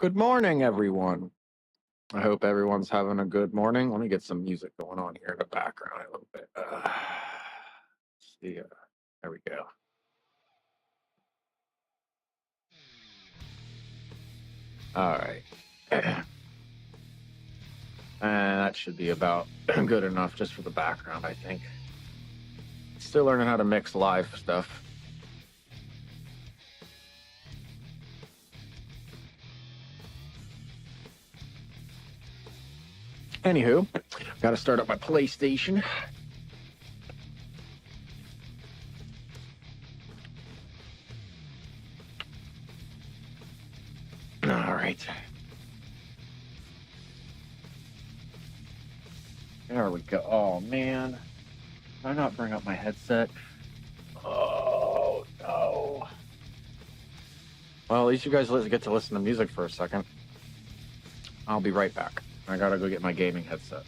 Good morning, everyone. I hope everyone's having a good morning. Let me get some music going on here in the background a little bit. See, there we go. All right. And that should be about good enough just for the background, I think. Still learning how to mix live stuff. Anywho, got to start up my PlayStation. All right. There we go. Oh, man. Did I not bring up my headset? Oh, no. Well, at least you guys get to listen to music for a second. I'll be right back. I gotta go get my gaming headset.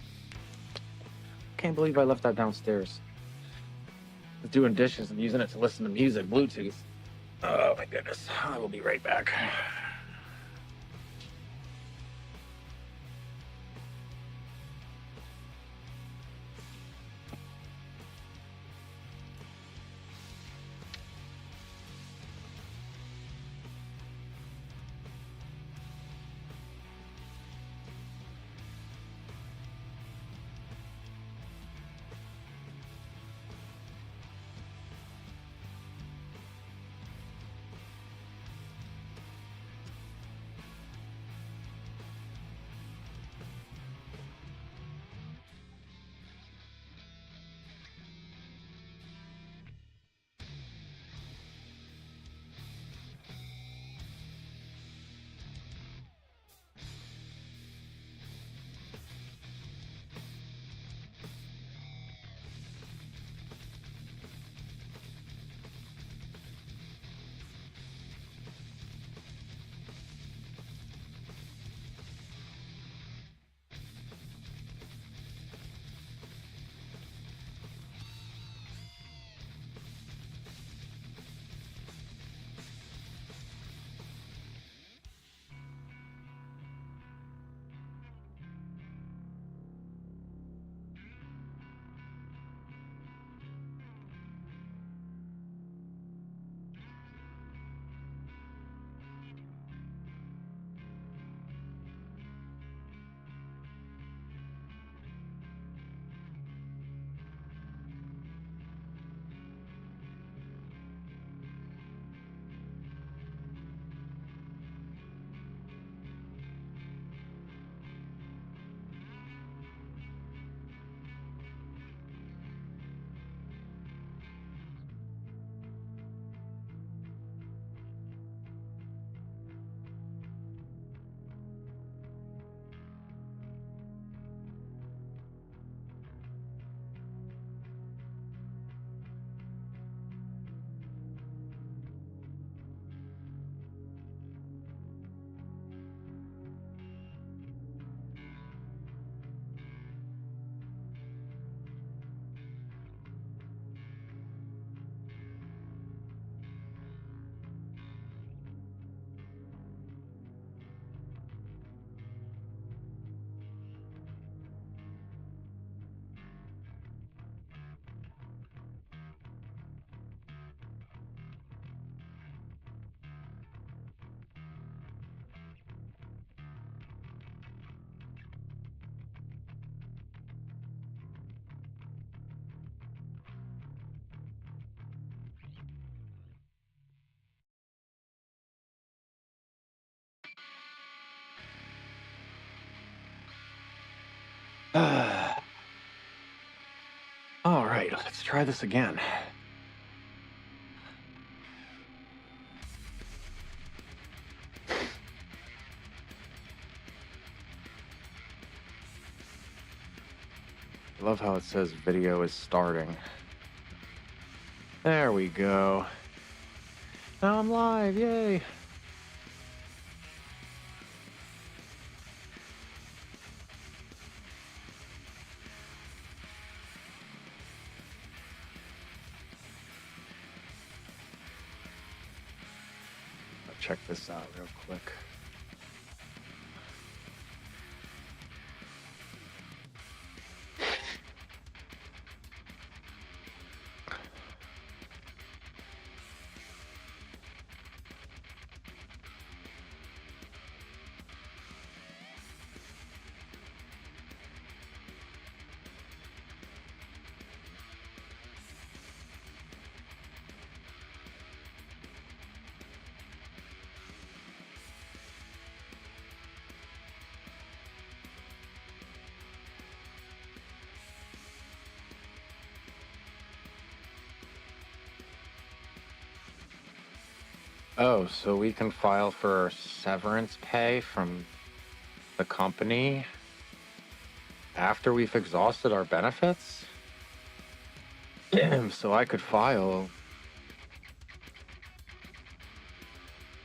Can't believe I left that downstairs. I was doing dishes and using it to listen to music, Bluetooth. Oh my goodness. I will be right back. All right, let's try this again. I love how it says video is starting. There we go. Now I'm live, yay! Check this out real quick. Oh, so we can file for severance pay from the company after we've exhausted our benefits? So I could file.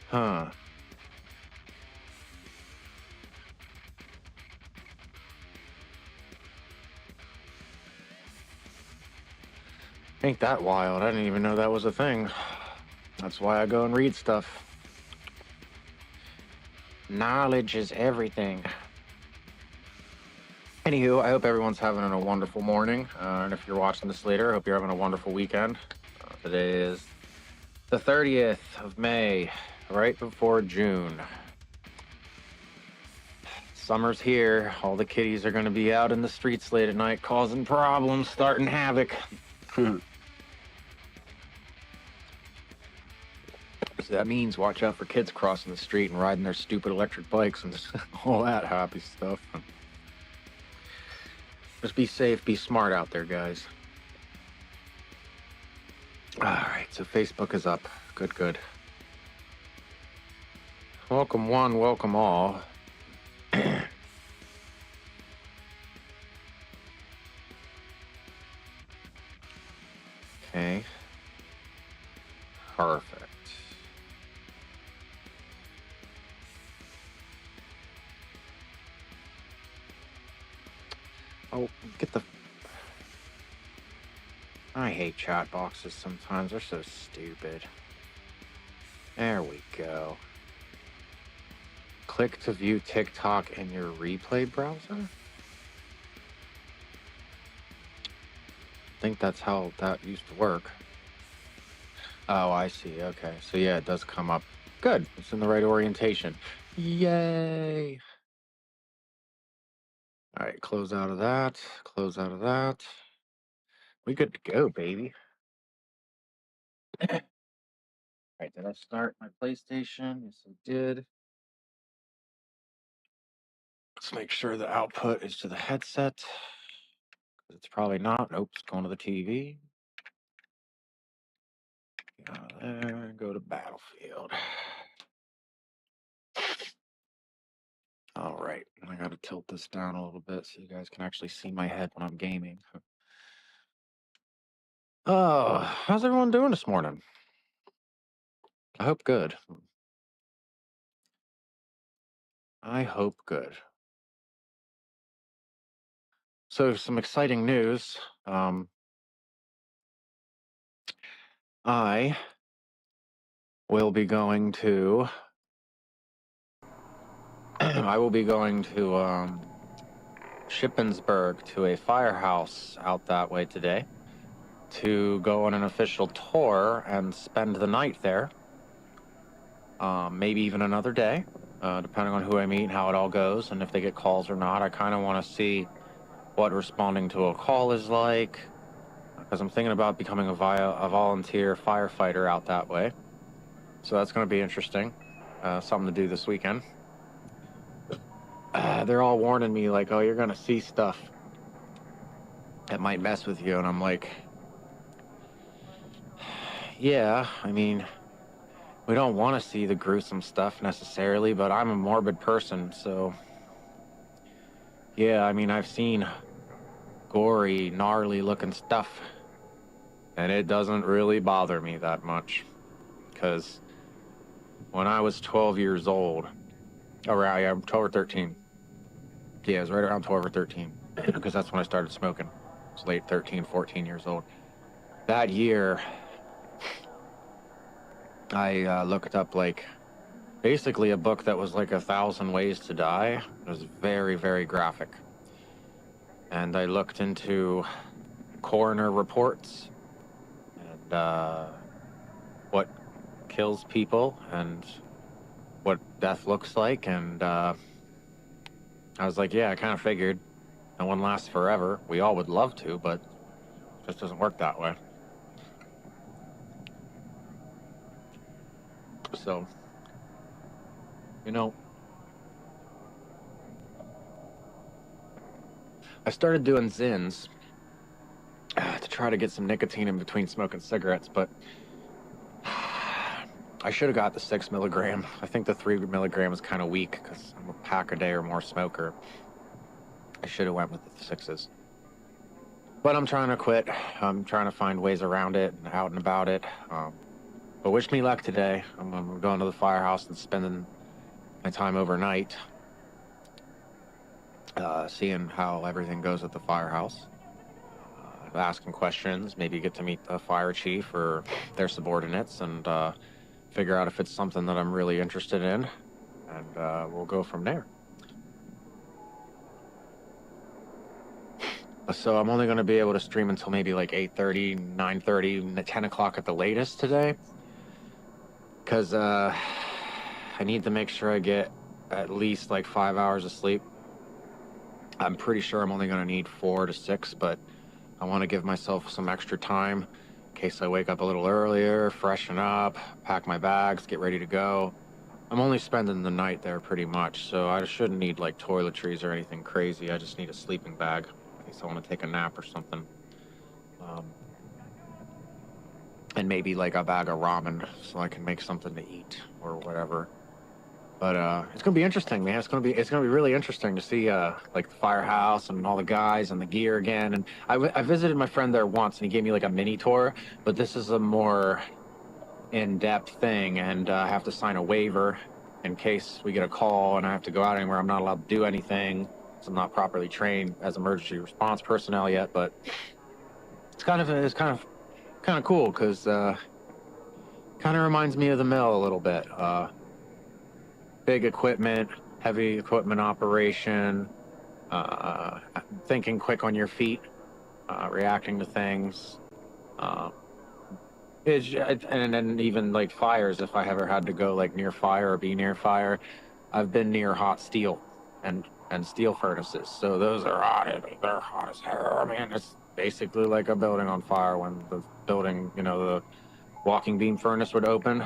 Huh. Ain't that wild? I didn't even know that was a thing. That's why I go and read stuff. Knowledge is everything. Anywho, I hope everyone's having a wonderful morning. And if you're watching this later, I hope you're having a wonderful weekend. Today is the 30th of May, right before June. Summer's here. All the kiddies are going to be out in the streets late at night causing problems, starting havoc. So that means watch out for kids crossing the street and riding their stupid electric bikes and all that happy stuff. Just be safe, be smart out there, guys. All right, so Facebook is up. Good, good. Welcome one, welcome all. Okay. Perfect. Oh, get the... I hate chat boxes sometimes. They're so stupid. There we go. Click to view TikTok in your replay browser? I think that's how that used to work. Oh, I see. Okay. So yeah, it does come up. Good. It's in the right orientation. Yay. All right. Close out of that. Close out of that. We good to go, baby. All right. Did I start my PlayStation? Yes, I did. Let's make sure the output is to the headset. It's probably not. Nope. It's going to the TV. Get out of there. Go to Battlefield. All right, I gotta tilt this down a little bit so you guys can actually see my head when I'm gaming. Oh, how's everyone doing this morning? I hope good. I hope good. So some exciting news. I will be going to I will be going to Shippensburg to a firehouse out that way today to go on an official tour and spend the night there. Maybe even another day, depending on who I meet and how it all goes, and if they get calls or not. I kind of want to see what responding to a call is like, because I'm thinking about becoming a volunteer firefighter out that way. So that's going to be interesting. Something to do this weekend. They're all warning me, like, oh, you're going to see stuff that might mess with you. And I'm like, yeah, I mean, we don't want to see the gruesome stuff necessarily, but I'm a morbid person, so yeah, I mean, I've seen gory, gnarly looking stuff, and it doesn't really bother me that much, because when I was 12 years old, around, yeah, 12 or 13, yeah, it was right around 12 or 13, because that's when I started smoking. It was late 13, 14 years old. That year, I looked up, like, basically a book that was like 1,000 Ways to Die. It was very, very graphic. And I looked into coroner reports and what kills people and what death looks like. And I was like, yeah, I kind of figured no one lasts forever. We all would love to, but it just doesn't work that way. So, you know, I started doing Zins to try to get some nicotine in between smoking cigarettes, but I should have got the 6 milligram. I think the 3 milligram is kind of weak because I'm a pack a day or more smoker. I should have went with the 6s. But I'm trying to quit. I'm trying to find ways around it and out and about it. But wish me luck today. I'm going to the firehouse and spending my time overnight, seeing how everything goes at the firehouse. Asking questions, maybe get to meet the fire chief or their subordinates and figure out if it's something that I'm really interested in. And we'll go from there. So I'm only going to be able to stream until maybe like 8:30, 9:30, 10 o'clock at the latest today. Because I need to make sure I get at least like 5 hours of sleep. I'm pretty sure I'm only going to need 4 to 6, but I want to give myself some extra time in case I wake up a little earlier, freshen up, pack my bags, get ready to go. I'm only spending the night there pretty much, so I shouldn't need like toiletries or anything crazy. I just need a sleeping bag in case I want to take a nap or something. And maybe like a bag of ramen so I can make something to eat or whatever. But it's gonna be interesting, man. It's gonna be really interesting to see like the firehouse and all the guys and the gear again. And I visited my friend there once and he gave me like a mini tour, but this is a more in-depth thing, and I have to sign a waiver in case we get a call and I have to go out anywhere. I'm not allowed to do anything. So I'm not properly trained as emergency response personnel yet, but it's kind of cool because kind of reminds me of the mill a little bit. Big equipment, heavy equipment operation, thinking quick on your feet, reacting to things. And then even like fires, if I ever had to go like near fire or be near fire, I've been near hot steel and steel furnaces. So those are hot. They're hot as hell, man. It's basically like a building on fire when the building, the walking beam furnace would open.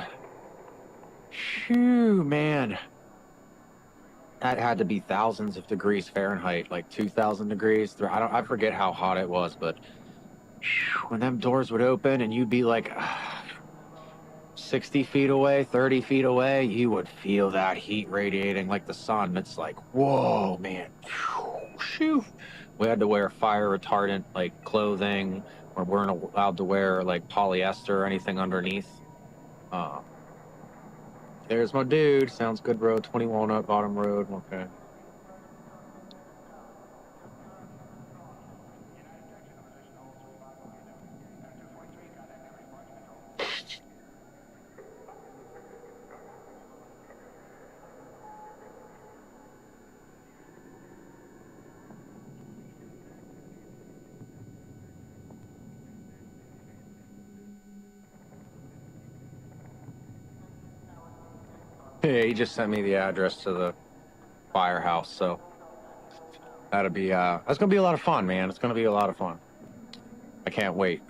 Phew, man. That had to be thousands of degrees Fahrenheit, like 2,000 degrees. I forget how hot it was, but when them doors would open and you'd be like 60 feet away, 30 feet away, you would feel that heat radiating like the sun. It's like, whoa, man. Phew. We had to wear fire retardant like clothing, or weren't allowed to wear like polyester or anything underneath. There's my dude. Sounds good, bro. 20 Walnut Bottom Road. Okay. Yeah, he just sent me the address to the firehouse, so that'll be that's gonna be a lot of fun, man. It's gonna be a lot of fun. I can't wait.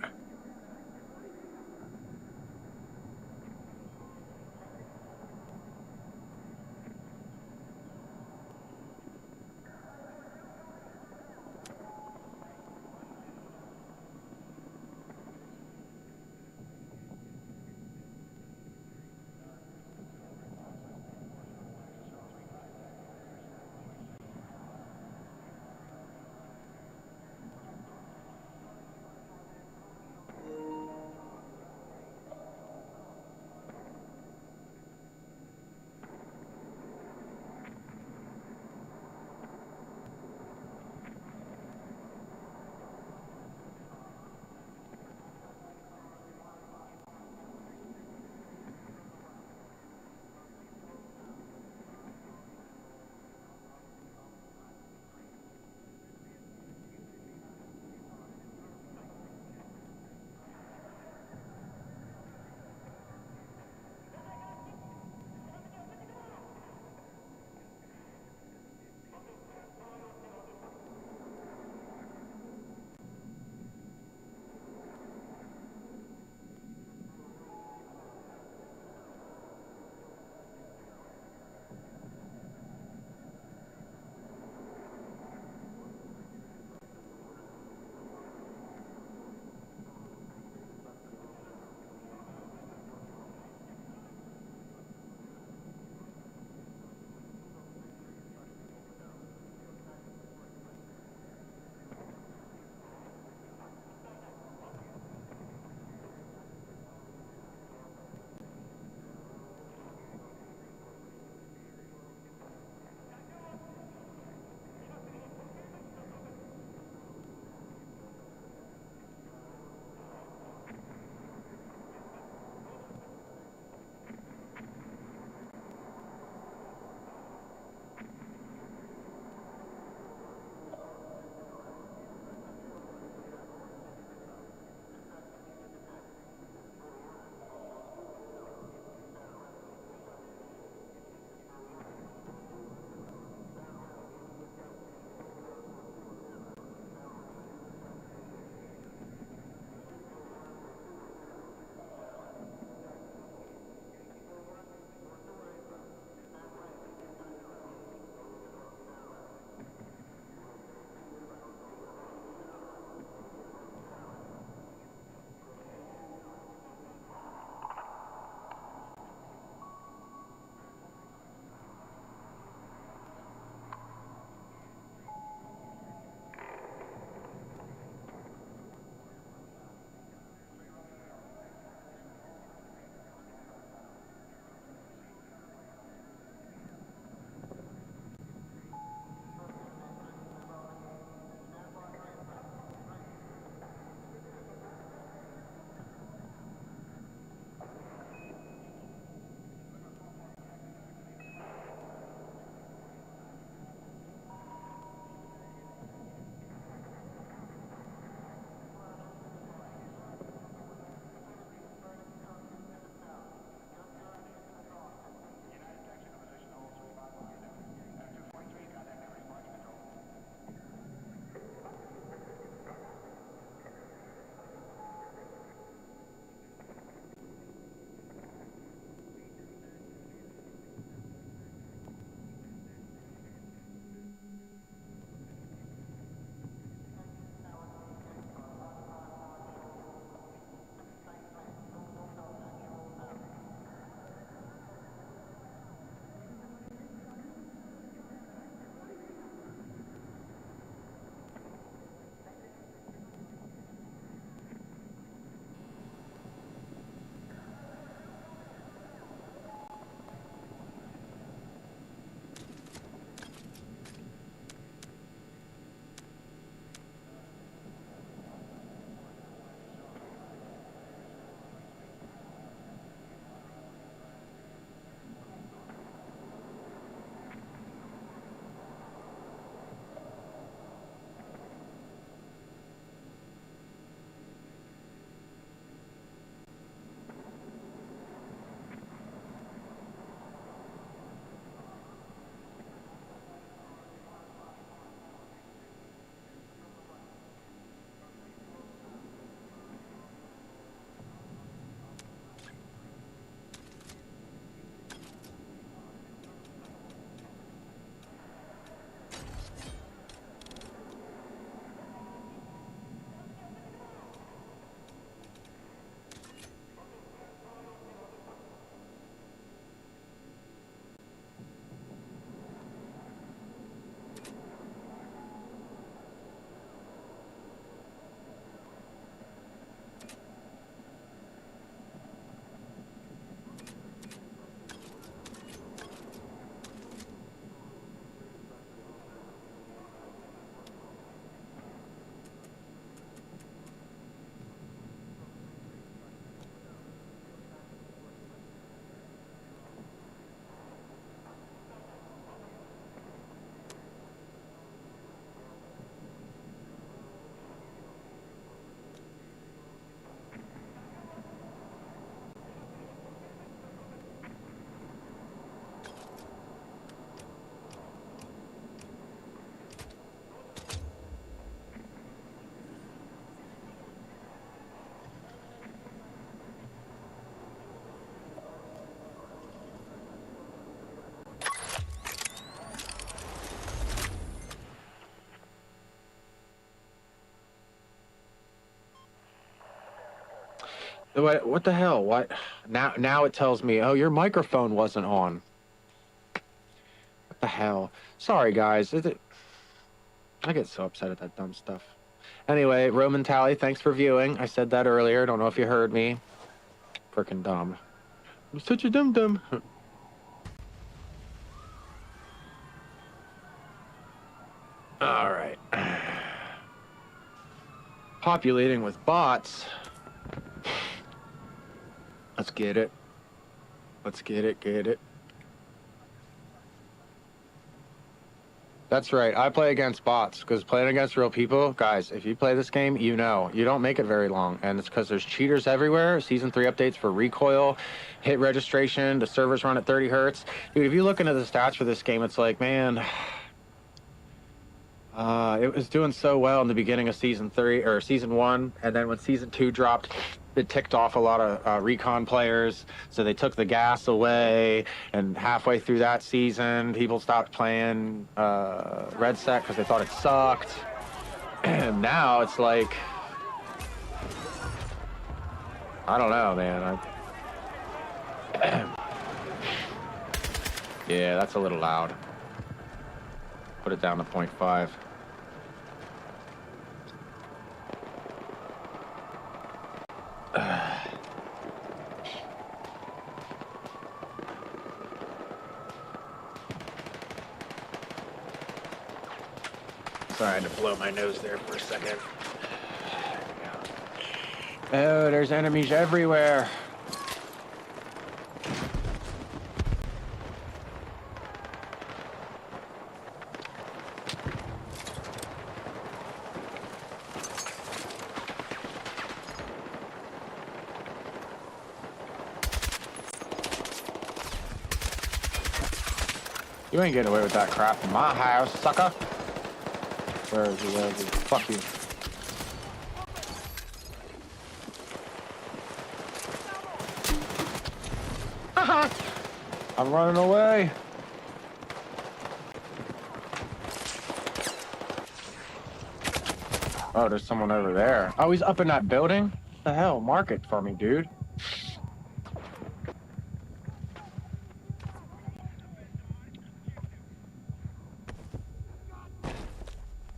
What the hell? What? Now it tells me, oh, your microphone wasn't on. What the hell? Sorry, guys. I get so upset at that dumb stuff. Anyway, Roman Tally, thanks for viewing. I said that earlier. Don't know if you heard me. Freaking dumb. I'm such a dum-dum. All right. Populating with bots. Let's get it. Let's get it. That's right. I play against bots because playing against real people, guys, if you play this game, you know, you don't make it very long. And it's because there's cheaters everywhere. Season 3 updates for recoil, hit registration, the servers run at 30 hertz. Dude, if you look into the stats for this game, it's like, man, it was doing so well in the beginning of Season 3 or Season 1. And then when Season 2 dropped, it ticked off a lot of recon players, so they took the gas away, and halfway through that season, people stopped playing REDSEC because they thought it sucked. And now it's like, I don't know, man. Yeah, that's a little loud. Put it down to 0.5. Sorry, I had to blow my nose there for a second. Oh, there's enemies everywhere. You ain't getting away with that crap in my house, sucker. Where is he? Fuck you. Haha! I'm running away. Oh, there's someone over there. Oh, he's up in that building? What the hell? Mark it for me, dude.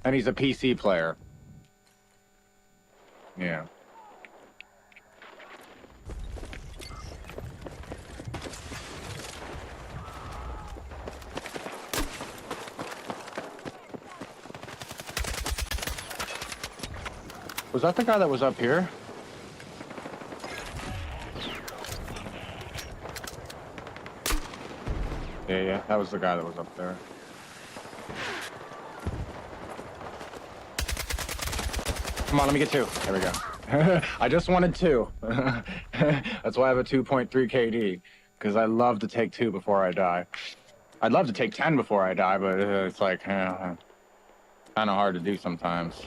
And he's a PC player. Yeah. Was that the guy that was up here? Yeah, that was the guy that was up there. Come on, let me get 2. There we go. I just wanted 2. That's why I have a 2.3 KD, because I love to take 2 before I die. I'd love to take 10 before I die, but it's like, kind of hard to do sometimes.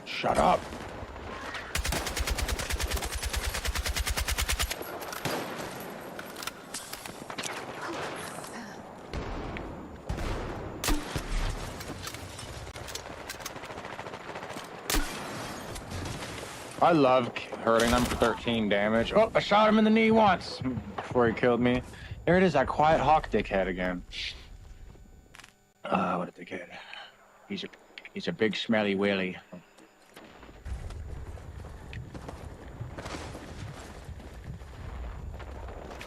Shut up. I love hurting them for 13 damage. Oh, I shot him in the knee once before he killed me. There it is, that quiet hawk dickhead again. What a dickhead. He's a big smelly willy.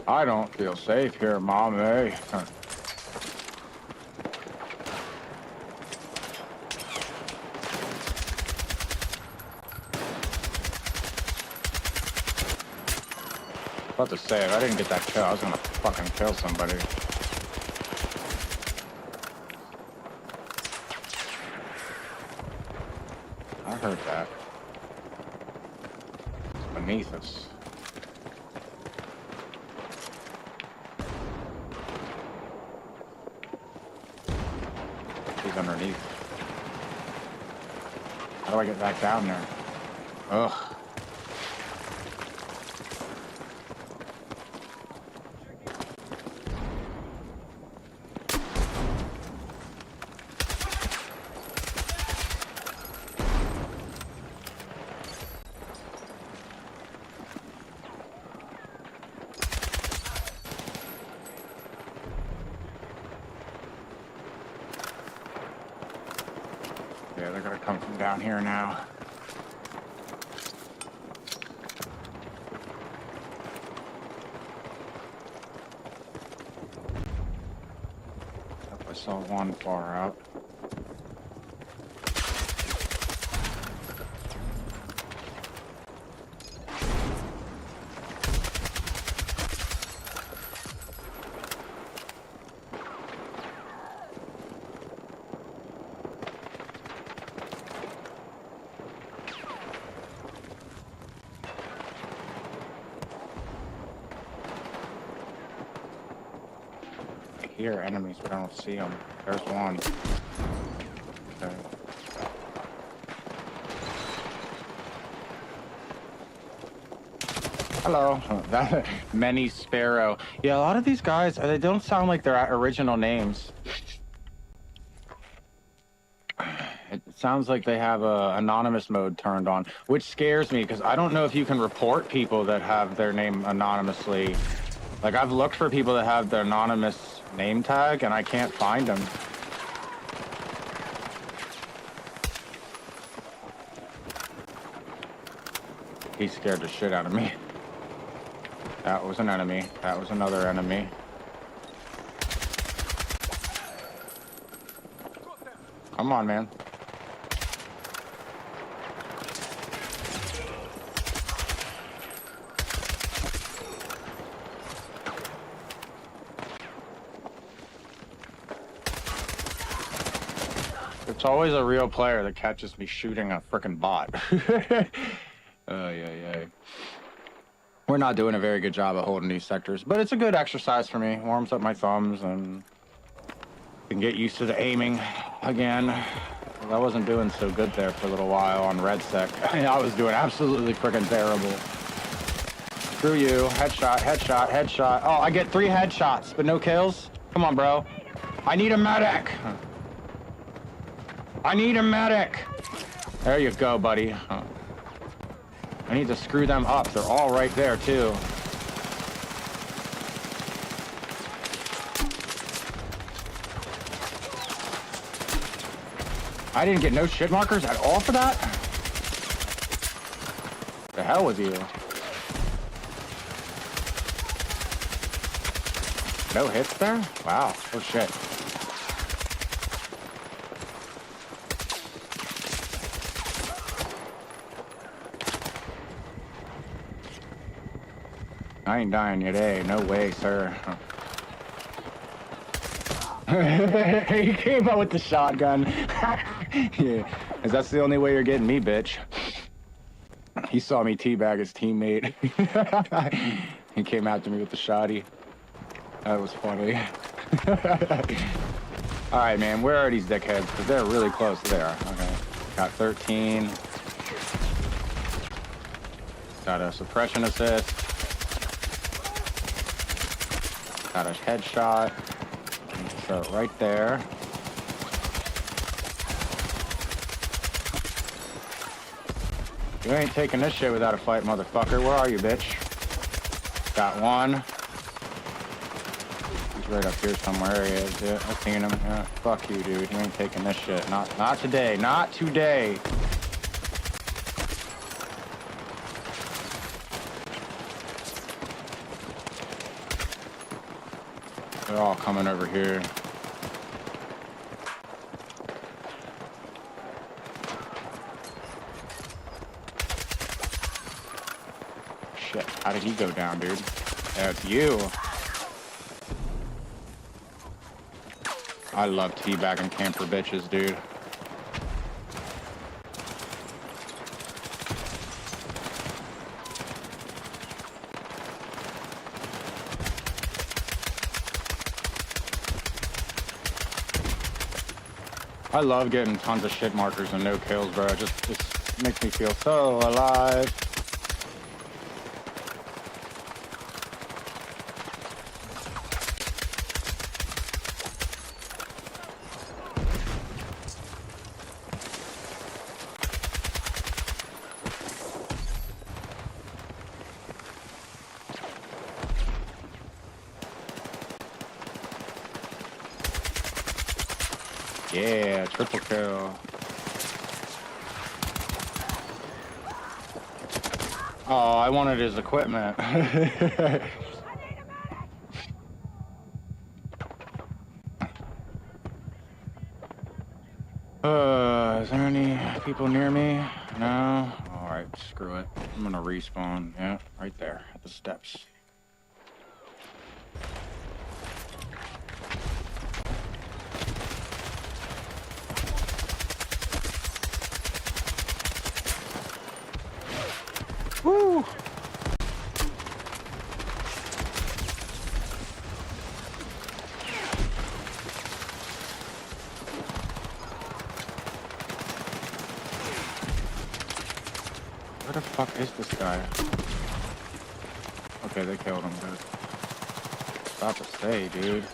I don't feel safe here, Mommy. About to say, if I didn't get that kill, I was gonna fucking kill somebody. I heard that. It's beneath us. He's underneath. How do I get back down there? Ugh. Yeah, they're gonna come from down here now. I saw one far out. Here, enemies, but I don't see them. There's one. Okay. Hello. That Many Sparrow. Yeah, a lot of these guys, they don't sound like their original names. It sounds like they have a anonymous mode turned on, which scares me because I don't know if you can report people that have their name anonymously. Like, I've looked for people that have their anonymous name tag, and I can't find them. He scared the shit out of me. That was an enemy. That was another enemy. Come on, man. It's always a real player that catches me shooting a frickin' bot. Oh, yeah. We're not doing a very good job at holding these sectors, but it's a good exercise for me. Warms up my thumbs and can get used to the aiming again. I wasn't doing so good there for a little while on REDSEC. I was doing absolutely frickin' terrible. Screw you. Headshot, headshot, headshot. Oh, I get 3 headshots, but no kills? Come on, bro. I need a medic. I need a medic. There you go, buddy. I need to screw them up. They're all right there, too. I didn't get no shit markers at all for that? The hell with you? No hits there? Wow. Oh, shit. I ain't dying yet, eh? No way, sir. He came out with the shotgun. Yeah, 'cause that's the only way you're getting me, bitch. He saw me teabag his teammate. He came after me with the shotty. That was funny. All right, man, where are these dickheads? Because they're really close there. Okay, got 13. Got a suppression assist. Got a headshot. So right there. You ain't taking this shit without a fight, motherfucker. Where are you, bitch? Got one. He's right up here somewhere. There he is. Yeah, I've seen him. Yeah, fuck you, dude. You ain't taking this shit. Not today. Not today. They're all coming over here. Shit, how did he go down, dude? That's you. I love teabagging camper bitches, dude. I love getting tons of shit markers and no kills, bro. It just makes me feel so alive. Yeah, triple kill. Oh, I wanted his equipment. Is there any people near me? No? Alright, screw it. I'm gonna respawn. Yeah, right there at the steps. Woo! Where the fuck is this guy? Okay, they killed him, dude. About to say, dude.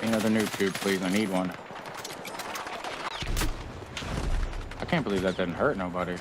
Another noob tube, please. I need one. I can't believe that didn't hurt nobody.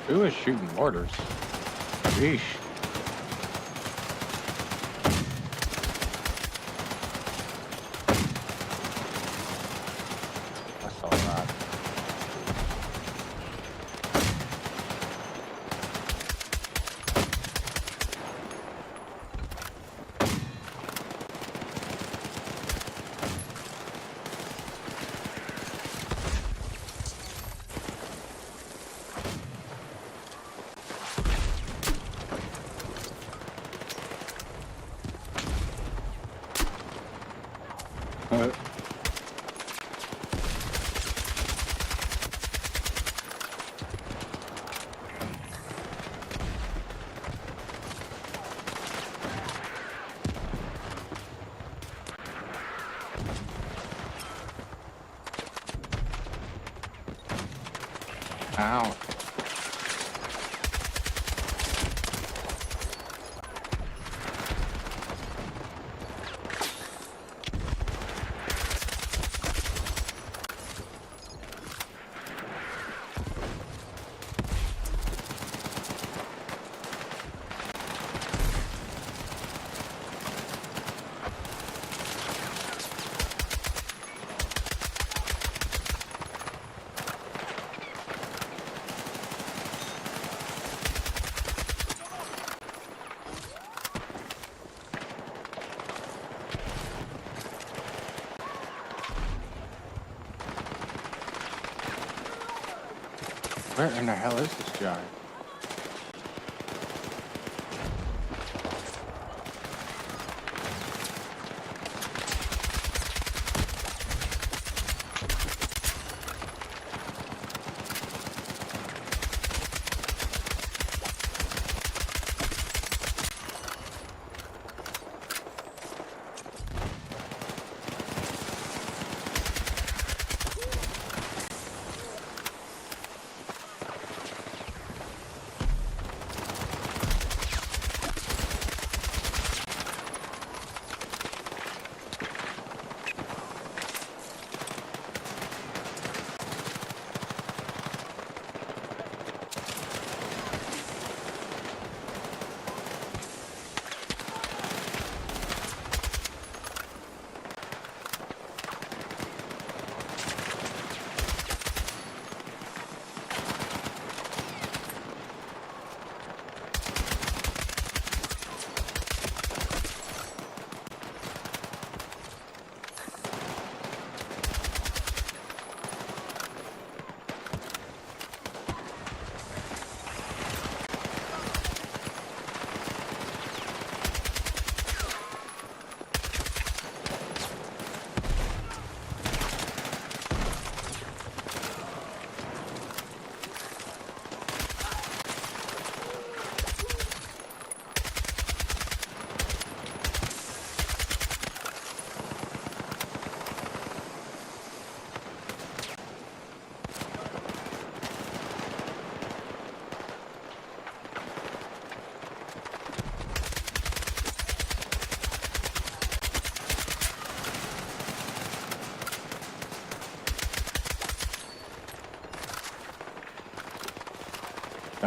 Who is shooting mortars? Sheesh. I saw that. Ow. Where in the hell is this guy?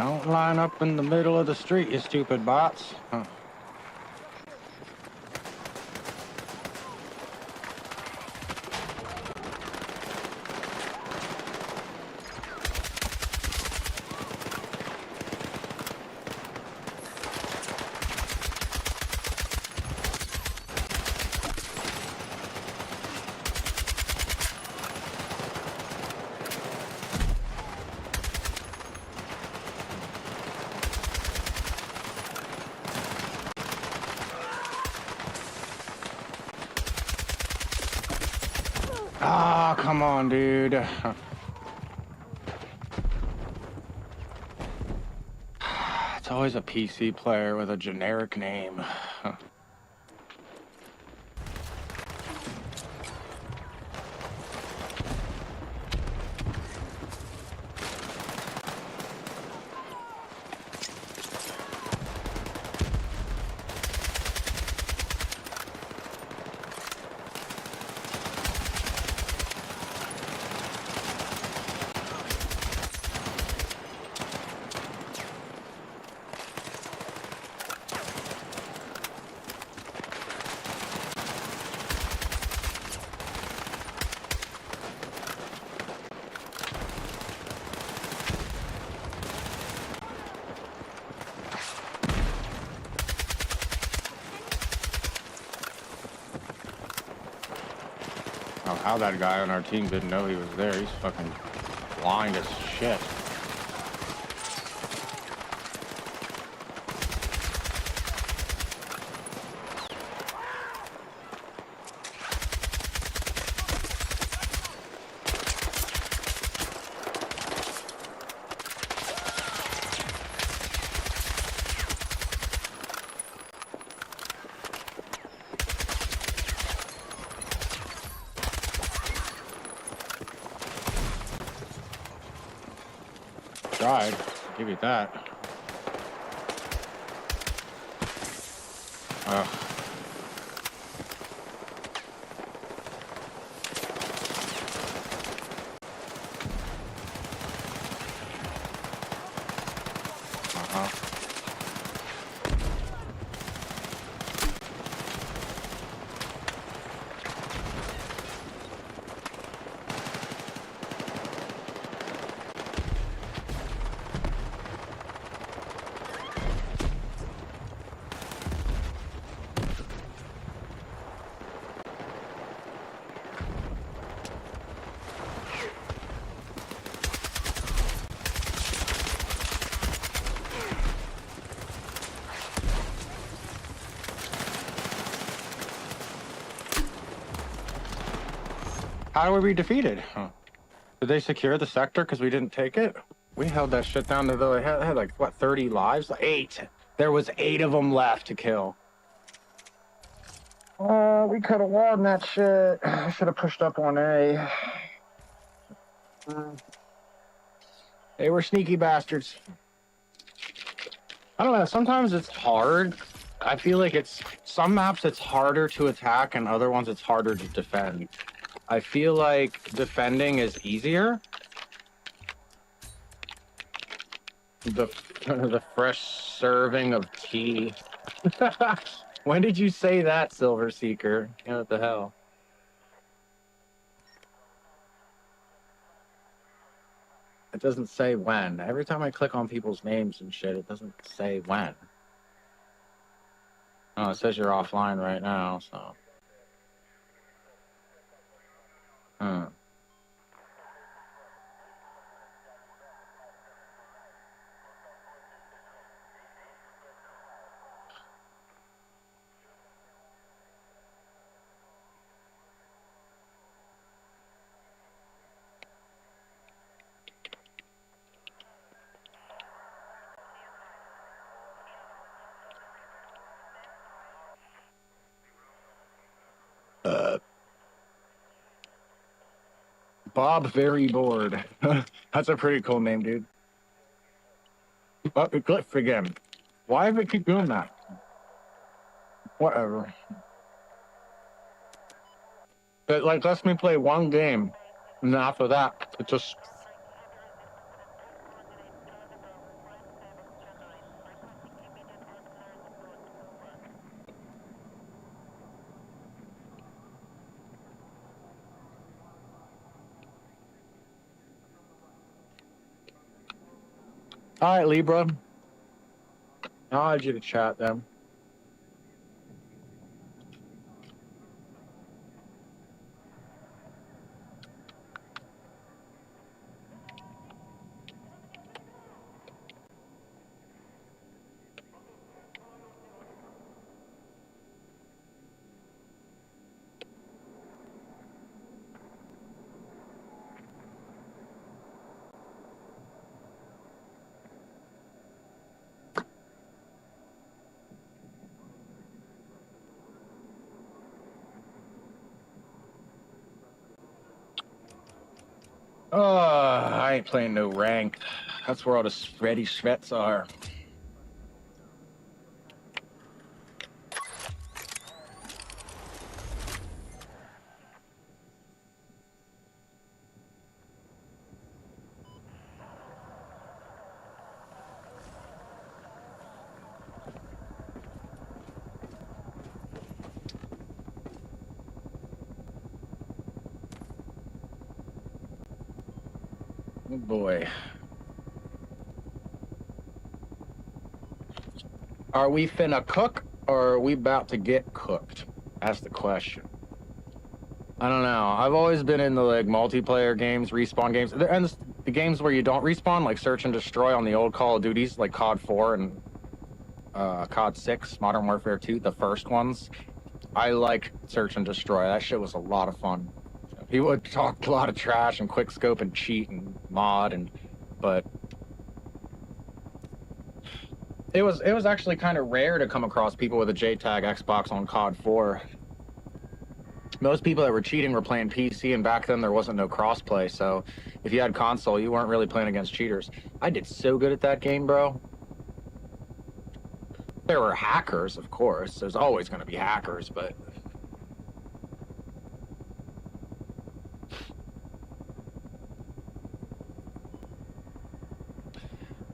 Don't line up in the middle of the street, you stupid bots. Huh. Ah, come on, dude. It's always a PC player with a generic name. Oh, how that guy on our team didn't know he was there. He's fucking blind as shit. Tried. I'll give you that. Ugh. How were we defeated? Huh. Did they secure the sector because we didn't take it? We held that shit down to the... It had like, what, 30 lives? 8. There was 8 of them left to kill. Oh, we could have won that shit. I should have pushed up on A. They were sneaky bastards. I don't know, sometimes it's hard. I feel like some maps it's harder to attack and other ones it's harder to defend. I feel like defending is easier. The fresh serving of tea. When did you say that, Silver Seeker? You know, what the hell? It doesn't say when. Every time I click on people's names and shit, it doesn't say when. Oh, it says you're offline right now, so. Hmm. Bob Very Bored. That's a pretty cool name, dude. Oh, it glitched again. Why does it keep doing that? Whatever. It like lets me play one game, and then after that, it just... All right, Libra. I'll add you to chat then. I ain't playing no ranked. That's where all the sweaty sweats are. Oh boy. Are we finna cook or are we about to get cooked? That's the question. I don't know. I've always been in the like multiplayer games, respawn games, and the games where you don't respawn, like Search and Destroy on the old Call of Duties, like COD 4 and COD 6, Modern Warfare 2, the first ones. I like Search and Destroy. That shit was a lot of fun. People would talk a lot of trash and quick scope and cheat and mod but it was actually kind of rare to come across people with a JTAG Xbox on COD 4. Most people that were cheating were playing PC, and back then there wasn't no crossplay, so if you had console, you weren't really playing against cheaters. I did so good at that game, bro. There were hackers, of course. There's always going to be hackers, but...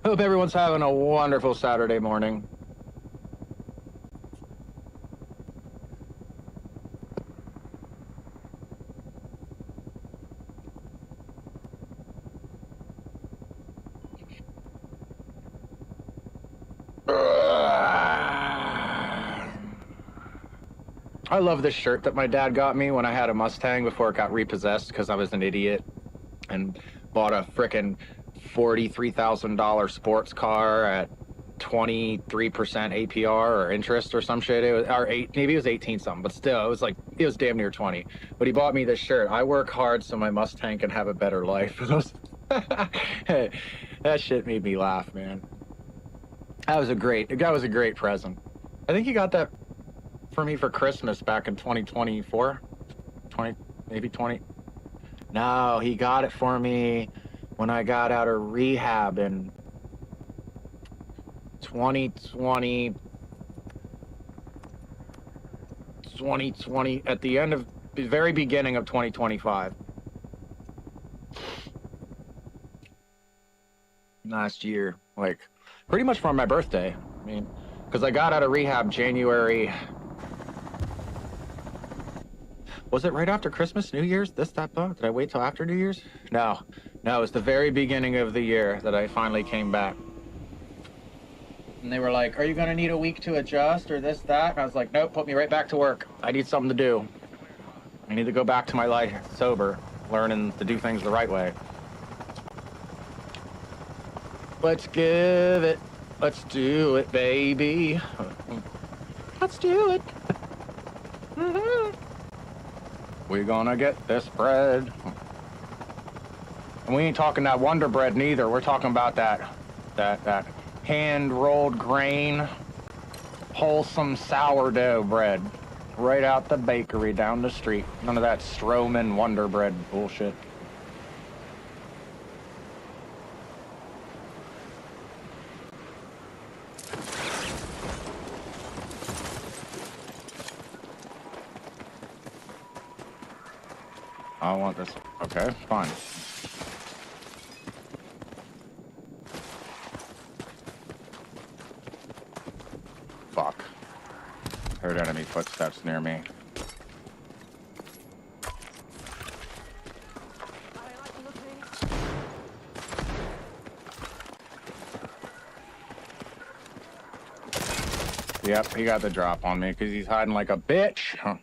Hope everyone's having a wonderful Saturday morning. I love this shirt that my dad got me when I had a Mustang before it got repossessed because I was an idiot and bought a frickin' $43,000 sports car at 23% APR or interest or some shit. It was, or maybe it was 18 something, but still, it was damn near 20. But he bought me this shirt. I work hard so my Mustang can have a better life. Hey, that shit made me laugh, man. That was a great present. I think he got that for me for Christmas back in 2024, maybe 20. No, he got it for me when I got out of rehab in 2020, at the very beginning of 2025. Last year, like pretty much for my birthday. I mean, because I got out of rehab January. Was it right after Christmas, New Year's? Did I wait till after New Year's? No, it was the very beginning of the year that I finally came back. And they were like, are you gonna need a week to adjust or this, that? And I was like, nope, put me right back to work. I need something to do. I need to go back to my life sober, learning to do things the right way. Let's give it. Let's do it, baby. Let's do it. Mm-hmm. We're gonna get this bread. And we ain't talking that Wonder Bread neither. We're talking about that hand-rolled grain, wholesome sourdough bread. Right out the bakery down the street. None of that Stroman Wonder Bread bullshit. I want this. Okay, fine. Fuck. Heard enemy footsteps near me. Yep, he got the drop on me because he's hiding like a bitch. I'm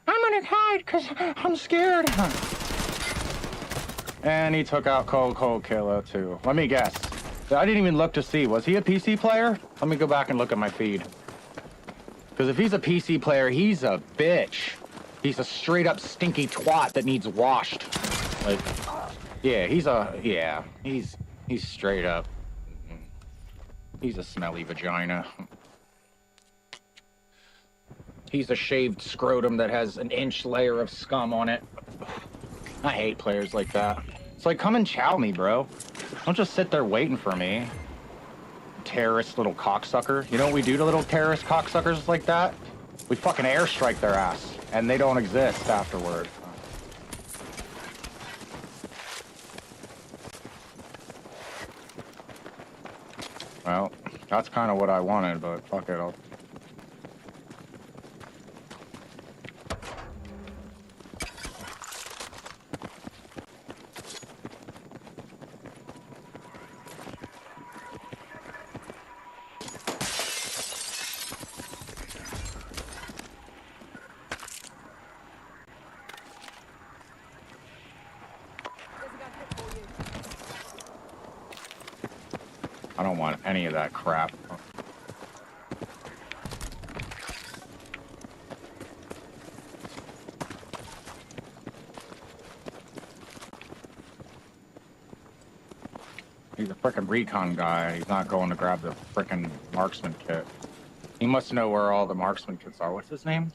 gonna hide because I'm scared. And he took out Cold Killer too. Let me guess. I didn't even look to see. Was he a PC player? Let me go back and look at my feed. Because if he's a PC player, he's a bitch. He's a straight up stinky twat that needs washed. Like, yeah, he's straight up. He's a smelly vagina. He's a shaved scrotum that has an inch layer of scum on it. I hate players like that. It's like, come and chow me, bro. Don't just sit there waiting for me. Terrorist little cocksucker. You know what we do to little terrorist cocksuckers like that? We fucking airstrike their ass, and they don't exist afterward. Well, that's kind of what I wanted, but fuck it. I don't want any of that crap. He's a frickin' recon guy. He's not going to grab the frickin' marksman kit. He must know where all the marksman kits are. What's his name?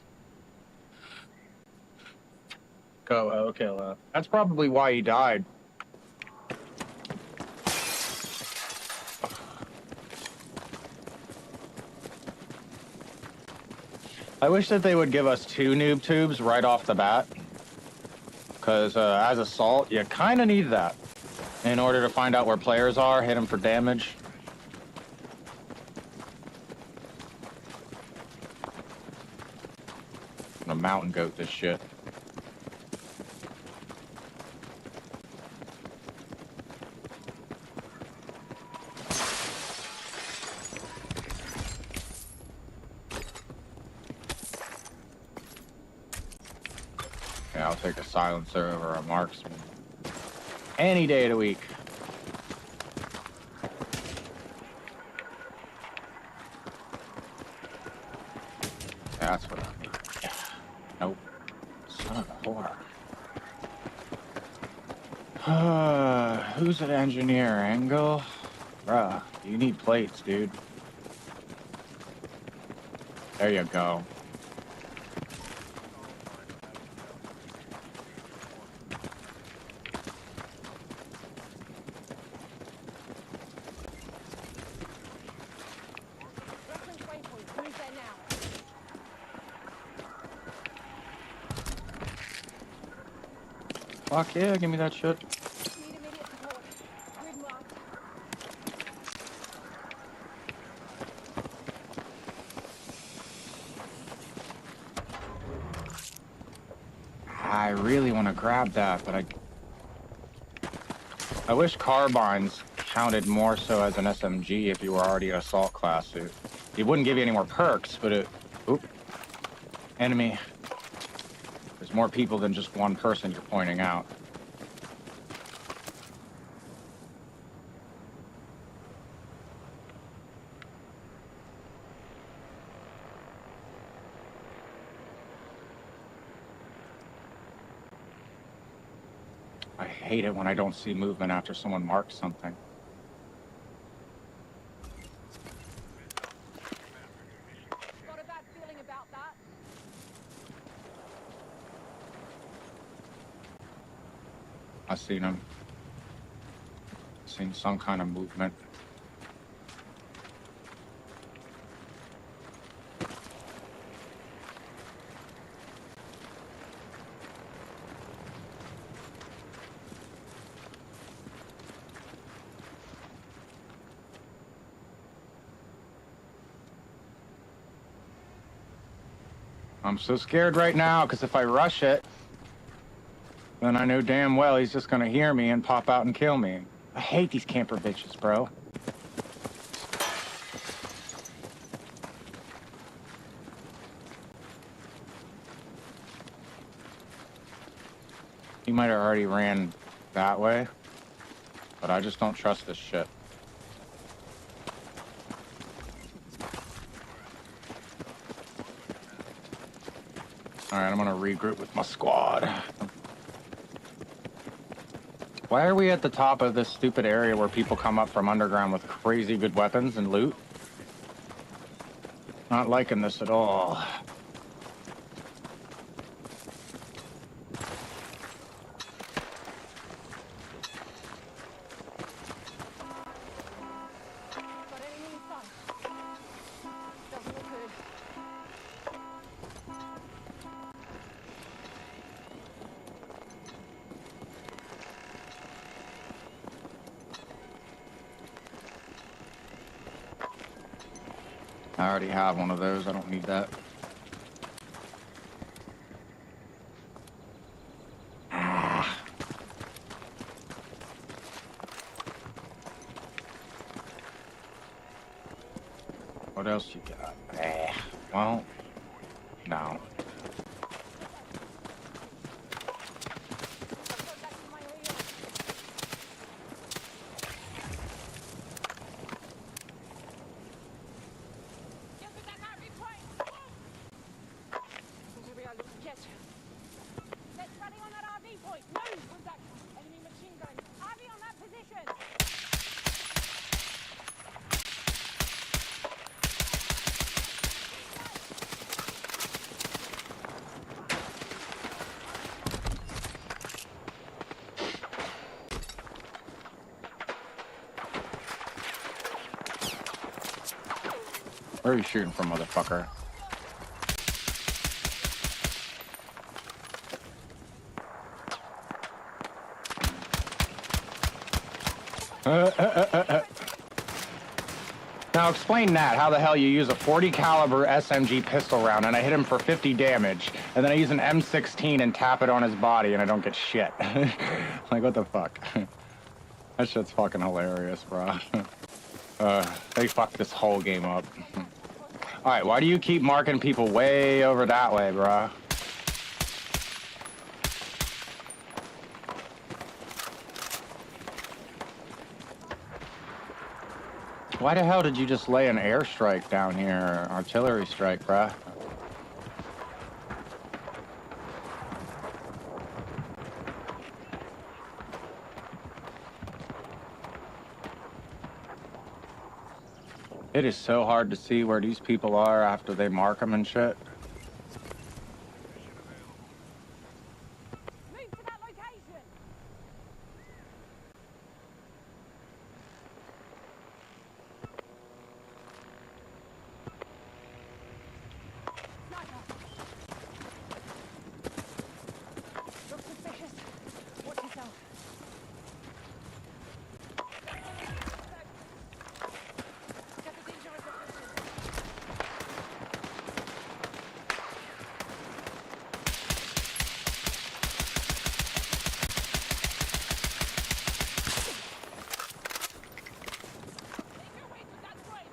Okay, that's probably why he died. I wish that they would give us 2 noob tubes right off the bat. Because as assault, you kind of need that in order to find out where players are, hit them for damage. I'm gonna mountain goat this shit. Yeah, I'll take a silencer over a marksman. Any day of the week. Yeah, that's what I need. Yeah. Nope. Son of a whore. Who's an engineer? Angle? Bruh, you need plates, dude. There you go. Fuck yeah, give me that shit. I really want to grab that, but I wish carbines counted more so as an SMG if you were already an assault class. It wouldn't give you any more perks, but Oop. Enemy. There's more people than just one person you're pointing out. I hate it when I don't see movement after someone marks something. Got a bad feeling about that. I seen him. Seen some kind of movement. I'm so scared right now, because if I rush it, then I know damn well he's just gonna hear me and pop out and kill me. I hate these camper bitches, bro. He might have already ran that way, but I just don't trust this shit. Alright, I'm gonna regroup with my squad. Why are we at the top of this stupid area where people come up from underground with crazy good weapons and loot? Not liking this at all. Got anything fun? Doesn't look good. I already have one of those. I don't need that. What else you got? Well, no. Let's rally on that RV point. Move! Contact. Enemy machine gun. RV on that position. Where are you shooting from, motherfucker? Now explain that. How the hell you use a 40 caliber SMG pistol round and I hit him for 50 damage, and then I use an M16 and tap it on his body and I don't get shit. Like, what the fuck? That shit's fucking hilarious, bro. They fucked this whole game up. Alright, why do you keep marking people way over that way, bro? Why the hell did you just lay an airstrike down here? Artillery strike, bruh. It is so hard to see where these people are after they mark them and shit. Move to that location. Sniper. Look suspicious. Watch yourself. Get the dangerous position. Make your way to that point.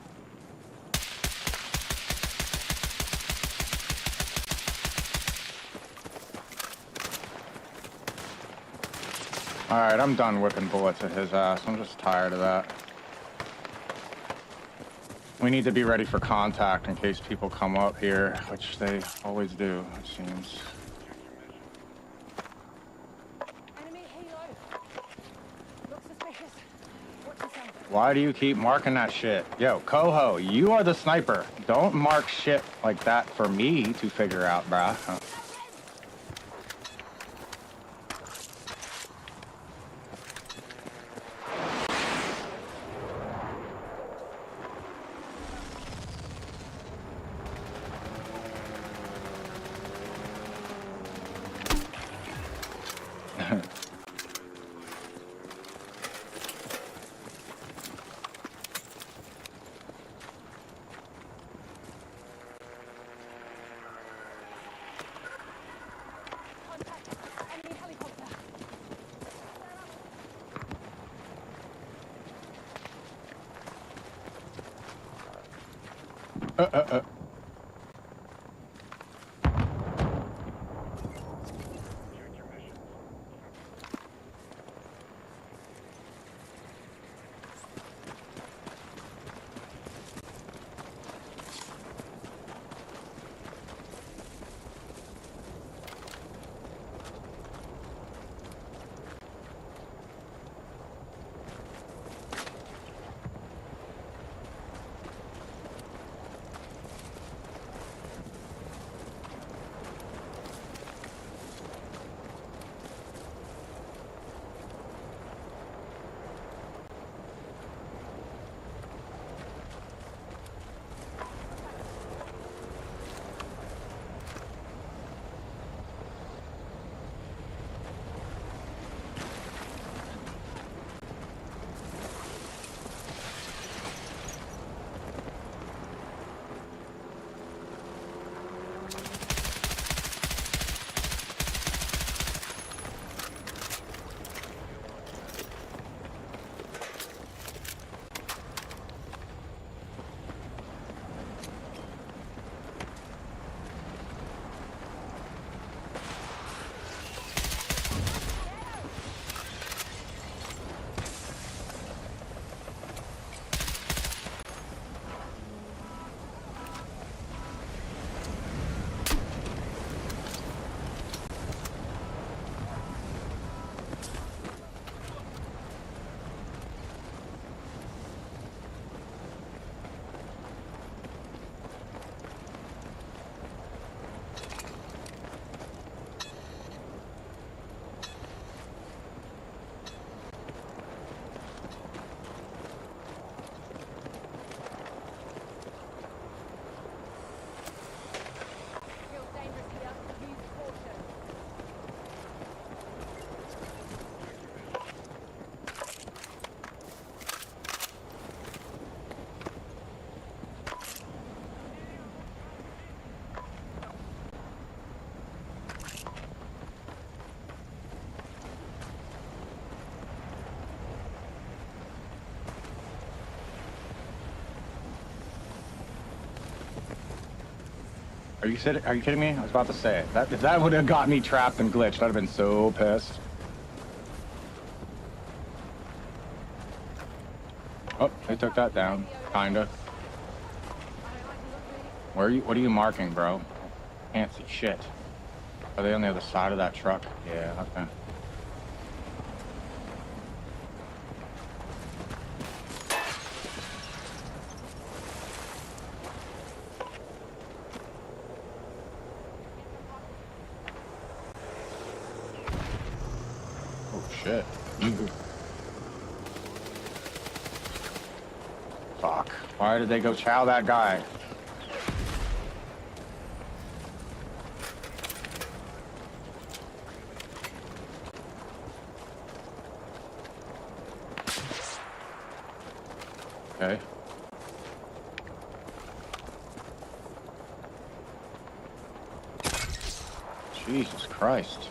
Alright, I'm done whipping bullets at his ass. I'm just tired of that. We need to be ready for contact in case people come up here, which they always do, it seems. Enemy helo. Look suspicious. Watch yourself. Why do you keep marking that shit? Yo, Coho, you are the sniper. Don't mark shit like that for me to figure out, bruh. Contact. Enemy helicopter. Are you kidding me? I was about to say it. If that would have got me trapped and glitched, I'd have been so pissed. Oh, they took that down. Kinda. What are you marking, bro? Can't see shit. Are they on the other side of that truck? Yeah, okay. Oh shit. Fuck. Why did they go chow that guy? Okay. Jesus Christ.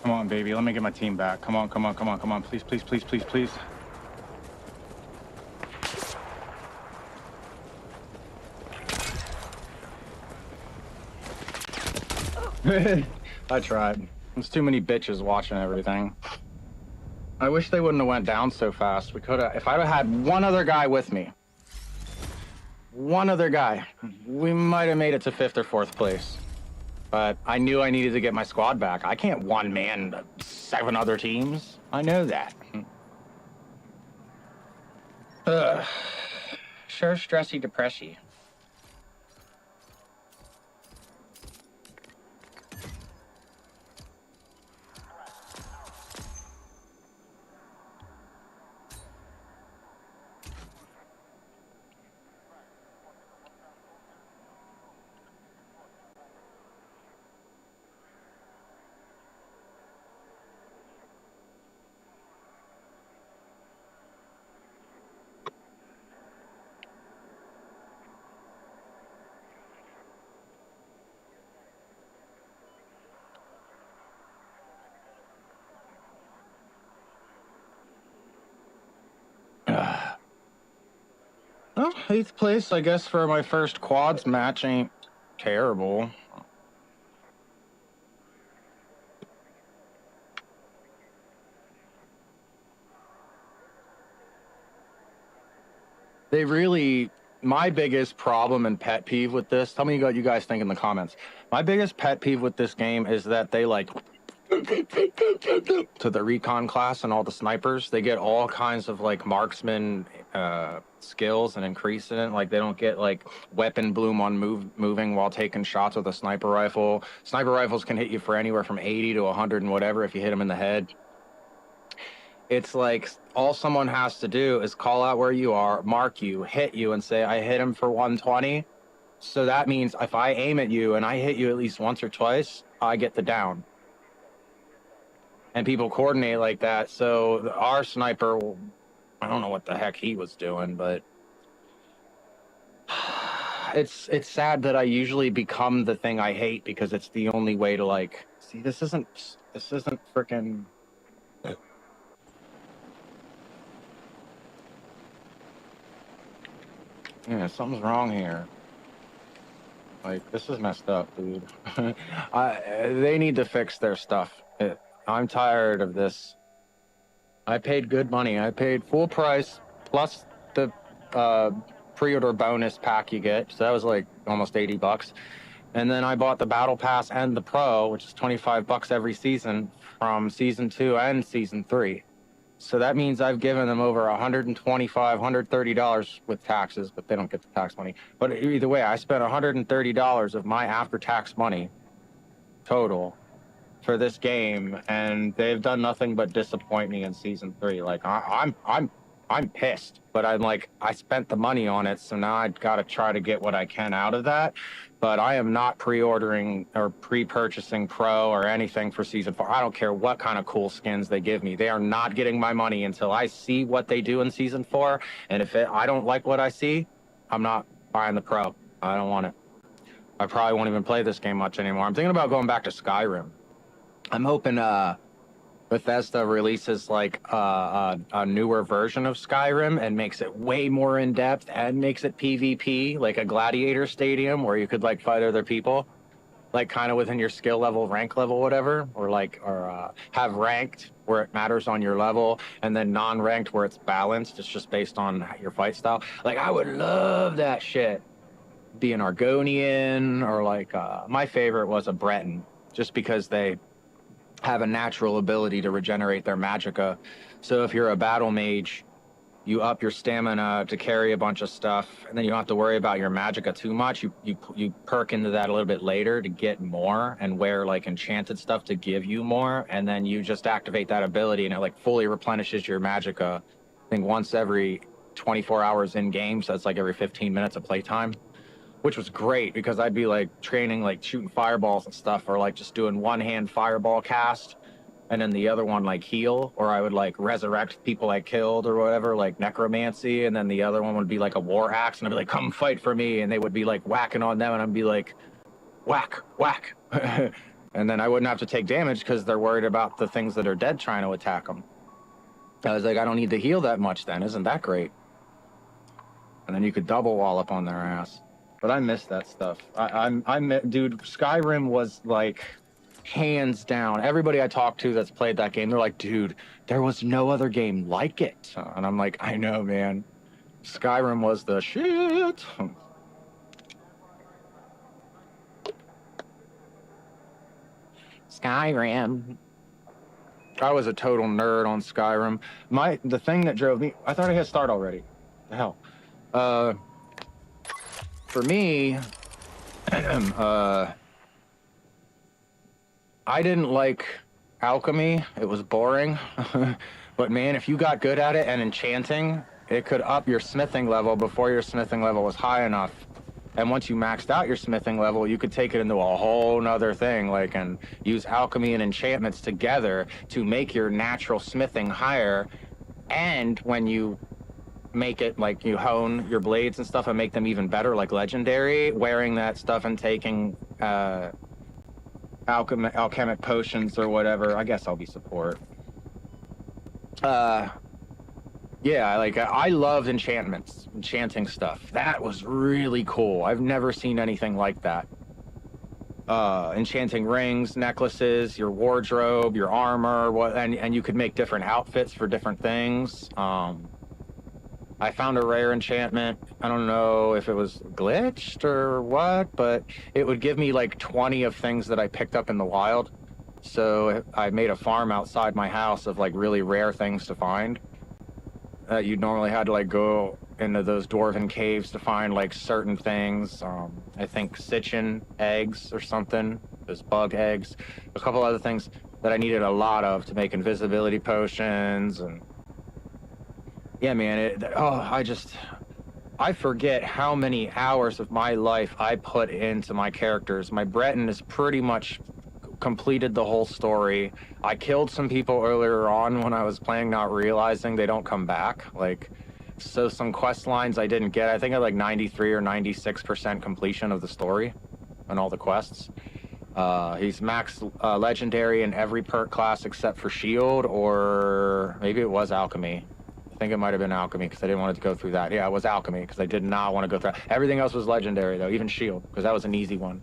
Come on, baby. Let me get my team back. Come on, come on, come on, come on. Please, please, please, please, please. I tried. There's too many bitches watching everything. I wish they wouldn't have went down so fast. We could have, if I'd have had one other guy with me, one other guy, we might have made it to 5th or 4th place. But I knew I needed to get my squad back. I can't one-man 7 other teams. I know that. Sure stressy depressy. Well, 8th place, I guess, for my first quads match ain't terrible. They really, my biggest problem and pet peeve with this, tell me what you guys think in the comments. My biggest pet peeve with this game is that they like, to the recon class and all the snipers, they get all kinds of like marksman skills and increase in it. Like they don't get like weapon bloom on moving while taking shots with a sniper rifle. Sniper rifles can hit you for anywhere from 80 to 100 and whatever if you hit them in the head. It's like all someone has to do is call out where you are, mark you, hit you, and say, I hit him for 120. So that means if I aim at you and I hit you at least once or twice, I get the down. And people coordinate like that. So our sniper, I don't know what the heck he was doing, but it's sad that I usually become the thing I hate because it's the only way to like, see, this isn't freaking. Yeah, something's wrong here. Like, this is messed up, dude. They need to fix their stuff. I'm tired of this. I paid good money. I paid full price plus the pre-order bonus pack you get. So that was like almost 80 bucks. And then I bought the Battle Pass and the Pro, which is 25 bucks every season from Season 2 and Season 3. So that means I've given them over $125, $130 with taxes, but they don't get the tax money. But either way, I spent $130 of my after-tax money total for this game, and they've done nothing but disappoint me in Season 3. Like I'm pissed, but I'm like, I spent the money on it, so now I got to try to get what I can out of that. But I am not pre-ordering or pre-purchasing Pro or anything for Season 4. I don't care what kind of cool skins they give me. They are not getting my money until I see what they do in Season 4. And if I don't like what I see, I'm not buying the Pro. I don't want it. I probably won't even play this game much anymore. I'm thinking about going back to Skyrim. I'm hoping Bethesda releases like a newer version of Skyrim and makes it way more in depth and makes it PvP, like a gladiator stadium where you could like fight other people, like kind of within your skill level, rank level, whatever, or have ranked where it matters on your level, and then non-ranked where it's balanced. It's just based on your fight style. Like I would love that shit. Be an Argonian or like my favorite was a Breton, just because they have a natural ability to regenerate their magicka. So if you're a battle mage, you up your stamina to carry a bunch of stuff, and then you don't have to worry about your magicka too much. You perk into that a little bit later to get more and wear like enchanted stuff to give you more, and then you just activate that ability and it like fully replenishes your magicka. I think once every 24 hours in game, so that's like every 15 minutes of playtime. Which was great because I'd be like training, like shooting fireballs and stuff, or like just doing one hand fireball cast and then the other one like heal, or I would like resurrect people I killed or whatever, like necromancy, and then the other one would be like a war axe, and I'd be like, come fight for me, and they would be like whacking on them, and I'd be like, whack, whack. And then I wouldn't have to take damage because they're worried about the things that are dead trying to attack them. I was like, I don't need to heal that much then, isn't that great? And then you could double wallop on their ass. But I miss that stuff. Dude, Skyrim was like hands down. Everybody I talked to that's played that game, they're like, dude, there was no other game like it. And I'm like, I know, man. Skyrim was the shit. Skyrim. I was a total nerd on Skyrim. The thing that drove me, I thought I had start already. The hell. For me, I didn't like alchemy. It was boring. But man, if you got good at it and enchanting, it could up your smithing level before your smithing level was high enough. And once you maxed out your smithing level, you could take it into a whole nother thing, like, and use alchemy and enchantments together to make your natural smithing higher. And when you make it, like, you hone your blades and stuff and make them even better, like legendary, wearing that stuff and taking alchemic potions or whatever. I guess I'll be support. Yeah, I loved enchantments, enchanting stuff. That was really cool. I've never seen anything like that. Enchanting rings, necklaces, your wardrobe, your armor, and you could make different outfits for different things. I found a rare enchantment. I don't know if it was glitched or what, but it would give me like 20 of things that I picked up in the wild. So I made a farm outside my house of like really rare things to find. You normally had to like go into those dwarven caves to find like certain things. I think Sitchin eggs or something, those bug eggs, a couple other things that I needed a lot of to make invisibility potions. And yeah, man, I forget how many hours of my life I put into my characters. My Breton is pretty much completed the whole story. I killed some people earlier on when I was playing, not realizing they don't come back. Like, so some quest lines I didn't get. I think I had like 93 or 96% completion of the story on all the quests. He's max legendary in every perk class except for shield, or maybe it was alchemy. I think it might have been alchemy because I didn't want to go through that. Yeah, it was alchemy because I did not want to go through that. Everything else was legendary though, even shield, because that was an easy one.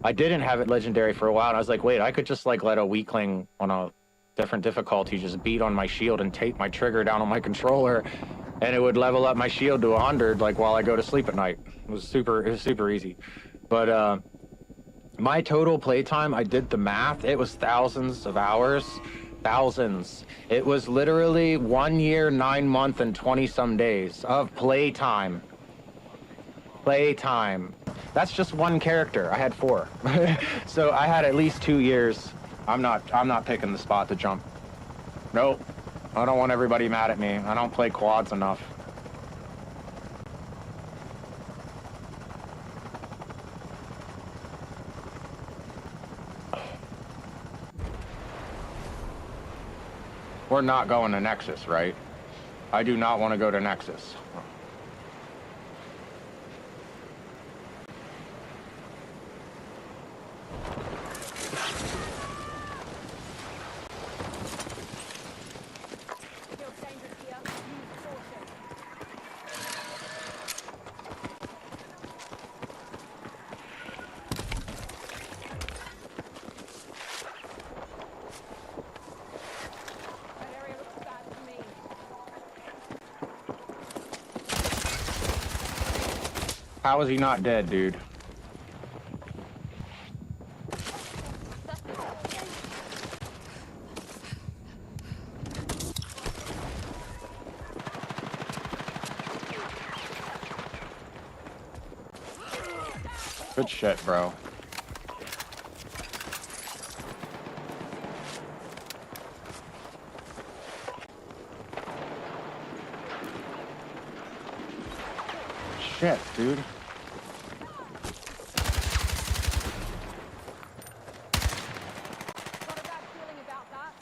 I didn't have it legendary for a while, and I was like, wait, I could just like let a weakling on a different difficulty just beat on my shield and tape my trigger down on my controller, and it would level up my shield to 100 like while I go to sleep at night. It was super easy. But my total playtime, I did the math, it was thousands of hours. Thousands. It was literally 1 year, 9 months, and 20-some days of playtime. Playtime. That's just one character. I had 4. So I had at least 2 years. I'm not picking the spot to jump. Nope. I don't want everybody mad at me. I don't play quads enough. We're not going to Nexus, right? I do not want to go to Nexus. Feels dangerous here. Use caution. That area looks bad to me. How is he not dead, dude? Good shit, bro. Shit, dude. Got a bad feeling about that.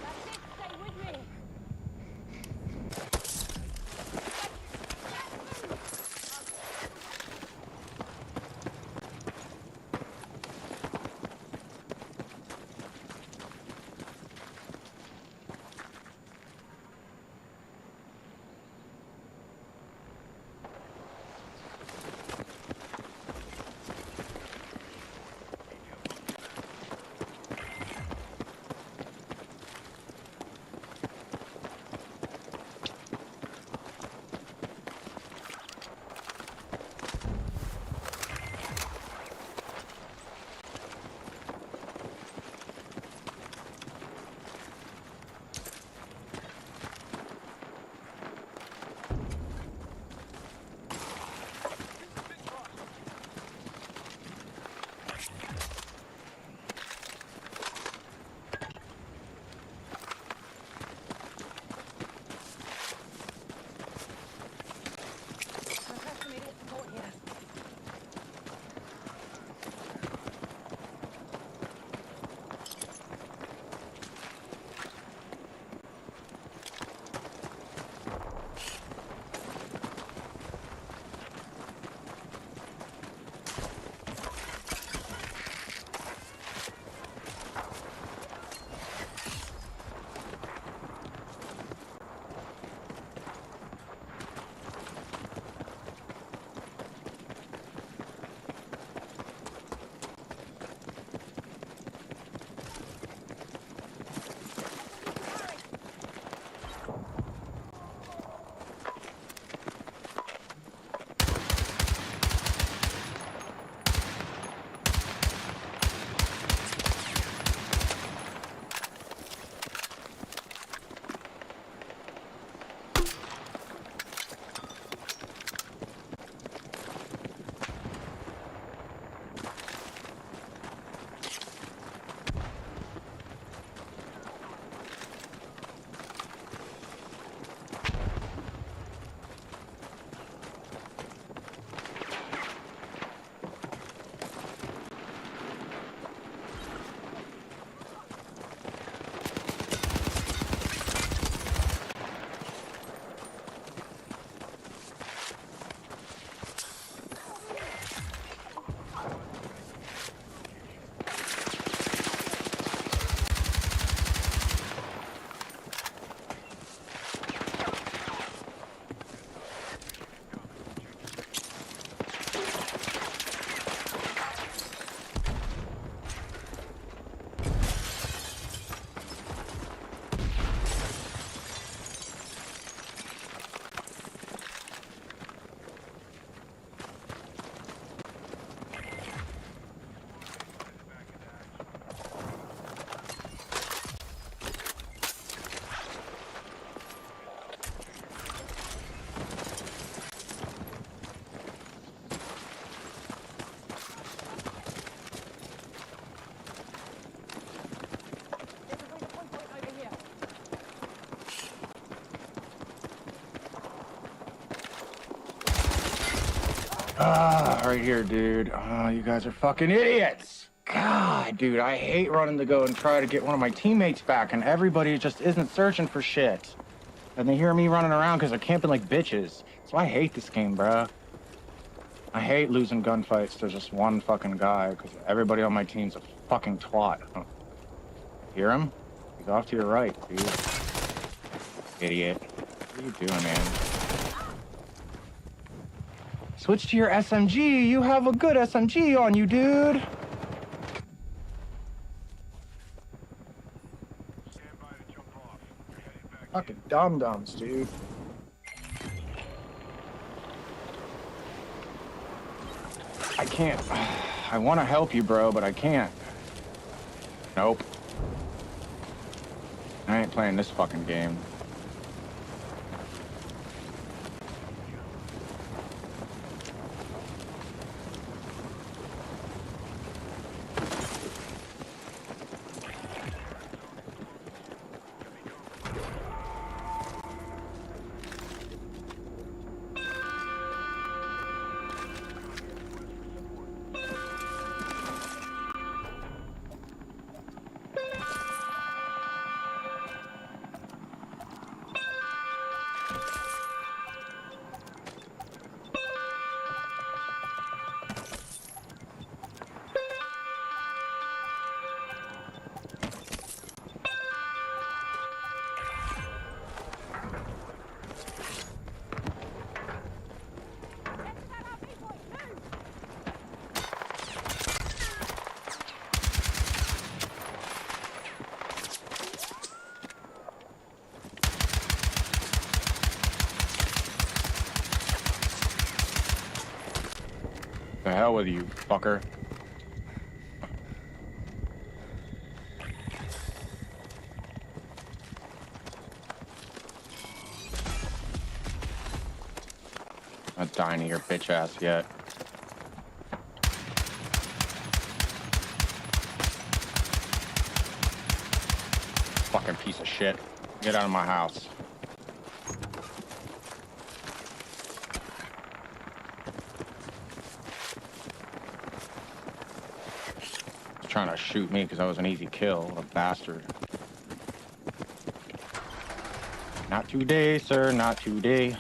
That's it. Stay with me. Ah, right here, dude. Oh, you guys are fucking idiots. God, dude, I hate running to go and try to get one of my teammates back, and everybody just isn't searching for shit. And they hear me running around because they're camping like bitches. So I hate this game, bruh. I hate losing gunfights to just one fucking guy because everybody on my team's a fucking twat. Hear him? He's off to your right, dude. Idiot. What are you doing, man? Switch to your SMG. You have a good SMG on you, dude. Fucking dum-dums, dude. I can't. I want to help you, bro, but I can't. Nope. I ain't playing this fucking game. The hell with you, fucker. Not dying to your bitch ass yet. Fucking piece of shit. Get out of my house. Trying to shoot me because I was an easy kill, a bastard. Not today, sir, not today.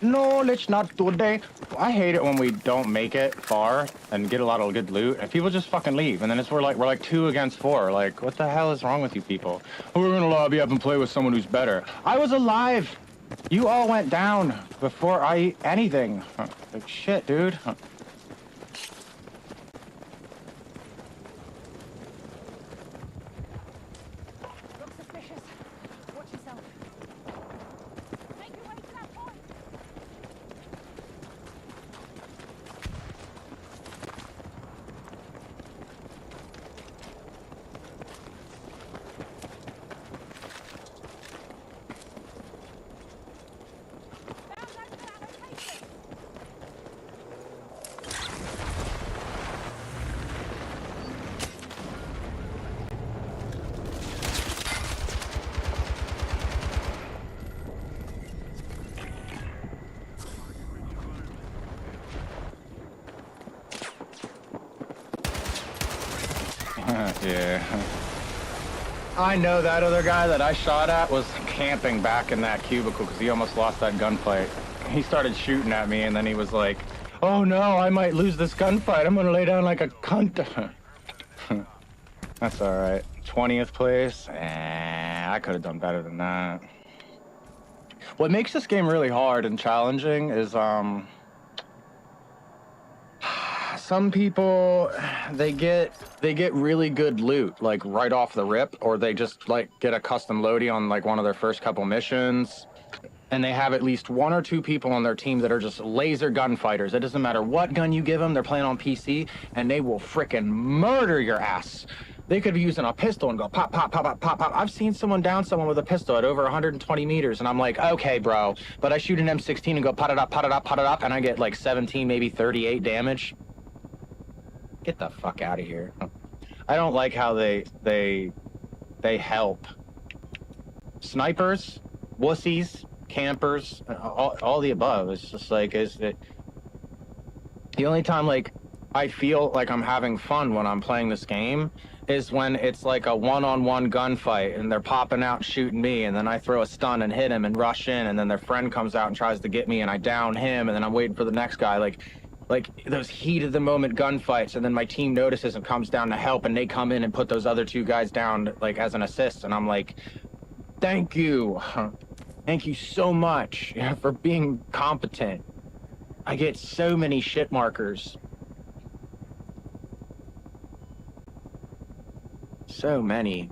No, let's not today. I hate it when we don't make it far and get a lot of good loot, and people just fucking leave, and then we're like 2 against 4. Like, what the hell is wrong with you people? Oh, we're gonna lobby up and play with someone who's better. I was alive. You all went down before I eat anything. Like, shit, dude. Yeah. I know that other guy that I shot at was camping back in that cubicle because he almost lost that gunfight. He started shooting at me and then he was like, oh no, I might lose this gunfight. I'm gonna lay down like a cunt. That's all right. 20th place? I could have done better than that. What makes this game really hard and challenging is, some people, they get really good loot, like right off the rip, or they just like get a custom loadie on like one of their first couple missions, and they have at least 1 or 2 people on their team that are just laser gunfighters. It doesn't matter what gun you give them, they're playing on PC, and they will frickin' murder your ass. They could be using a pistol and go pop, pop, pop, pop, pop, pop. I've seen someone down someone with a pistol at over 120 meters, and I'm like, okay, bro. But I shoot an M16 and go pot it up, pot it up, pot it up, and I get like 17, maybe 38 damage. Get the fuck out of here. I don't like how they help. Snipers, wussies, campers, all the above. It's just like, is it the only time like I feel like I'm having fun when I'm playing this game is when it's like a one-on-one gunfight and they're popping out shooting me, and then I throw a stun and hit him and rush in, and then their friend comes out and tries to get me and I down him, and then I'm waiting for the next guy. Like those heat of the moment gunfights, and then my team notices and comes down to help, and they come in and put those other two guys down like as an assist, and I'm like, thank you. Thank you so much for being competent. I get so many shit markers. So many.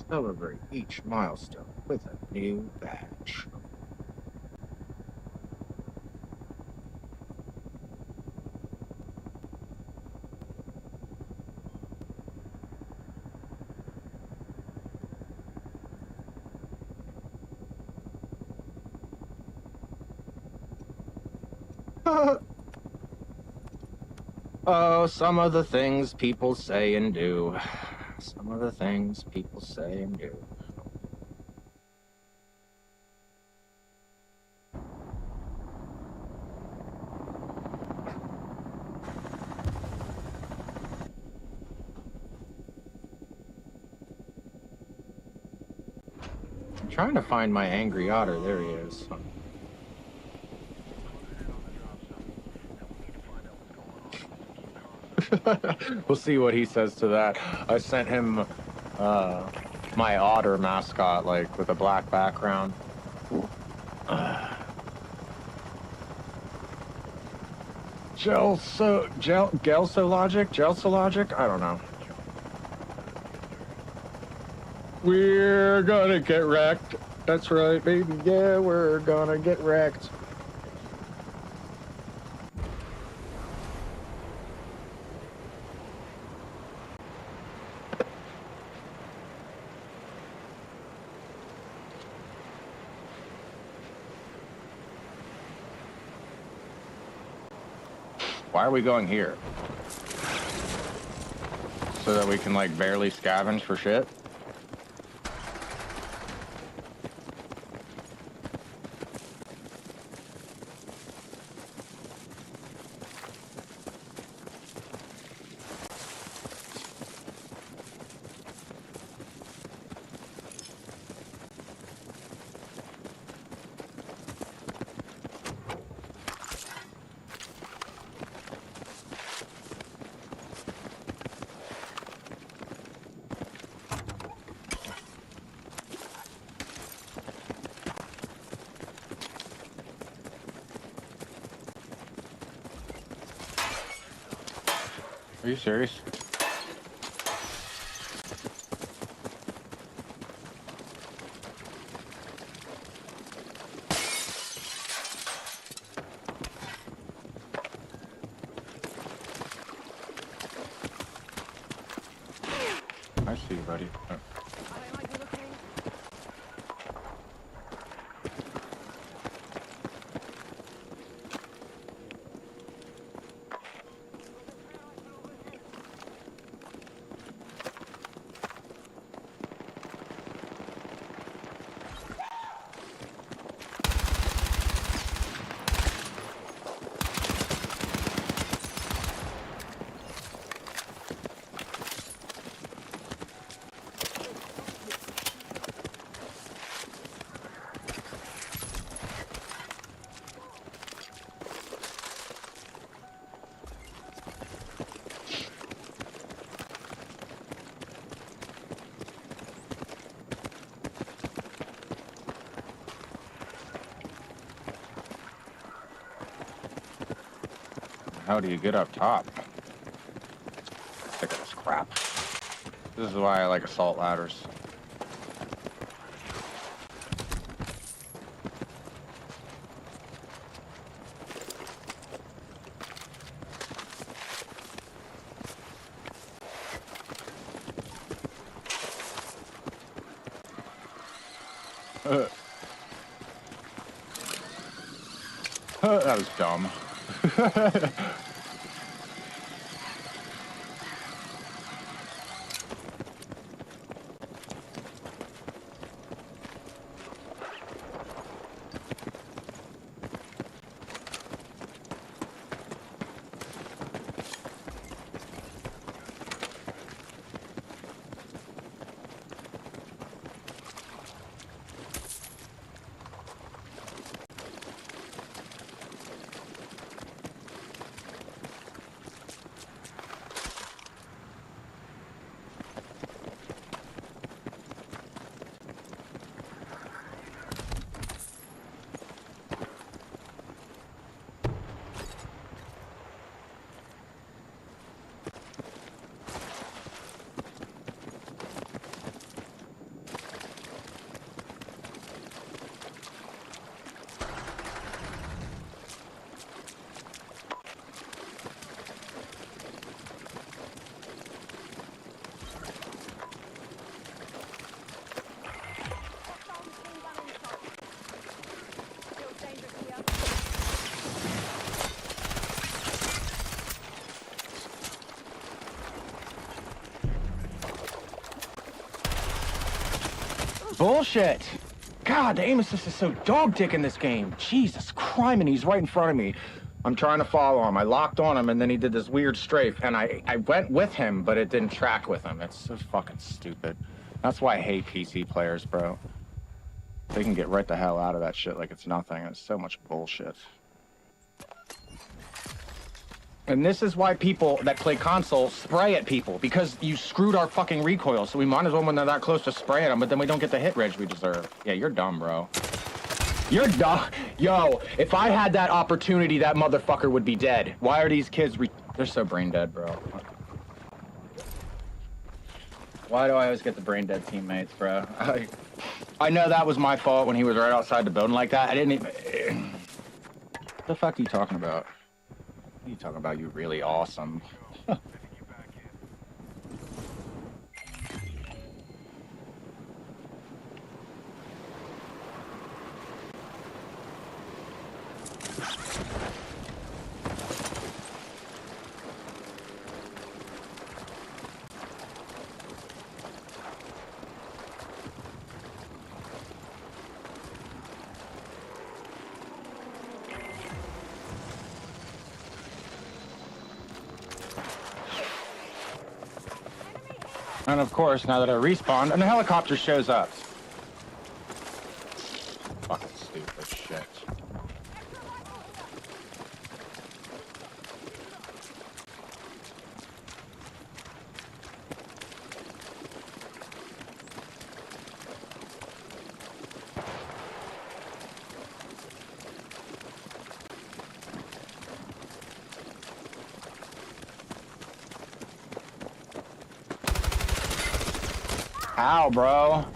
Celebrate each milestone with a new badge. Oh, some of the things people say and do. Some of the things people say and do. I'm trying to find my angry otter. There he is. We'll see what he says to that. I sent him my otter mascot, like with a black background. Gelsologic? I don't know. We're gonna get wrecked. That's right, baby. Yeah, we're gonna get wrecked. Why are we going here? So that we can, like, barely scavenge for shit? Are you serious? I see you, buddy. Oh. hell do you get up top? Sick of this crap. This is why I like assault ladders. That was dumb. Bullshit! God, the aim assist is so dog dick in this game. Jesus Christ, and he's right in front of me. I'm trying to follow him. I locked on him, and then he did this weird strafe, and I went with him, but it didn't track with him. It's so fucking stupid. That's why I hate PC players, bro. They can get right the hell out of that shit like it's nothing. It's so much bullshit. And this is why people that play console spray at people, because you screwed our fucking recoil, so we might as well, when they're that close, to spray at them, but then we don't get the hit reg we deserve. Yeah, you're dumb, bro. You're dumb. Yo, if I had that opportunity, that motherfucker would be dead. Why are these kids they're so brain dead, bro. Why do I always get the brain dead teammates, bro? I know that was my fault when he was right outside the building like that. I didn't even... What the fuck are you talking about? What are you talking about? You really awesome. And of course, now that I respawned, and the helicopter shows up. Fucking stupid shit. Ow, bro.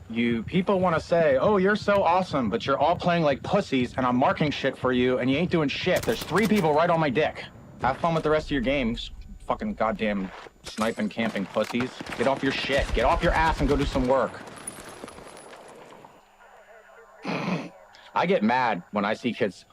You people want to say, oh, you're so awesome, but you're all playing like pussies, and I'm marking shit for you, and you ain't doing shit. There's 3 people right on my dick. Have fun with the rest of your games, fucking goddamn sniping, camping pussies. Get off your shit. Get off your ass and go do some work. I get mad when I see kids...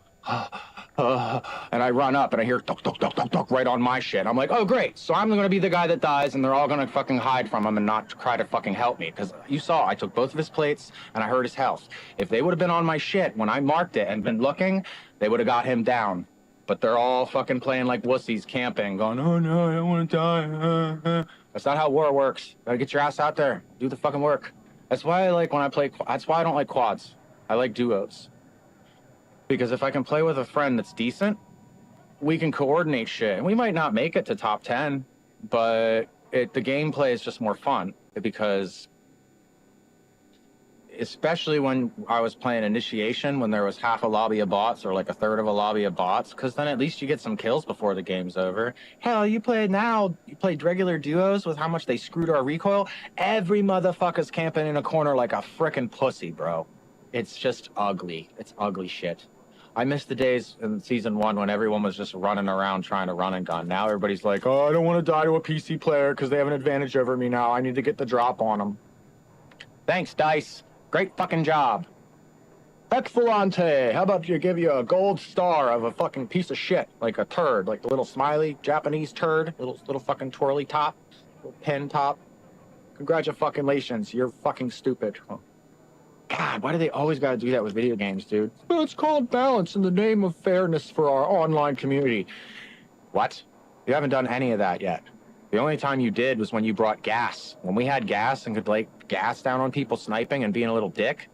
and I run up and I hear tuk, tuk, tuk, tuk, tuk, right on my shit. I'm like, oh, great. So I'm going to be the guy that dies and they're all going to fucking hide from him and not try to fucking help me. Because you saw, I took both of his plates and I hurt his health. If they would have been on my shit when I marked it and been looking, they would have got him down. But they're all fucking playing like wussies, camping, going, oh, no, I don't want to die. That's not how war works. Gotta get your ass out there. Do the fucking work. That's why I like when I play, that's why I don't like quads. I like duos. Because if I can play with a friend that's decent, we can coordinate shit. And we might not make it to top 10, but the gameplay is just more fun because especially when I was playing Initiation, when there was half a lobby of bots or like a third of a lobby of bots, because then at least you get some kills before the game's over. Hell, you played regular duos with how much they screwed our recoil. Every motherfucker's camping in a corner like a frickin' pussy, bro. It's just ugly. It's ugly shit. I miss the days in season 1 when everyone was just running around trying to run and gun. Now everybody's like, oh, I don't want to die to a PC player because they have an advantage over me now. I need to get the drop on them. Thanks, DICE. Great fucking job. Excellente. How about you give you a gold star of a fucking piece of shit, like a turd, like the little smiley Japanese turd, little fucking twirly top, little pin top. Congratulations, you're fucking stupid. God, why do they always gotta do that with video games, dude? Well, it's called balance in the name of fairness for our online community. What? You haven't done any of that yet. The only time you did was when you brought gas. When we had gas and could like gas down on people sniping and being a little dick,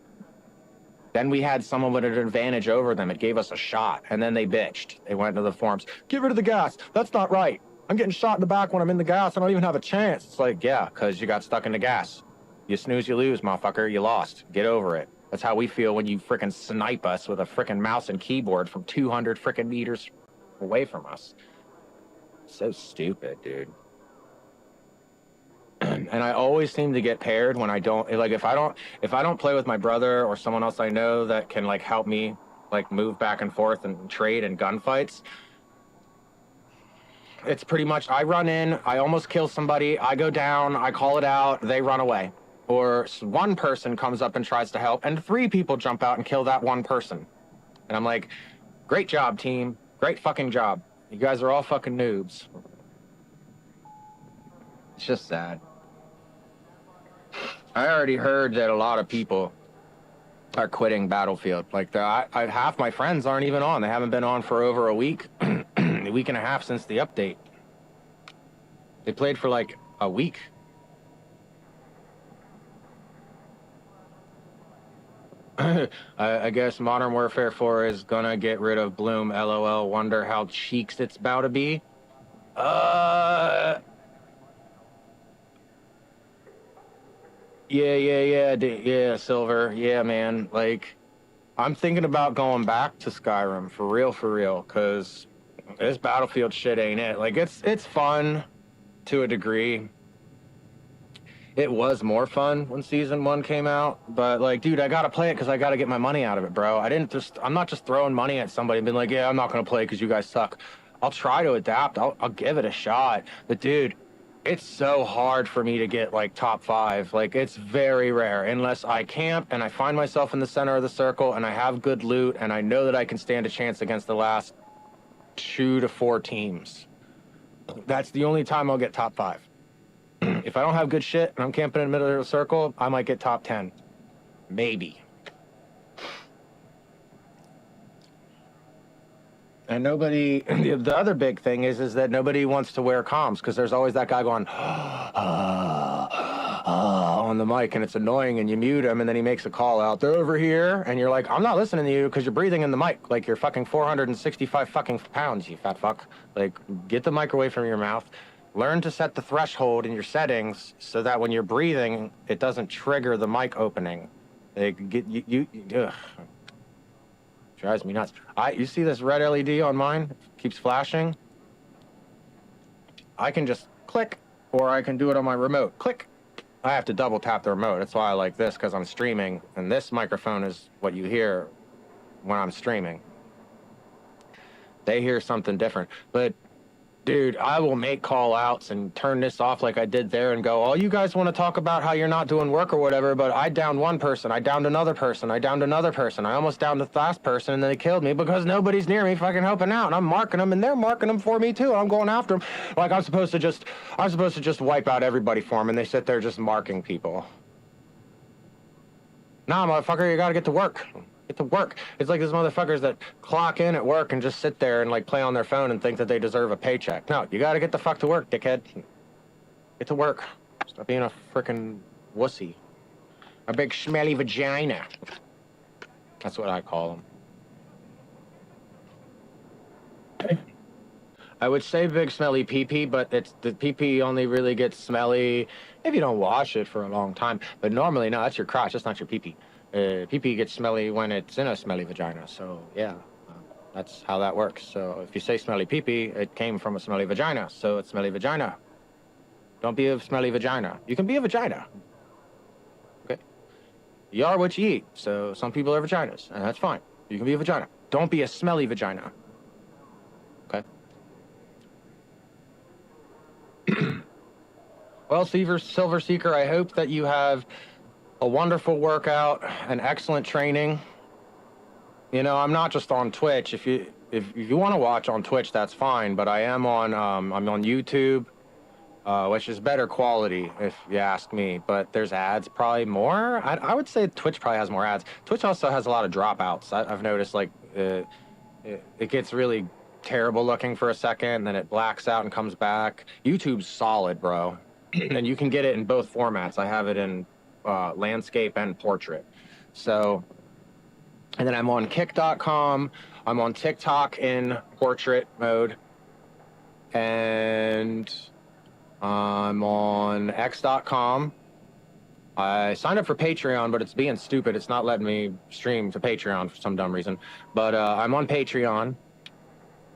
then we had someone with an advantage over them. It gave us a shot, and then they bitched. They went to the forums. Get rid of the gas. That's not right. I'm getting shot in the back when I'm in the gas. I don't even have a chance. It's like, yeah, because you got stuck in the gas. You snooze, you lose, motherfucker. You lost. Get over it. That's how we feel when you frickin' snipe us with a frickin' mouse and keyboard from 200 frickin' meters away from us. So stupid, dude. And I always seem to get paired when I don't, like, if I don't play with my brother or someone else I know that can like help me like move back and forth and trade in gunfights. It's pretty much, I run in, I almost kill somebody, I go down, I call it out, they run away. Or one person comes up and tries to help, and 3 people jump out and kill that one person. And I'm like, great job, team. Great fucking job. You guys are all fucking noobs. It's just sad. I already heard that a lot of people are quitting Battlefield. Like, half my friends aren't even on. They haven't been on for over a week. A week and a half since the update. They played for like a week. I guess Modern Warfare 4 is gonna get rid of Bloom. LOL. Wonder how cheeks it's about to be. Yeah, Silver. Yeah, man. Like, I'm thinking about going back to Skyrim for real, because this Battlefield shit ain't it. Like, it's fun to a degree. It was more fun when Season 1 came out, but, like, dude, I gotta play it because I gotta get my money out of it, bro. I'm not just throwing money at somebody and being like, yeah, I'm not gonna play because you guys suck. I'll try to adapt. I'll give it a shot. But, dude, it's so hard for me to get, like, top 5. Like, it's very rare unless I camp and I find myself in the center of the circle and I have good loot and I know that I can stand a chance against the last 2 to 4 teams. That's the only time I'll get top 5. If I don't have good shit and I'm camping in the middle of the circle, I might get top 10. Maybe. And nobody, the other big thing is that nobody wants to wear comms because there's always that guy going, on the mic, and it's annoying, and you mute him, and then he makes a call out, they're over here, and you're like, I'm not listening to you because you're breathing in the mic like you're fucking 465 fucking pounds, you fat fuck. Like, get the mic away from your mouth. Learn to set the threshold in your settings so that when you're breathing, it doesn't trigger the mic opening. Like, get ugh. Drives me nuts. You see this red LED on mine? It keeps flashing. I can just click, or I can do it on my remote. Click. I have to double tap the remote. That's why I like this, because I'm streaming, and this microphone is what you hear when I'm streaming. They hear something different. But, dude, I will make call-outs and turn this off like I did there and go, oh, you guys want to talk about how you're not doing work or whatever, but I downed one person, I downed another person, I downed another person, I almost downed the last person, and then they killed me because nobody's near me fucking helping out, and I'm marking them, and they're marking them for me, too, and I'm going after them. Like, I'm supposed to just wipe out everybody for them, and they sit there just marking people. Nah, motherfucker, you gotta get to work. Get to work. It's like these motherfuckers that clock in at work and just sit there and like play on their phone and think that they deserve a paycheck. No, you gotta get the fuck to work, dickhead. Get to work. Stop being a frickin' wussy. A big smelly vagina. That's what I call them. I would say big smelly pee-pee, but the pee-pee only really gets smelly if you don't wash it for a long time. But normally, no, that's your crotch. That's not your pee-pee. pee-pee gets smelly when it's in a smelly vagina. So yeah, that's how that works. So if you say smelly pee-pee, it came from a smelly vagina. So it's smelly vagina. Don't be a smelly vagina. You can be a vagina. Okay. You are what you eat. So some people are vaginas, and that's fine. You can be a vagina. Don't be a smelly vagina. Okay. Well, Silver Seeker, I hope that you have a wonderful workout, an excellent training. You know, I'm not just on Twitch. If you want to watch on Twitch, that's fine. But I am on I'm on YouTube, which is better quality if you ask me. But there's ads probably more. I would say Twitch probably has more ads. Twitch also has a lot of dropouts. I've noticed like it gets really terrible looking for a second, and then it blacks out and comes back. YouTube's solid, bro. And you can get it in both formats. I have it in landscape and portrait. So, and then I'm on kick.com. I'm on TikTok in portrait mode. And I'm on x.com. I signed up for Patreon, but it's being stupid. It's not letting me stream to Patreon for some dumb reason. But I'm on Patreon.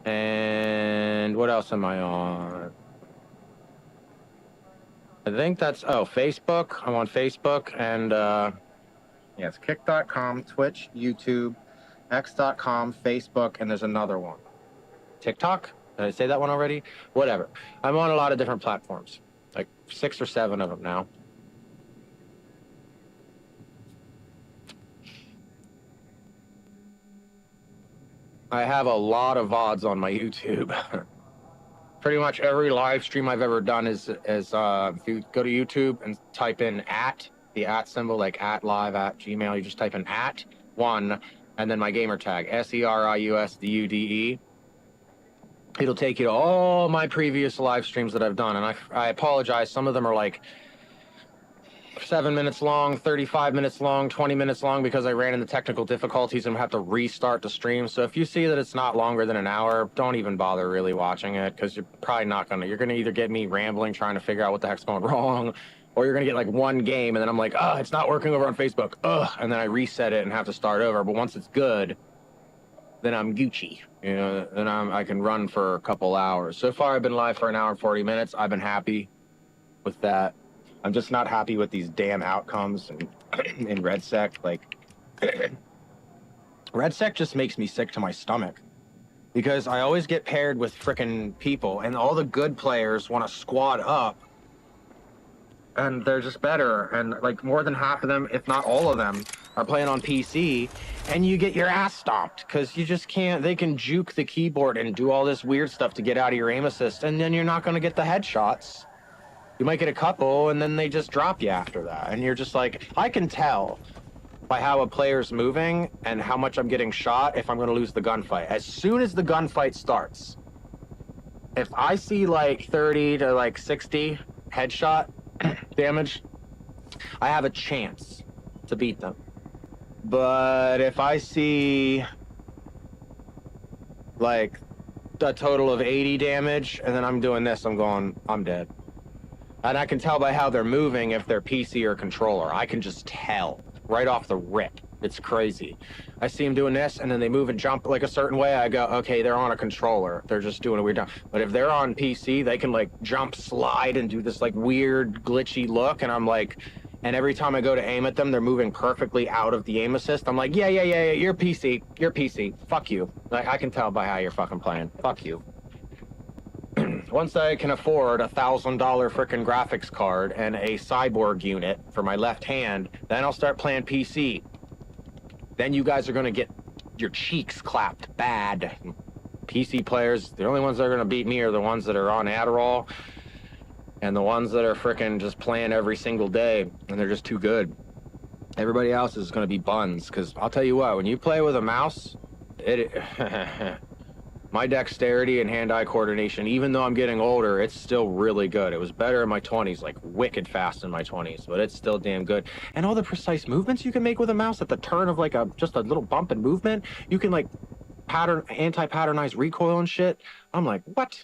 And what else am I on? I think that's, Facebook. I'm on Facebook, and yeah, it's kick.com, Twitch, YouTube, x.com, Facebook, and there's another one. TikTok? Did I say that one already? Whatever. I'm on a lot of different platforms, like 6 or 7 of them now. I have a lot of VODs on my YouTube. Pretty much every live stream I've ever done is if you go to YouTube and type in the @ symbol, like @live @gmail, you just type in @1 and then my gamer tag, SERIUSDUDE. It'll take you to all my previous live streams that I've done. And I apologize, some of them are like 7 minutes long, 35 minutes long, 20 minutes long, because I ran into technical difficulties and have to restart the stream. So if you see that it's not longer than an hour, don't even bother really watching it, because you're probably not gonna. You're gonna either get me rambling trying to figure out what the heck's going wrong, or you're gonna get like one game and then I'm like, oh, it's not working over on Facebook. Ugh, and then I reset it and have to start over. But once it's good, then I'm Gucci. You know, then I can run for a couple hours. So far I've been live for an hour and 40 minutes. I've been happy with that. I'm just not happy with these damn outcomes in REDSEC. Like, REDSEC just makes me sick to my stomach, because I always get paired with frickin' people, and all the good players want to squad up, and they're just better. And like more than half of them, if not all of them, are playing on PC, and you get your ass stomped because you just can't. They can juke the keyboard and do all this weird stuff to get out of your aim assist, and then you're not going to get the headshots. You might get a couple, and then they just drop you after that. And you're just like, I can tell by how a player's moving and how much I'm getting shot if I'm going to lose the gunfight. As soon as the gunfight starts, if I see like 30 to like 60 headshot damage, I have a chance to beat them. But if I see like a total of 80 damage, and then I'm doing this, I'm going, I'm dead. And I can tell by how they're moving if they're PC or controller. I can just tell right off the rip. It's crazy. I see them doing this, and then they move and jump like a certain way. I go, okay, they're on a controller. They're just doing a weird jump. But if they're on PC, they can like jump, slide, and do this like weird glitchy look. And I'm like, and every time I go to aim at them, they're moving perfectly out of the aim assist. I'm like, yeah, you're PC. You're PC. Fuck you. Like, I can tell by how you're fucking playing. Fuck you. Once I can afford a $1,000 frickin' graphics card and a cyborg unit for my left hand, then I'll start playing PC. Then you guys are gonna get your cheeks clapped bad. PC players, the only ones that are gonna beat me are the ones that are on Adderall, and the ones that are frickin' just playing every single day, and they're just too good. Everybody else is gonna be buns, because I'll tell you what, when you play with a mouse, my dexterity and hand-eye coordination, even though I'm getting older, it's still really good. It was better in my 20s, like wicked fast in my 20s, but it's still damn good. And all the precise movements you can make with a mouse at the turn of like just a little bump and movement, you can like anti-patternize recoil and shit. I'm like, what?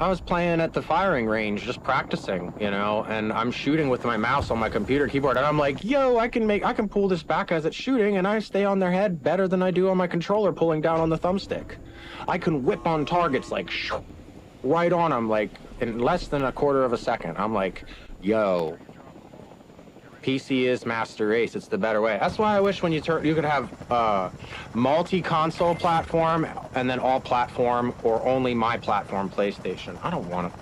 I was playing at the firing range, just practicing, you know, and I'm shooting with my mouse on my computer keyboard, and I'm like, yo, I can pull this back as it's shooting, and I stay on their head better than I do on my controller pulling down on the thumbstick. I can whip on targets like right on them, like in less than a quarter of a second. I'm like, yo, PC is master race. It's the better way. That's why I wish when you could have multi-console platform and then all platform or only my platform PlayStation. I don't want to.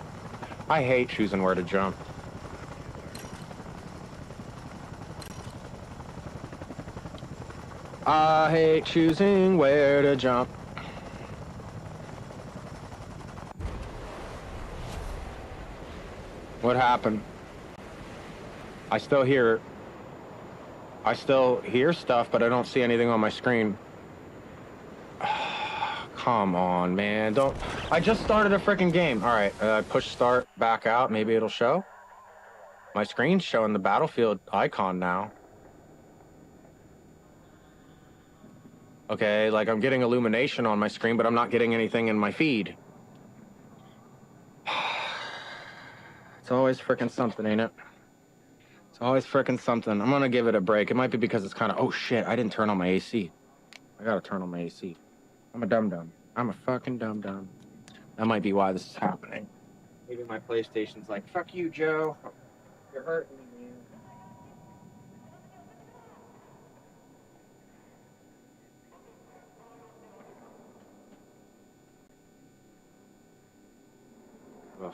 I hate choosing where to jump. I hate choosing where to jump. What happened? I still hear stuff, but I don't see anything on my screen. Come on, man. I just started a freaking game. All right, push start back out. Maybe it'll show. My screen's showing the Battlefield icon now. Okay, like I'm getting illumination on my screen, but I'm not getting anything in my feed. It's always freaking something, ain't it? It's always freaking something. I'm gonna give it a break. It might be because it's kind of, oh shit, I didn't turn on my AC. I gotta turn on my AC. I'm a dum-dum. I'm a fucking dum-dum. That might be why this is happening. Maybe my PlayStation's like, fuck you, Joe. You're hurting me, man. Ugh.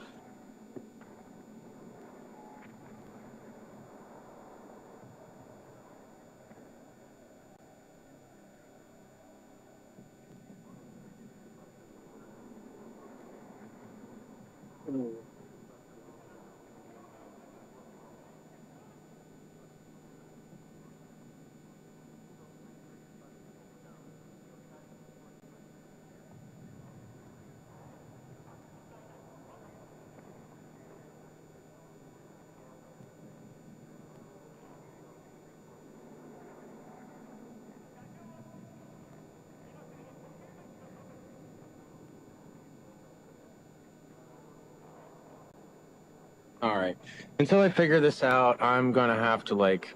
All right. Until I figure this out, I'm gonna have to like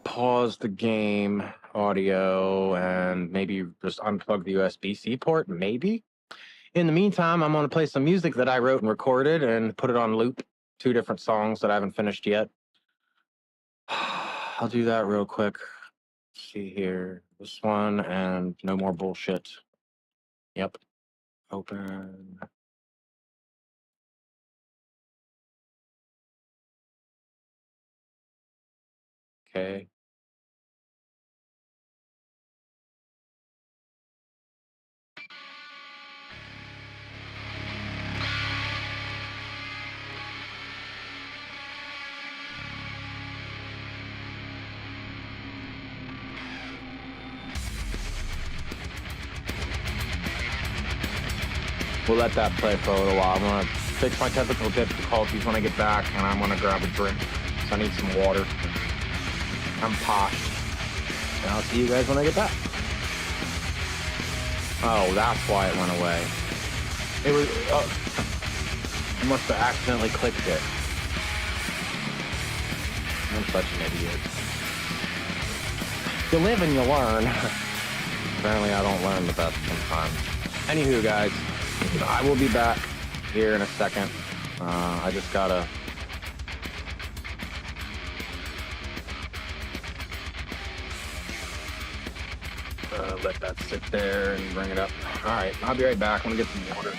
pause the game audio and maybe just unplug the USB-C port, maybe. In the meantime, I'm gonna play some music that I wrote and recorded and put it on loop. 2 different songs that I haven't finished yet. I'll do that real quick. Let's see here. This one and No More Bullshit. Yep. Open. Okay. We'll let that play for a little while. I'm gonna fix my technical difficulties when I get back, and I'm gonna grab a drink. So I need some water. I'm parched. And I'll see you guys when I get back. Oh, that's why it went away. It was, I must have accidentally clicked it. I'm such an idiot. You live and you learn. Apparently I don't learn the best sometimes. Anywho, guys, I will be back here in a second. I just gotta... let that sit there and bring it up. All right, I'll be right back. I'm gonna get some water.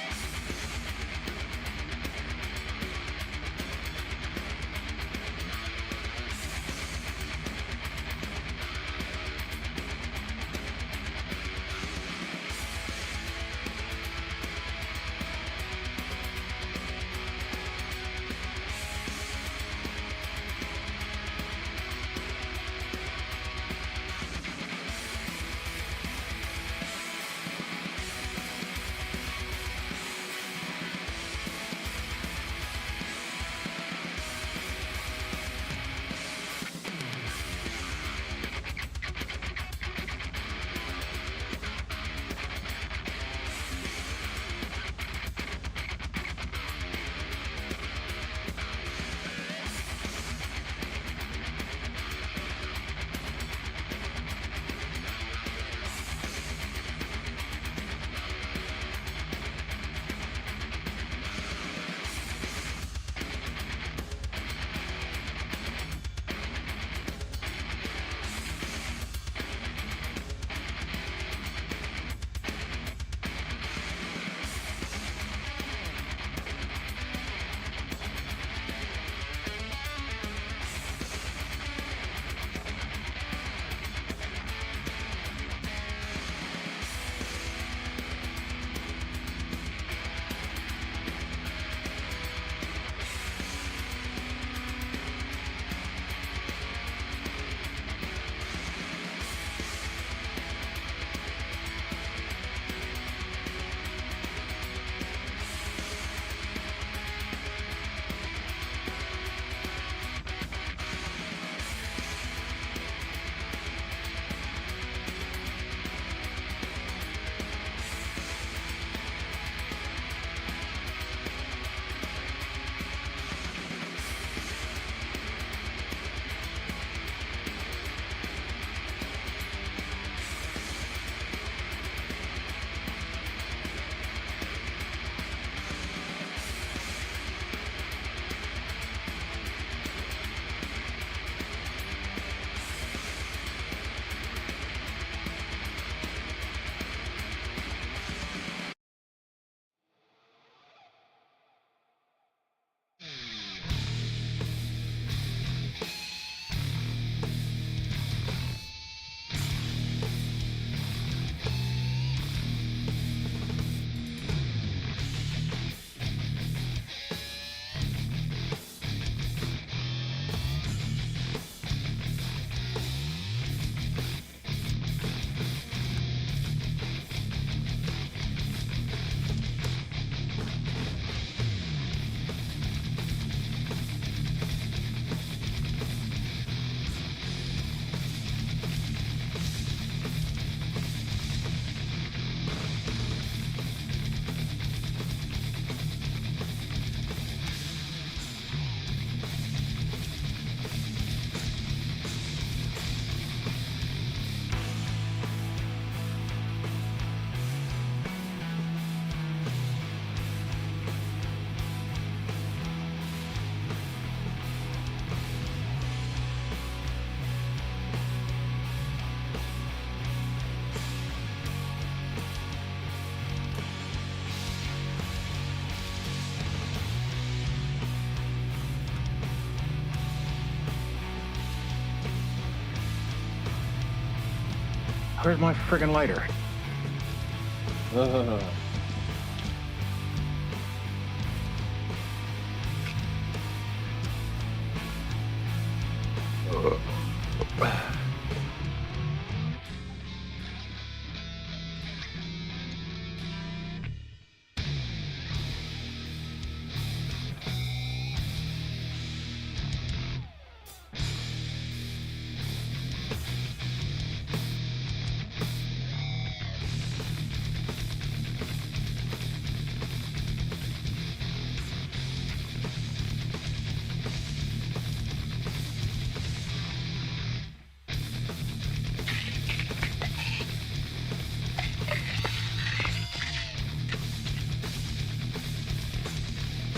Where's my friggin' lighter?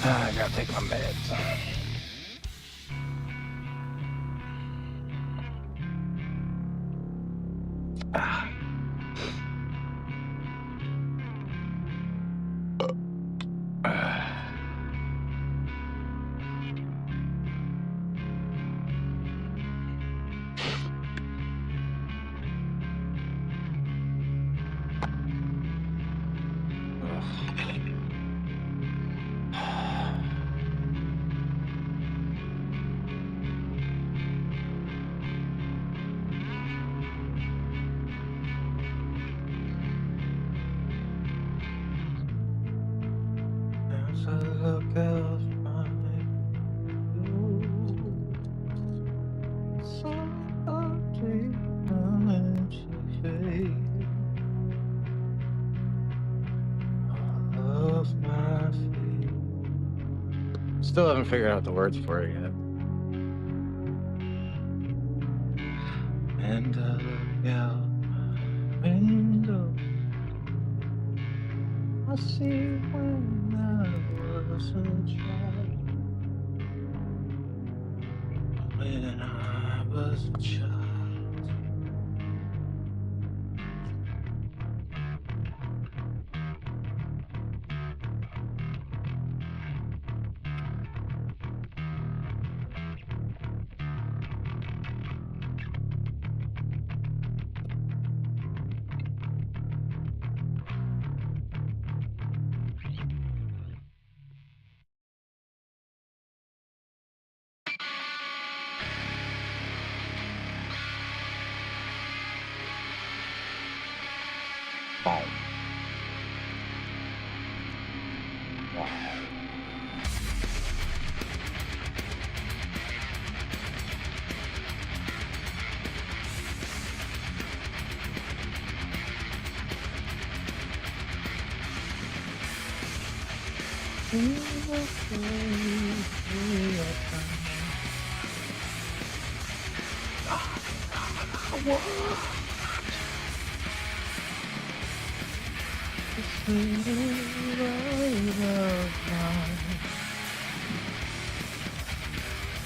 I gotta take my meds. As I look out my window, some empty face of my feet. Still haven't figured out the words for it yet. And I look out my window, I see when I was a child. When I was a child. Wow. Wow.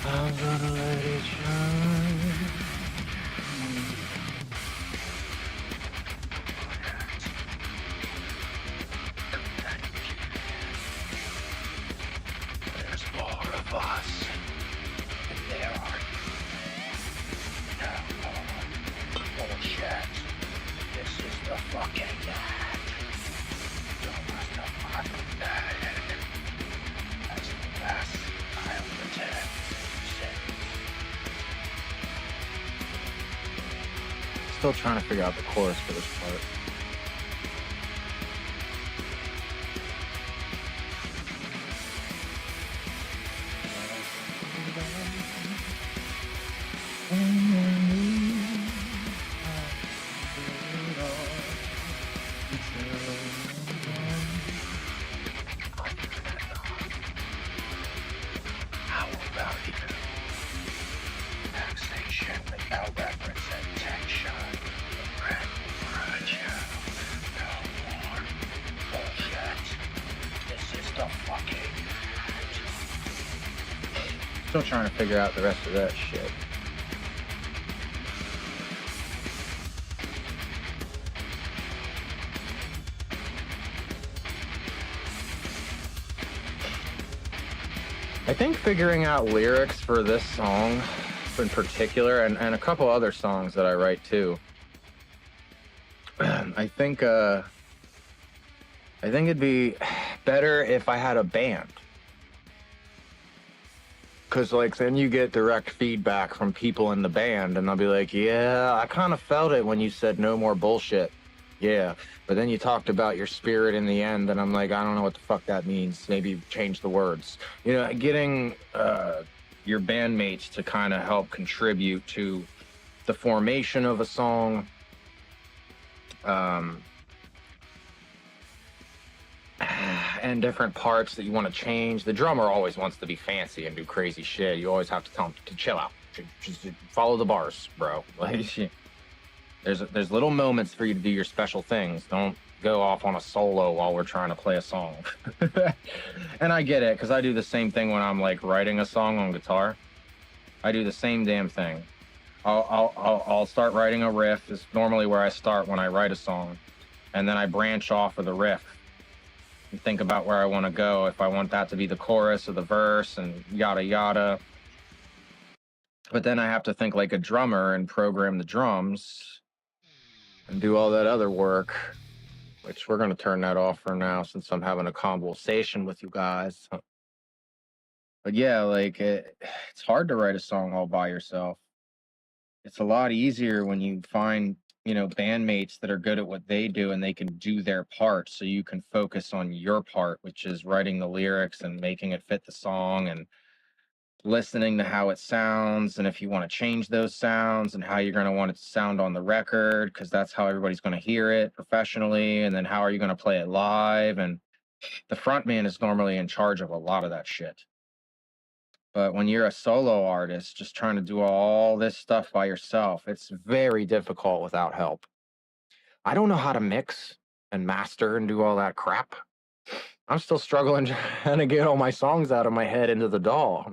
I'm gonna let it shine. There's more of us, and there are no more bullshit. This is the fucking end. Don't the fucking end. That's the best I'll pretend. Still trying to figure out the chorus for this part. How about you? Taxation without representation. No more bullshit. This is the fucking end. Still trying to figure out the rest of that shit. I think figuring out lyrics for this song in particular, and a couple other songs that I write too, I think it'd be better if I had a band. Cause like then you get direct feedback from people in the band and they'll be like, yeah, I kind of felt it when you said no more bullshit. Yeah. But then you talked about your spirit in the end and I'm like, I don't know what the fuck that means. Maybe change the words. You know, getting your bandmates to kind of help contribute to the formation of a song. And different parts that you want to change. The drummer always wants to be fancy and do crazy shit. You always have to tell him to chill out. Just follow the bars, bro. Like, there's little moments for you to do your special things. Don't go off on a solo while we're trying to play a song. And I get it, because I do the same thing when I'm like writing a song on guitar. I do the same damn thing. I'll start writing a riff. It's normally where I start when I write a song. And then I branch off of the riff. And think about where I want to go, if I want that to be the chorus or the verse and yada yada. But then I have to think like a drummer and program the drums and do all that other work, which we're going to turn that off for now since I'm having a conversation with you guys. But yeah, like it's hard to write a song all by yourself. It's a lot easier when you find, you know, bandmates that are good at what they do and they can do their part, so you can focus on your part, which is writing the lyrics and making it fit the song and listening to how it sounds, and if you want to change those sounds and how you're going to want it to sound on the record, because that's how everybody's going to hear it professionally, and then how are you going to play it live. And the front man is normally in charge of a lot of that shit. But when you're a solo artist, just trying to do all this stuff by yourself, it's very difficult without help. I don't know how to mix and master and do all that crap. I'm still struggling trying to get all my songs out of my head into the DAW.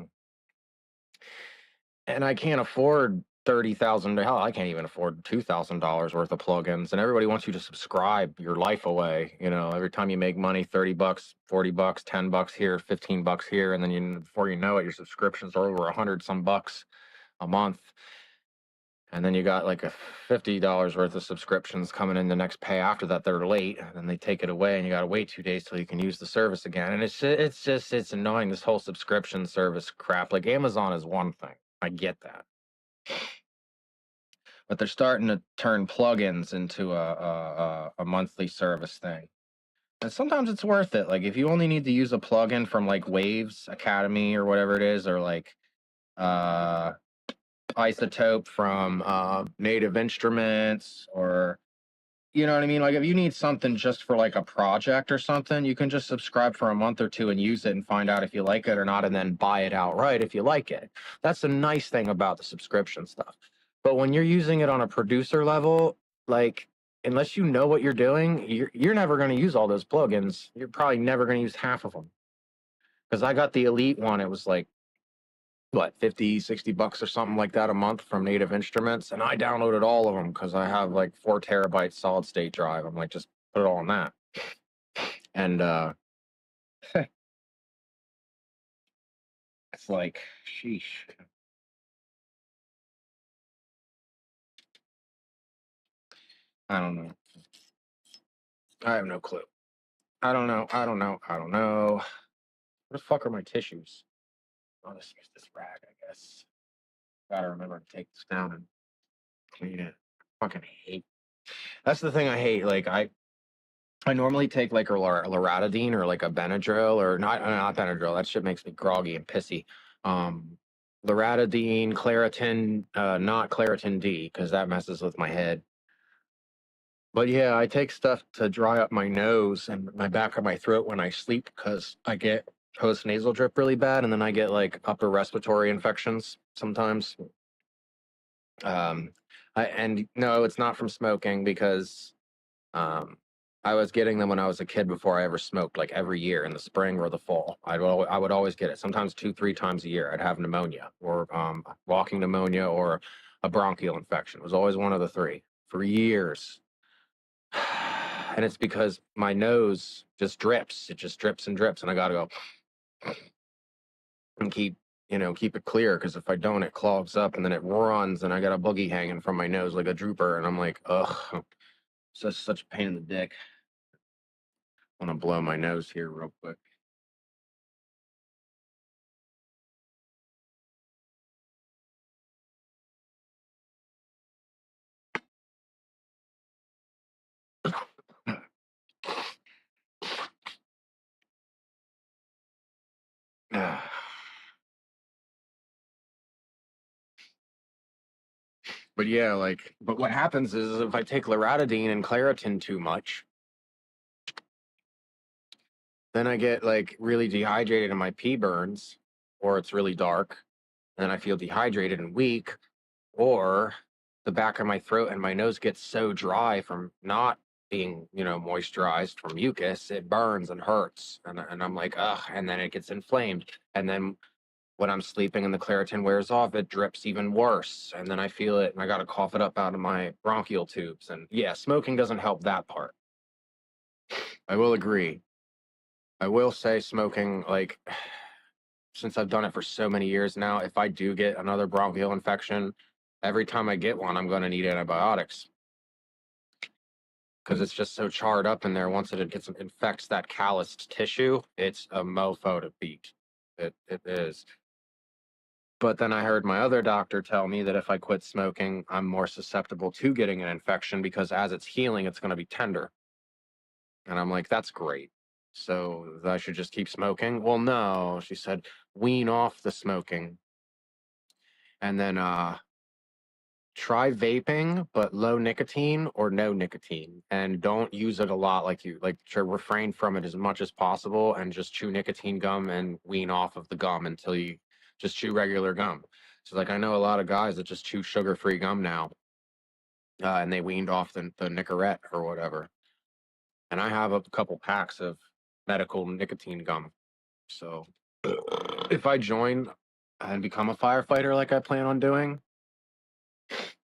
And I can't afford $30,000. Hell, I can't even afford $2,000 worth of plugins. And everybody wants you to subscribe your life away. You know, every time you make money, 30 bucks, 40 bucks, 10 bucks here, 15 bucks here. And then before you know it, your subscriptions are over 100 some bucks a month. And then you got like a $50 worth of subscriptions coming in the next pay after that. They're late, and then they take it away, and you got to wait 2 days till you can use the service again. And it's annoying, this whole subscription service crap. Like Amazon is one thing. I get that. But they're starting to turn plugins into a monthly service thing. And sometimes it's worth it. Like if you only need to use a plugin from like Waves Academy or whatever it is, or like Isotope from Native Instruments, or you know what I mean? Like if you need something just for like a project or something, you can just subscribe for a month or two and use it and find out if you like it or not, and then buy it outright if you like it. That's the nice thing about the subscription stuff. But when you're using it on a producer level, like unless you know what you're doing, you're never going to use all those plugins. You're probably never going to use half of them. Because I got the Elite one, it was like what, 50, 60 bucks or something like that a month from Native Instruments. And I downloaded all of them because I have like 4 terabyte solid state drive. I'm like, just put it all on that. And it's like, sheesh. I don't know. I have no clue. I don't know. Where the fuck are my tissues? I'll just use this rag, I guess. Gotta remember to take this down and clean it. Fucking hate. That's the thing I hate. Like I normally take like a loratadine or like a Benadryl, or not Benadryl. That shit makes me groggy and pissy. Loratadine, Claritin, not Claritin D, because that messes with my head. But yeah, I take stuff to dry up my nose and my back of my throat when I sleep, because I get post nasal drip really bad, and then I get like upper respiratory infections sometimes. And no, it's not from smoking, because I was getting them when I was a kid before I ever smoked, like every year in the spring or the fall. I would always get it, sometimes 2-3 times a year. I'd have pneumonia or walking pneumonia or a bronchial infection. It was always one of the three for years. And it's because my nose just drips. It just drips and drips, and I gotta go and keep it clear, because if I don't, it clogs up and then it runs, and I got a boogie hanging from my nose like a drooper, and I'm like, ugh. So it's such a pain in the dick. I want to blow my nose here real quick. But yeah, like, but what happens is if I take loratadine and Claritin too much, then I get like really dehydrated and my pee burns, or it's really dark, and then I feel dehydrated and weak, or the back of my throat and my nose gets so dry from not being, moisturized from mucus, it burns and hurts, and I'm like, ugh, and then it gets inflamed, and then when I'm sleeping and the Claritin wears off, it drips even worse. And then I feel it and I got to cough it up out of my bronchial tubes. And yeah, smoking doesn't help that part. I will agree. I will say smoking, like, since I've done it for so many years now, if I do get another bronchial infection, every time I get one, I'm going to need antibiotics. Because it's just so charred up in there. Once it infects that calloused tissue, it's a mofo to beat. It is. But then I heard my other doctor tell me that if I quit smoking, I'm more susceptible to getting an infection because as it's healing, it's going to be tender. And I'm like, that's great. So I should just keep smoking? Well, no, she said, wean off the smoking. And then try vaping, but low nicotine or no nicotine. And don't use it a lot, like to refrain from it as much as possible and just chew nicotine gum and wean off of the gum until you just chew regular gum. So like I know a lot of guys that just chew sugar-free gum now, and they weaned off the Nicorette or whatever. And I have a couple packs of medical nicotine gum. So if I join and become a firefighter like I plan on doing,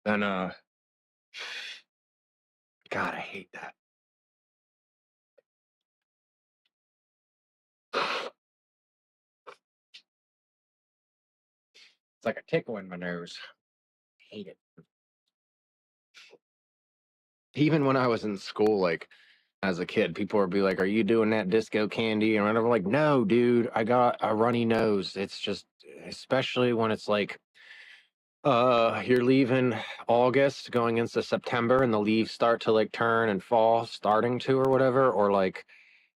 then God, I hate that. It's like a tickle in my nose. I hate it. Even when I was in school, like as a kid, people would be like, "Are you doing that disco candy?" And I'm like, "No, dude, I got a runny nose." It's just, especially when it's like, you're leaving August, going into September, and the leaves start to like turn and fall, starting to or whatever, or like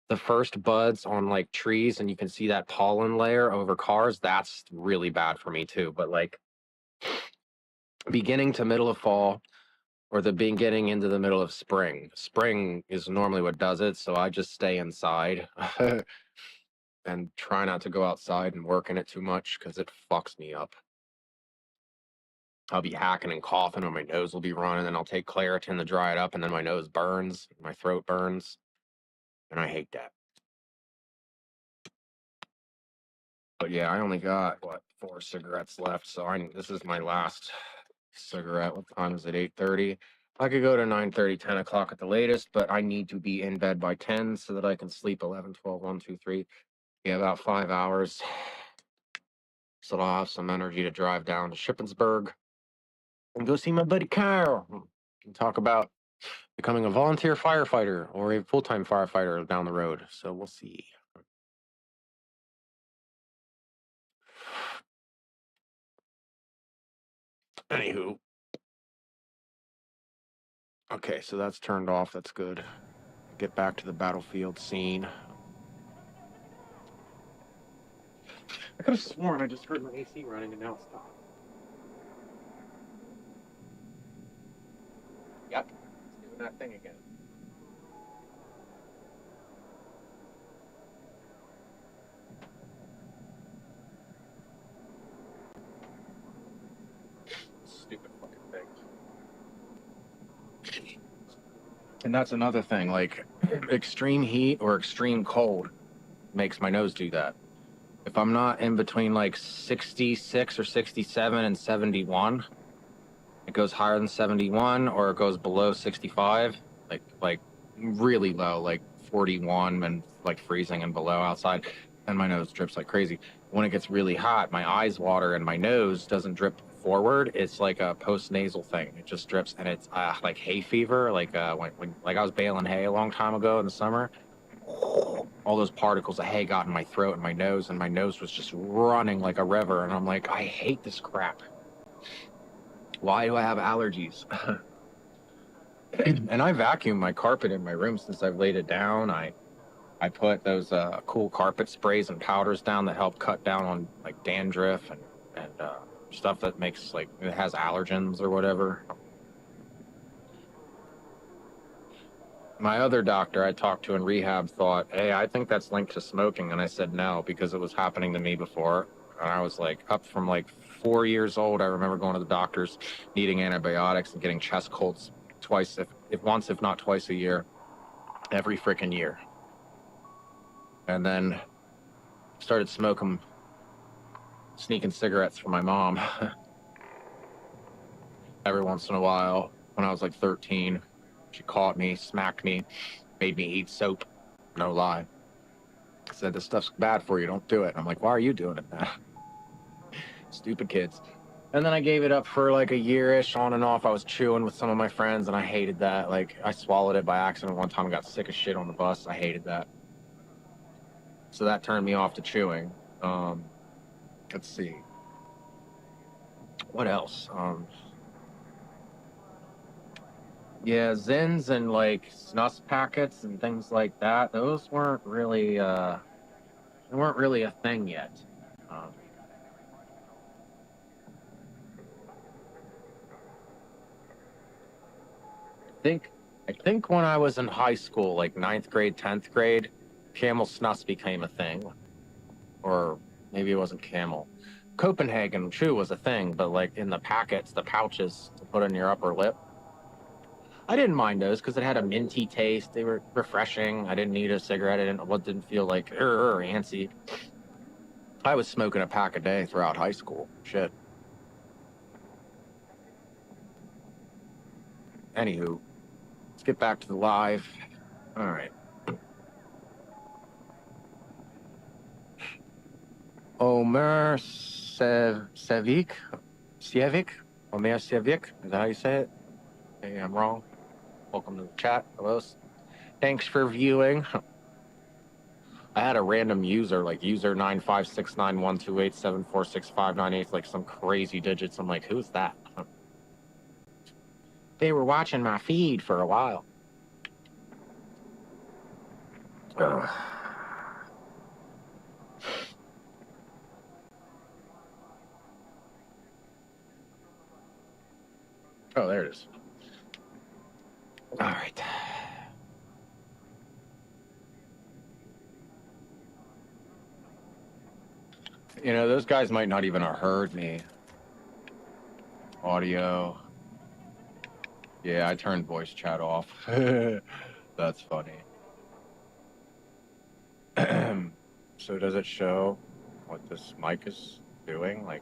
the first buds on like trees, and you can see that pollen layer over cars. That's really bad for me too. But like beginning to middle of fall or the beginning into the middle of spring. Spring is normally what does it, so I just stay inside and try not to go outside and work in it too much because it fucks me up. I'll be hacking and coughing, or my nose will be running, and I'll take Claritin to dry it up, and then my nose burns, my throat burns, and I hate that. But yeah, I only got, 4 cigarettes left, so this is my last cigarette. What time is it? 8:30. I could go to 9:30, 10 o'clock at the latest, but I need to be in bed by 10 so that I can sleep 11, 12, 1, 2, 3. Yeah, about 5 hours. So I'll have some energy to drive down to Shippensburg and go see my buddy Kyle and talk about becoming a volunteer firefighter or a full-time firefighter down the road. So we'll see. Anywho. Okay, so that's turned off. That's good. Get back to the battlefield scene. I could have sworn I just heard my AC running and now it's stopped. Yep, it's doing that thing again. Stupid fucking thing. And that's another thing, like extreme heat or extreme cold makes my nose do that. If I'm not in between like 66 or 67 and 71, it goes higher than 71 or it goes below 65, like really low, like 41 and like freezing and below outside, and my nose drips like crazy. When it gets really hot, my eyes water and my nose doesn't drip forward, it's like a post-nasal thing. It just drips, and it's like hay fever. Like when like I was baling hay a long time ago in the summer, all those particles of hay got in my throat and my nose was just running like a river. And I'm like, I hate this crap. Why do I have allergies? And I vacuum my carpet in my room since I've laid it down. I put those cool carpet sprays and powders down that help cut down on like dandruff and stuff that makes like it has allergens or whatever. My other doctor I talked to in rehab thought, hey, I think that's linked to smoking. And I said no, because it was happening to me before. And I was like up from like 4 years old. I remember going to the doctors, needing antibiotics and getting chest colds twice, if not twice a year, every freaking year. And then started smoking, sneaking cigarettes from my mom every once in a while. When I was like 13, she caught me, smacked me, made me eat soap. No lie. Said, this stuff's bad for you, don't do it. I'm like, why are you doing it now? Stupid kids. And then I gave it up for like a year-ish, on and off. I was chewing with some of my friends, and I hated that. Like, I swallowed it by accident one time. I got sick as shit on the bus. I hated that. So that turned me off to chewing. Let's see. What else? Yeah, Zins and like snus packets and things like that. Those weren't really a thing yet. I think when I was in high school, like 9th grade, 10th grade, Camel snus became a thing. Or maybe it wasn't Camel. Copenhagen Chew was a thing, but like in the packets, the pouches to put in your upper lip. I didn't mind those because it had a minty taste. They were refreshing. I didn't need a cigarette. It didn't feel like antsy. I was smoking a pack a day throughout high school. Shit. Anywho, let's get back to the live. All right. Omer Sevik? Omer Sevik? Is that how you say it? Maybe I'm wrong. Welcome to the chat. Hello. Thanks for viewing. I had a random user, like user 9569128746598, like some crazy digits. I'm like, who's that? They were watching my feed for a while. Ugh. Oh, there it is. All right. You know, those guys might not even have heard me. Audio. Yeah, I turned voice chat off. That's funny. So does it show what this mic is doing? Like,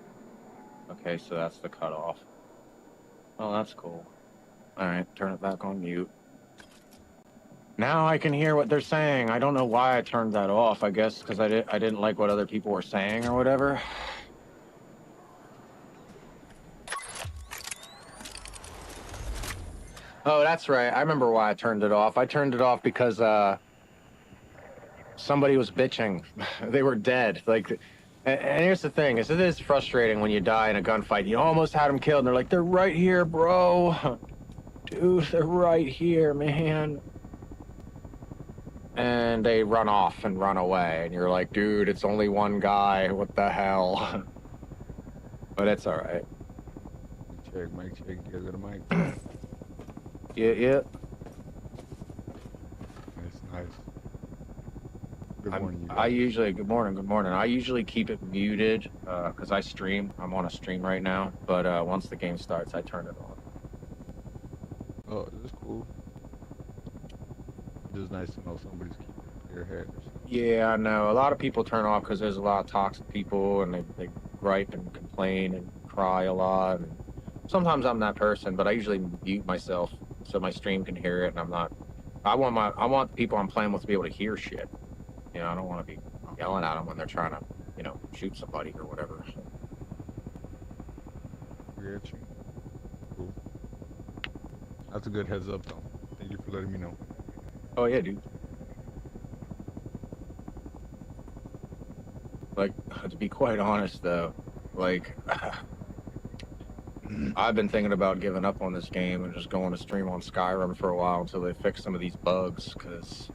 okay, so that's the cutoff. Oh, that's cool. All right, turn it back on mute. Now I can hear what they're saying. I don't know why I turned that off. I guess because I didn't like what other people were saying or whatever. Oh, that's right. I remember why I turned it off. I turned it off because somebody was bitching. They were dead. Like, and here's the thing: is it is frustrating when you die in a gunfight. You almost had them killed, and they're like, "They're right here, bro." Dude, they're right here, man. And they run off and run away, and you're like, dude, it's only one guy. What the hell? But it's all right. Mic check. You guys got a mic? Yeah. Nice. Good morning. Good morning. I usually keep it muted because I stream. I'm on a stream right now, but once the game starts, I turn it on. Oh, that's cool. Just nice to know somebody's keeping their head or something. Yeah, I know. A lot of people turn off because there's a lot of toxic people, and they gripe and complain and cry a lot. And sometimes I'm that person, but I usually mute myself so my stream can hear it, and I'm not. I want the people I'm playing with to be able to hear shit. You know, I don't want to be yelling at them when they're trying to, shoot somebody or whatever. get you. Cool. That's a good heads up, though. Thank you for letting me know. Oh yeah, dude. Like, to be quite honest though, like, I've been thinking about giving up on this game and just going to stream on Skyrim for a while until they fix some of these bugs, because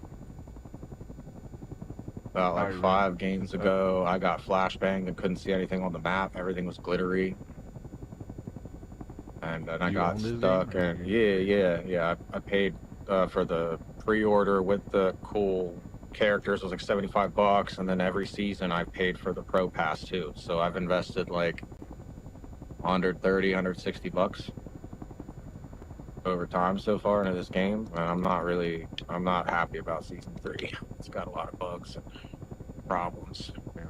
about like Skyrim, 5 games what's that? ago, I got flashbanged and couldn't see anything on the map. Everything was glittery. And then I You got own this stuck, game, or and you- yeah. I paid for the pre-order with the cool characters. It was like $75, and then every season I've paid for the pro pass too. So I've invested like 130, 160 bucks over time so far into this game, and I'm not happy about season 3. It's got a lot of bugs and problems. Damn.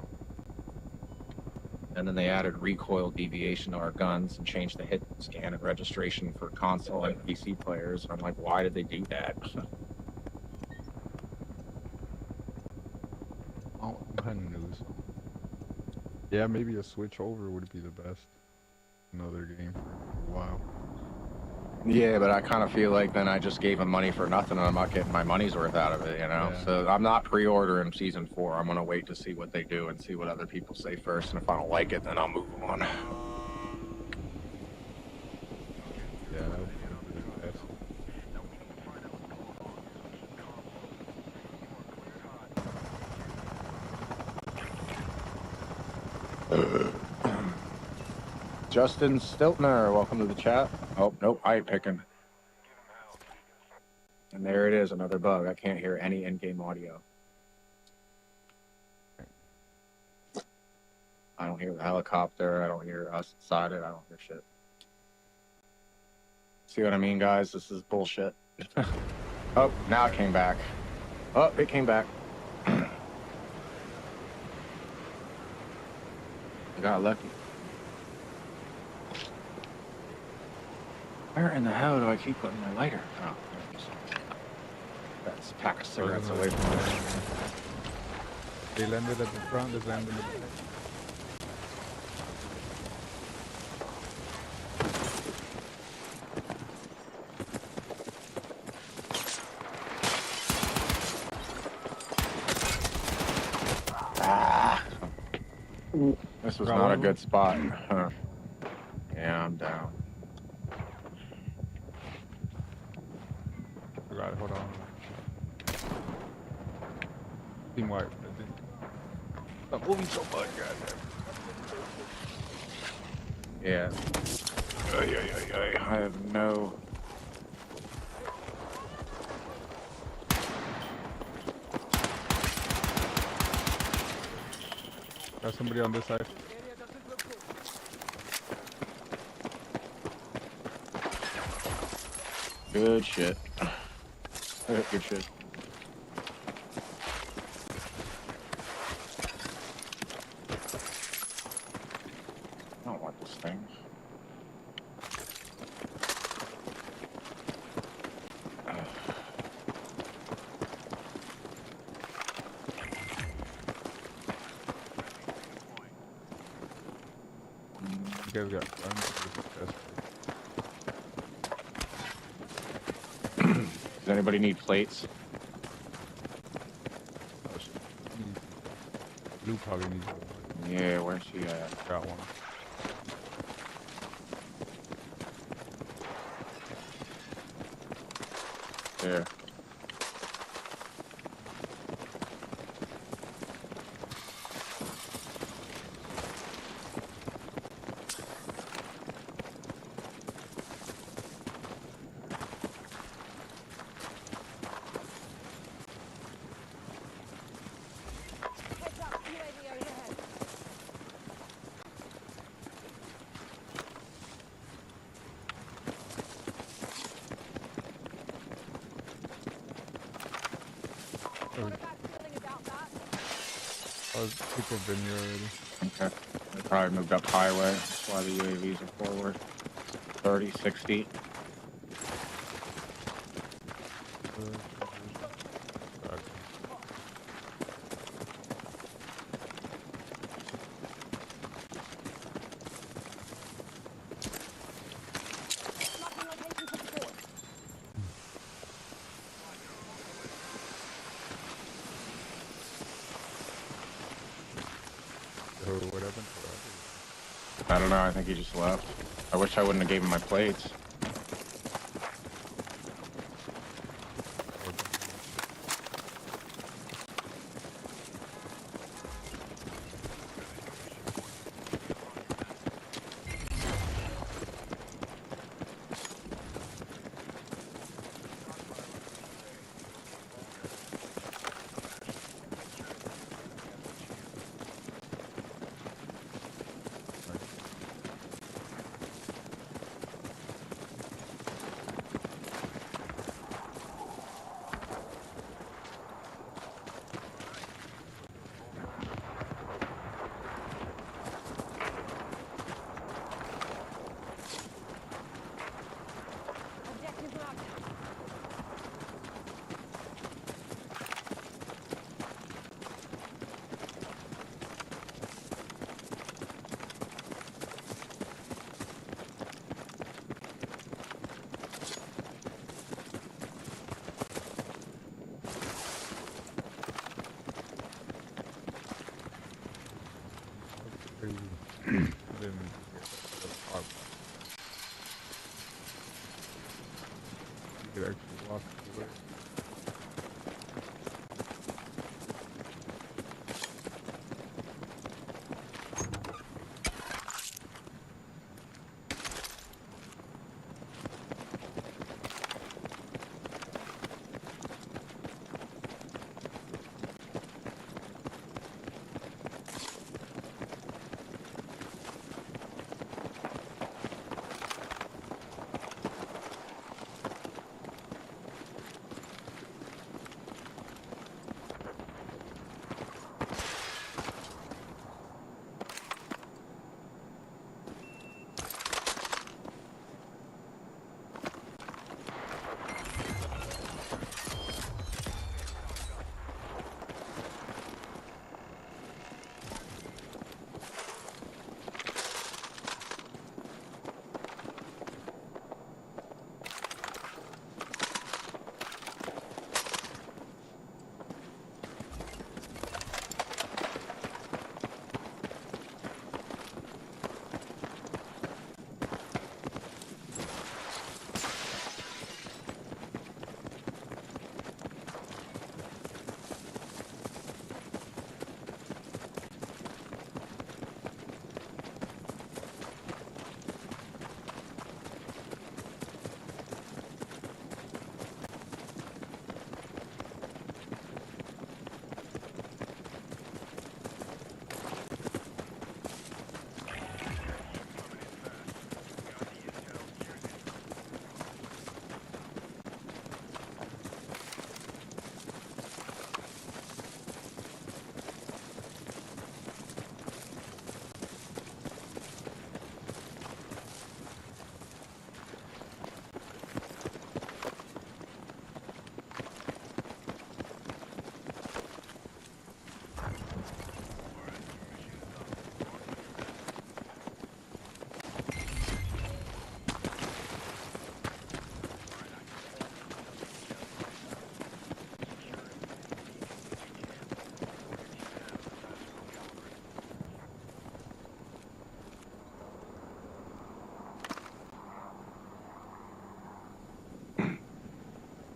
And then they added recoil deviation to our guns and changed the hit scan and registration for console and PC players. And I'm like, why did they do that? Oh, I'm kind of new, so. Yeah, maybe a switch over would be the best. Another game for a while. Yeah, but I kind of feel like then I just gave them money for nothing and I'm not getting my money's worth out of it, you know? Yeah. So I'm not pre-ordering season 4. I'm going to wait to see what they do and see what other people say first. And if I don't like it, then I'll move on. Yeah, that would be the best. Justin Stiltner, welcome to the chat. Oh, nope, I ain't picking. And there it is, another bug. I can't hear any in-game audio. I don't hear the helicopter. I don't hear us inside it. I don't hear shit. See what I mean, guys? This is bullshit. Oh, now it came back. Oh, it came back. I got lucky. Where in the hell do I keep putting my lighter? Oh, there it is. That's a pack of cigarettes away from me. They landed at the front, they landed at the back. Ah. This was Got not one a of good spot. Huh. Yeah, I'm down. Forgot it, hold on. Team wipe, I think. I'm moving so much, goddamn. Yeah. I have no. Got somebody on this side. Good shit. Good shit. I don't want this thing. You guys got guns. Does anybody need plates? Blue probably needs one. Yeah, where's she at? Got one. There. Heads up, UAV overhead. Got a bad feeling about that. People have been here already. Okay. They probably moved up highway. That's why the UAVs are forward. 30, 60. I don't know. I think he just left. I wish I wouldn't have gave him my plates. Objective marked. Crazy. Didn't get the top. You could actually walk away.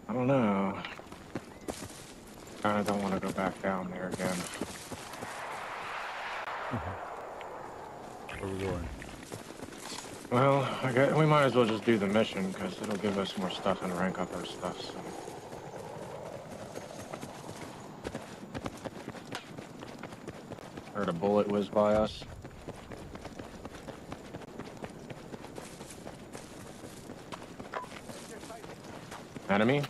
I don't know. I don't want to go back down there again. Where we going? Well, I guess we might as well just do the mission, because it'll give us more stuff and rank up our stuff, so... Heard a bullet whiz by us. Enemy?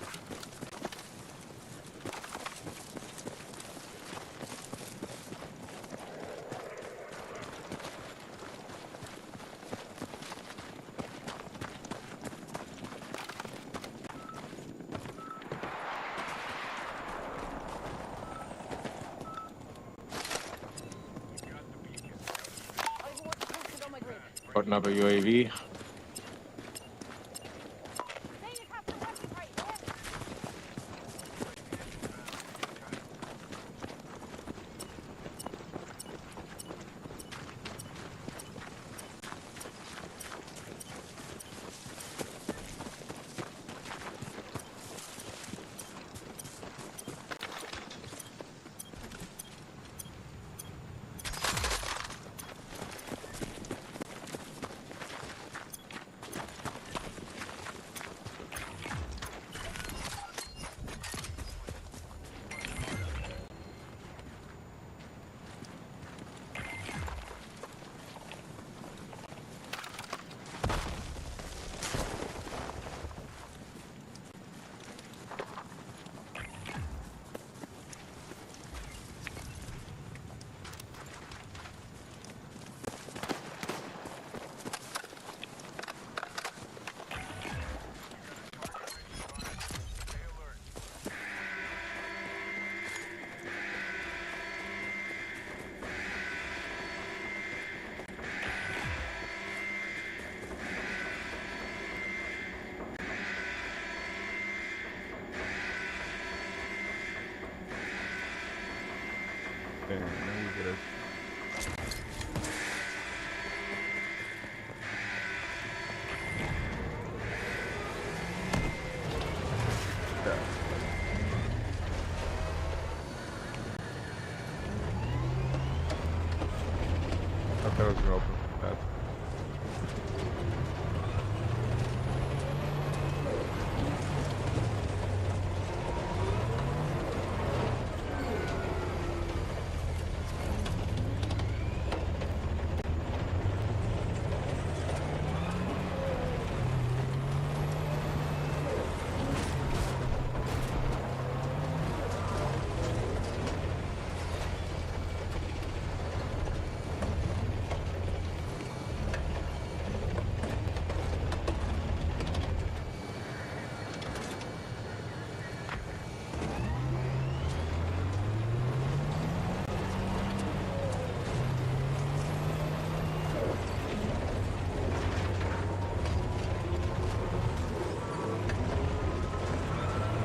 Putting up a UAV. Seen a custom weapon crate here. Negative. Yeah. I thought I was gonna open that.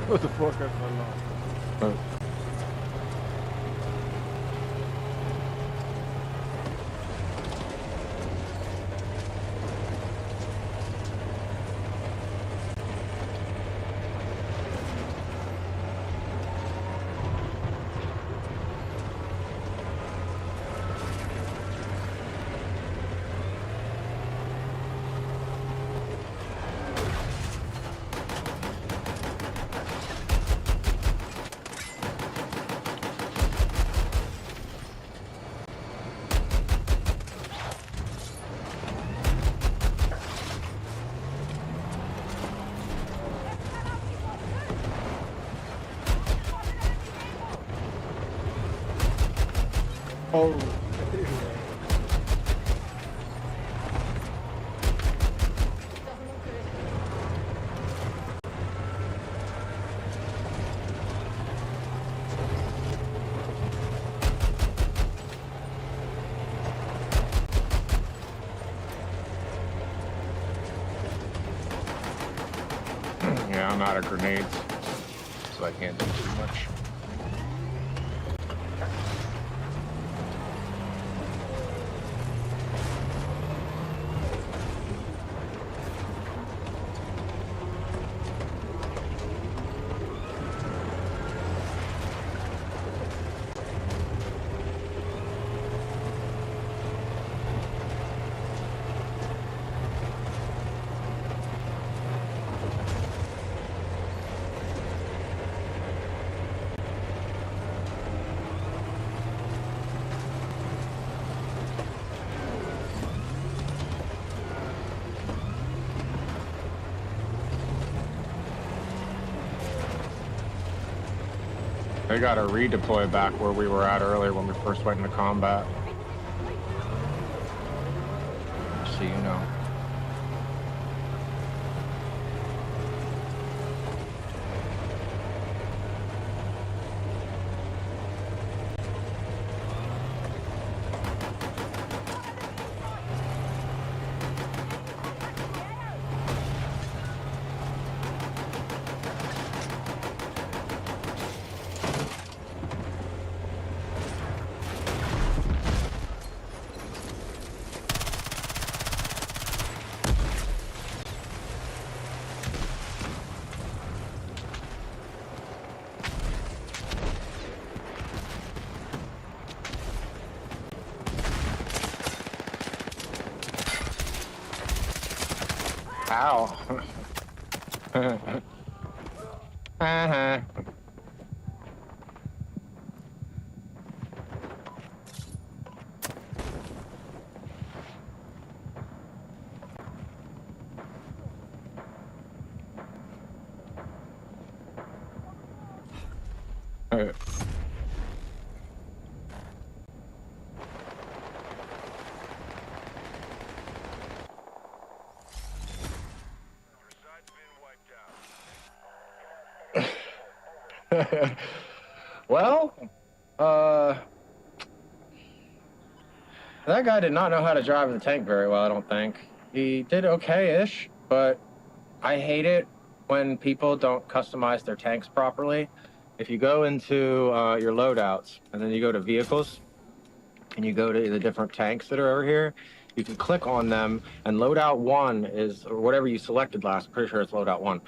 What the fuck? I fell off. Oh. Yeah, I'm out of grenades, so I can't do too much. They got to redeploy back where we were at earlier when we first went into combat. So you know. Ow. Uh-huh. Well, that guy did not know how to drive the tank very well, I don't think. He did okay-ish, but I hate it when people don't customize their tanks properly. If you go into your loadouts and then you go to vehicles, and you go to the different tanks that are over here, you can click on them, and loadout 1 is, or whatever you selected last, pretty sure it's loadout 1,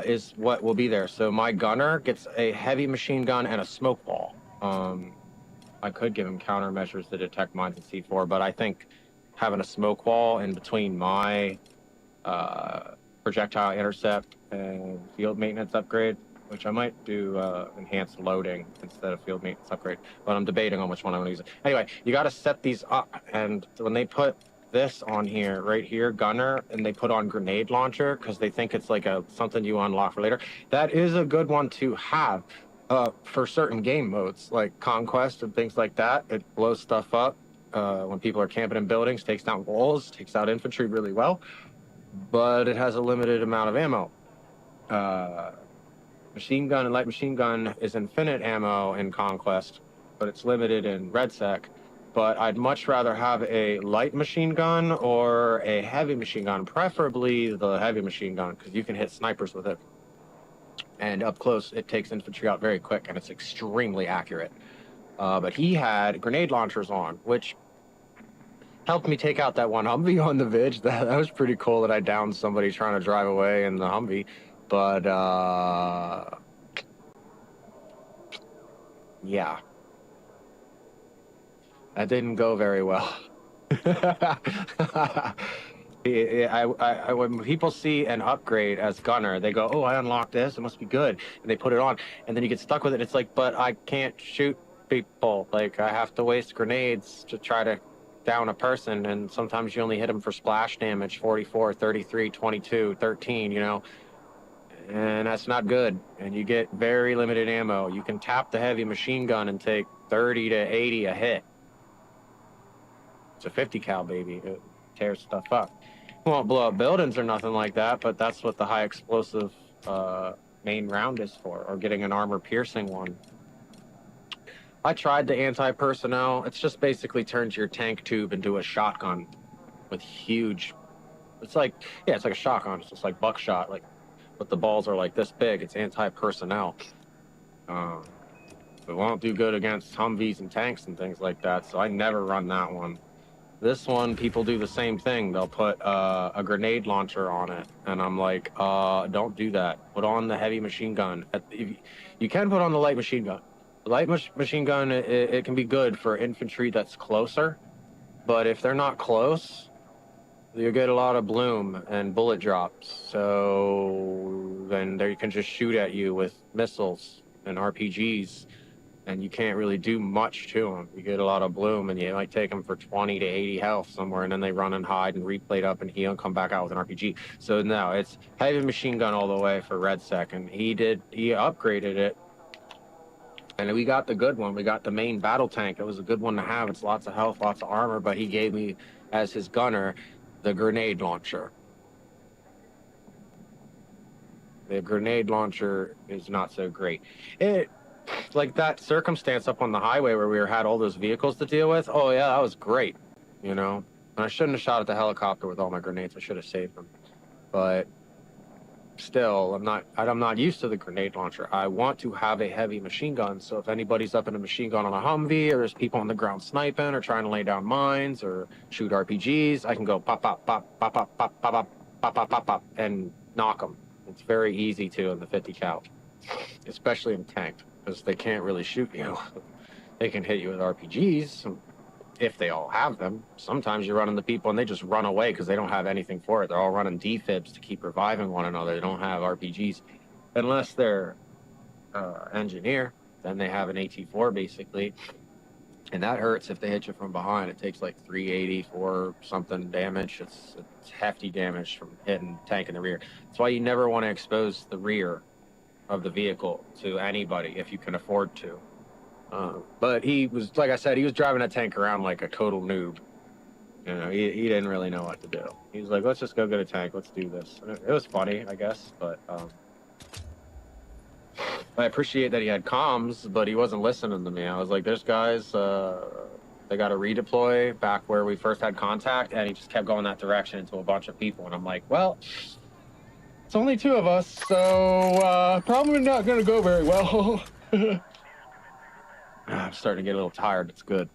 is what will be there. So my gunner gets a heavy machine gun and a smoke wall. I could give him countermeasures to detect mines and C4, but I think having a smoke wall in between my projectile intercept and field maintenance upgrade, which I might do enhanced loading instead of field maintenance upgrade, but I'm debating on which one I want to use. Anyway, you got to set these up, and when they put this on here, right here, gunner, and they put on grenade launcher because they think it's like something you unlock for later, that is a good one to have for certain game modes, like Conquest and things like that. It blows stuff up when people are camping in buildings, takes down walls, takes out infantry really well, but it has a limited amount of ammo. Machine gun and light machine gun is infinite ammo in Conquest, but it's limited in REDSEC. But I'd much rather have a light machine gun or a heavy machine gun, preferably the heavy machine gun, because you can hit snipers with it. And up close, it takes infantry out very quick, and it's extremely accurate. But he had grenade launchers on, which helped me take out that one Humvee on the Vidge. That was pretty cool that I downed somebody trying to drive away in the Humvee. But, yeah. That didn't go very well. When people see an upgrade as gunner, they go, oh, I unlocked this, it must be good. And they put it on, and then you get stuck with it. It's like, but I can't shoot people. Like, I have to waste grenades to try to down a person, and sometimes you only hit them for splash damage, 44, 33, 22, 13, you know? And that's not good. And you get very limited ammo. You can tap the heavy machine gun and take 30 to 80 a hit. It's a 50 cal, baby. It tears stuff up. It won't blow up buildings or nothing like that, but that's what the high explosive main round is for, or getting an armor piercing one. I tried the anti-personnel. It's just basically turns your tank tube into a shotgun with huge, it's like, yeah, it's like a shotgun. It's just like buckshot, like, but the balls are like this big. It's anti-personnel. It won't do good against Humvees and tanks and things like that, so I never run that one. This one, people do the same thing. They'll put a grenade launcher on it, and I'm like, don't do that. Put on the heavy machine gun. You can put on the light machine gun. The light machine gun, it can be good for infantry that's closer, but if they're not close, you get a lot of bloom and bullet drops. So then they can just shoot at you with missiles and RPGs, and you can't really do much to them. You get a lot of bloom, and you might take them for 20 to 80 health somewhere, and then they run and hide and replate up and heal and come back out with an RPG. So no, it's heavy machine gun all the way for REDSEC, and he upgraded it, and we got the good one. We got the main battle tank. It was a good one to have. It's lots of health, lots of armor, but he gave me, as his gunner, the grenade launcher. The grenade launcher is not so great. Like that circumstance up on the highway where we had all those vehicles to deal with. Oh yeah, that was great, you know. And I shouldn't have shot at the helicopter with all my grenades. I should have saved them. But still, I'm not used to the grenade launcher. I want to have a heavy machine gun. So if anybody's up in a machine gun on a Humvee, or there's people on the ground sniping or trying to lay down mines or shoot RPGs, I can go pop, pop, pop, pop, pop, pop, pop, pop, pop, pop, pop, pop, and knock them. It's very easy to in the 50 cal, especially in tank, because they can't really shoot you. They can hit you with RPGs if they all have them. Sometimes you're running the people and they just run away because they don't have anything for it. They're all running defibs to keep reviving one another. They don't have RPGs unless they're engineer. Then they have an AT4 basically, and that hurts if they hit you from behind. It takes like 380 for something damage. It's hefty damage from hitting tank in the rear. That's why you never want to expose the rear of the vehicle to anybody if you can afford to. But he was, like I said, he was driving that tank around like a total noob. You know, he didn't really know what to do. He was like, let's just go get a tank. Let's do this. And it was funny, I guess, but I appreciate that he had comms, but he wasn't listening to me. I was like, there's guys, they got to redeploy back where we first had contact, and he just kept going that direction into a bunch of people. And I'm like, well, it's only 2 of us, so probably not going to go very well. I'm starting to get a little tired. It's good.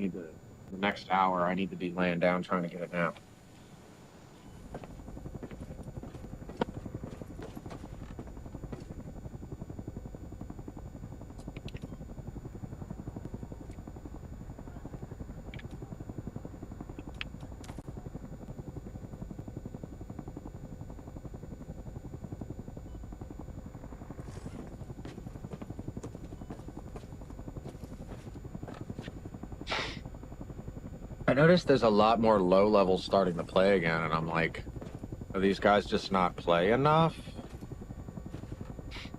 the next hour, I need to be laying down trying to get a nap. I noticed there's a lot more low levels starting to play again, and I'm like, are these guys just not play enough?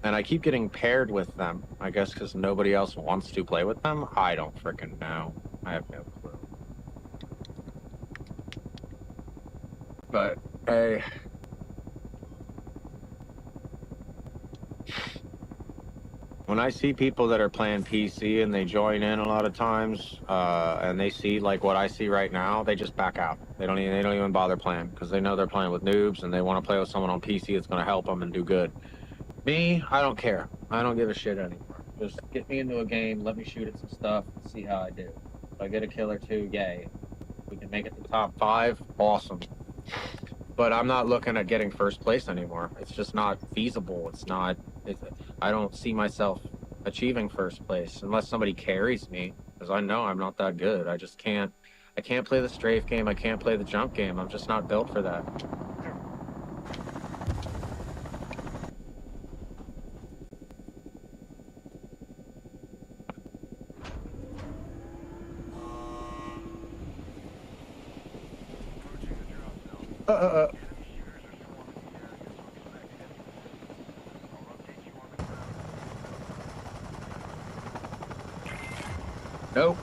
And I keep getting paired with them, I guess because nobody else wants to play with them? I don't frickin' know. I have no clue. But, hey. When I see people that are playing PC and they join in a lot of times, and they see like what I see right now, they just back out. They don't even bother playing because they know they're playing with noobs and they want to play with someone on PC that's going to help them and do good. Me, I don't care. I don't give a shit anymore. Just get me into a game, let me shoot at some stuff, and see how I do. If I get a kill or two, yay. If we can make it to top 5, awesome. But I'm not looking at getting first place anymore. It's just not feasible. I don't see myself achieving first place unless somebody carries me, because I know I'm not that good. I can't play the strafe game. I can't play the jump game. I'm just not built for that. Nope.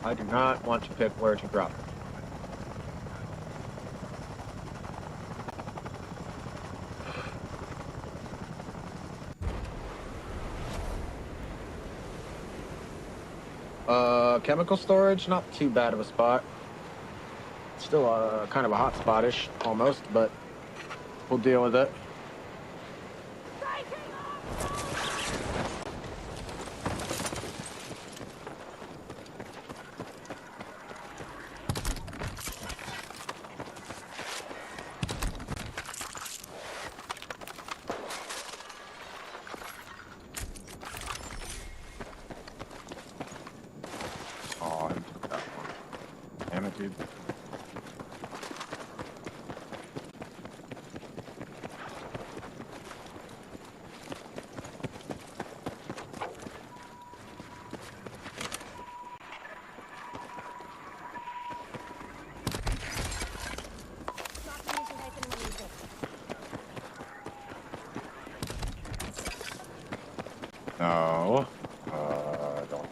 I do not want to pick where to drop. Chemical storage, not too bad of a spot. Still kind of a hot spot-ish, almost, but we'll deal with it. Oh, I took that one. Damn it, dude. No. Don't.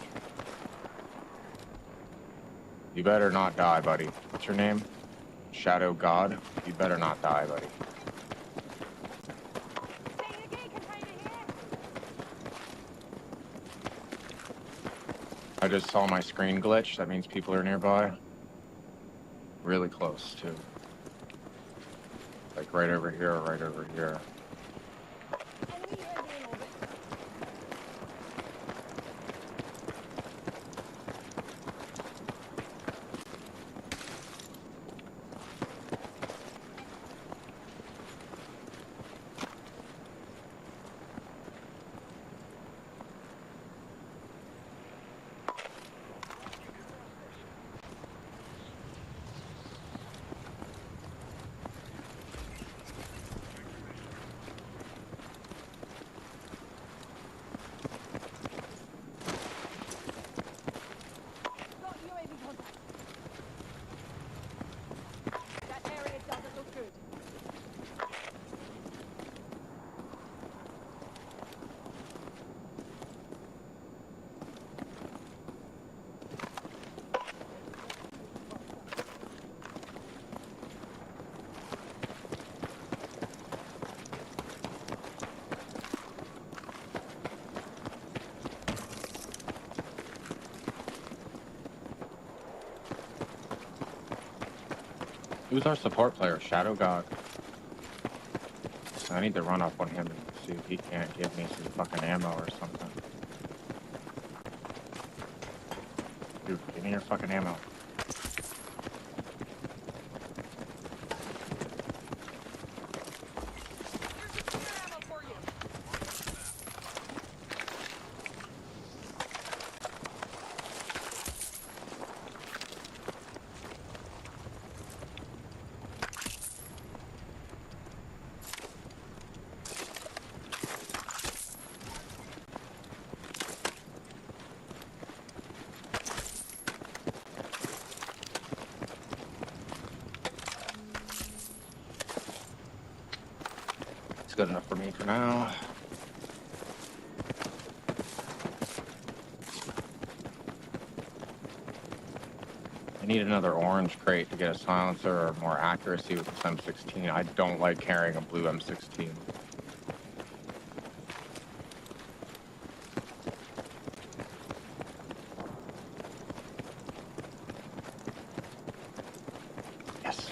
You better not die, buddy. What's your name? Shadow God? You better not die, buddy. I just saw my screen glitch. That means people are nearby. Really close, too. Like right over here or right over here. Who's our support player? Shadow God. I need to run up on him and see if he can't give me some fucking ammo or something. Dude, give me your fucking ammo. Good enough for me for now. I need another orange crate to get a silencer or more accuracy with this M16. I don't like carrying a blue M16. Yes.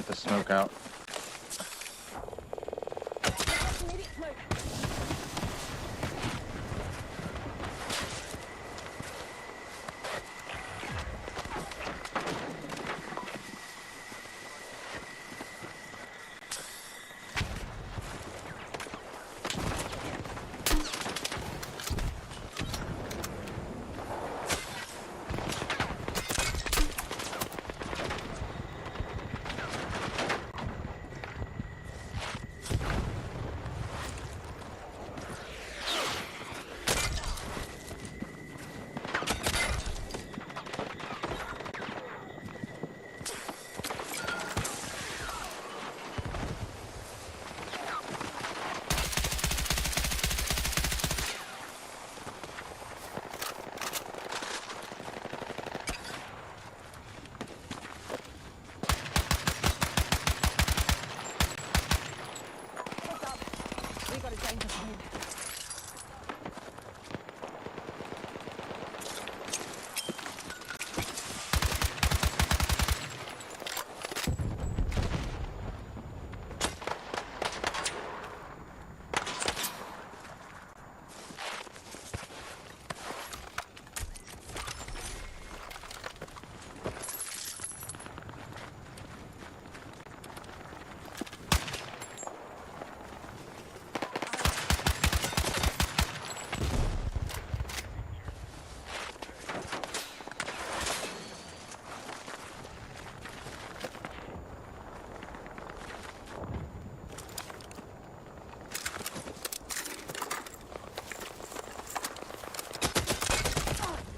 the smoke out. Immediate smoke. We got a danger zone.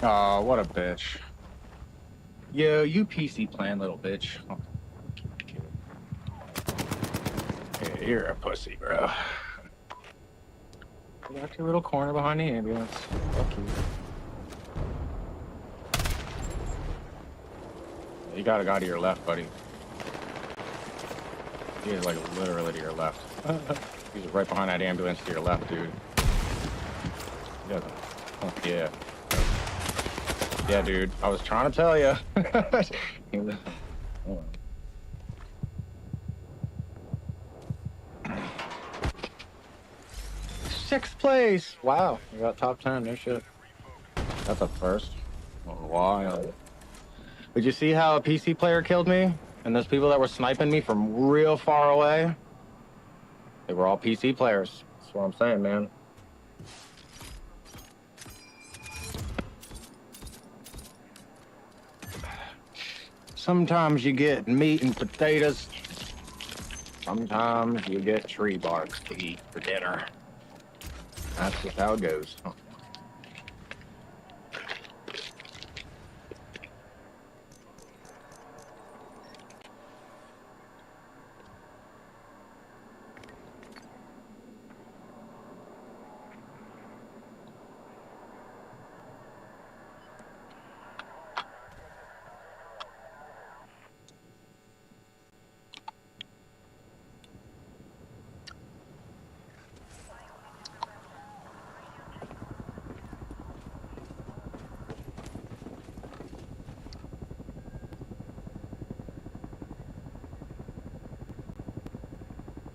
Oh, what a bitch. Yo, you PC playing little bitch. Oh. Yeah, you're a pussy, bro. You got your little corner behind the ambulance. Fuck you. You got a guy to your left, buddy. He is like literally to your left. He's right behind that ambulance to your left, dude. Yeah. Oh, yeah. Yeah, dude. I was trying to tell you. Sixth place. Wow. You got top 10. No shit. That's a first. Wild. Did you see how a PC player killed me? And those people that were sniping me from real far away? They were all PC players. That's what I'm saying, man. Sometimes you get meat and potatoes. Sometimes you get tree barks to eat for dinner. That's just how it goes.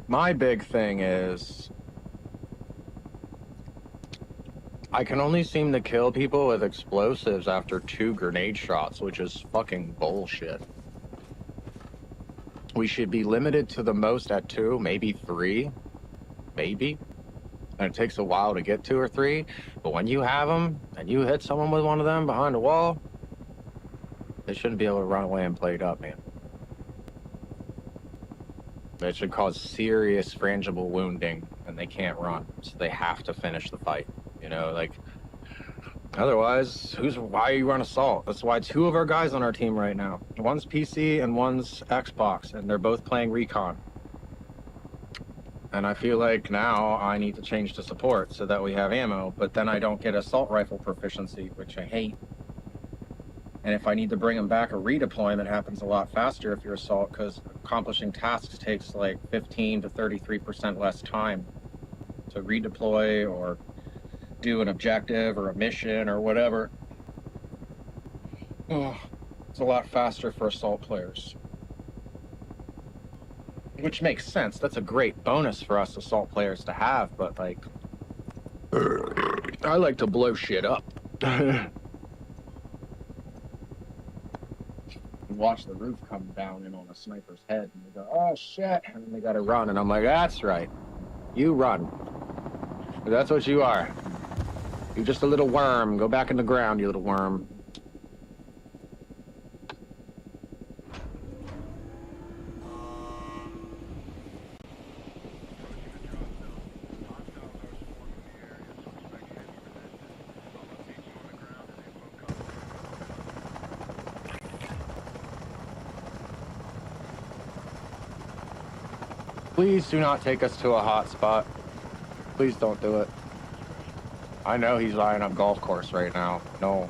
My big thing is I can only seem to kill people with explosives after 2 grenade shots, which is fucking bullshit. We should be limited to the most at 2, maybe 3, maybe. And it takes a while to get 2 or 3, but when you have them and you hit someone with one of them behind a wall, they shouldn't be able to run away and play it up, man. It should cause serious frangible wounding, and they can't run, so they have to finish the fight. You know, like, otherwise, why are you on assault? That's why 2 of our guys on our team right now. One's PC and one's Xbox, and they're both playing Recon. And I feel like now I need to change to support so that we have ammo, but then I don't get assault rifle proficiency, which I hate. And if I need to bring them back, a redeployment happens a lot faster if you're assault, because accomplishing tasks takes like 15 to 33% less time to redeploy or do an objective or a mission or whatever. Oh, it's a lot faster for assault players. Which makes sense. That's a great bonus for us assault players to have, but like, I like to blow shit up. Watch the roof come down in on a sniper's head, and they go, "Oh shit!" and then they gotta run, and I'm like, "That's right, you run. That's what you are. You're just a little worm. Go back in the ground, you little worm." Please do not take us to a hot spot. Please don't do it. I know he's eyeing up golf course right now. No,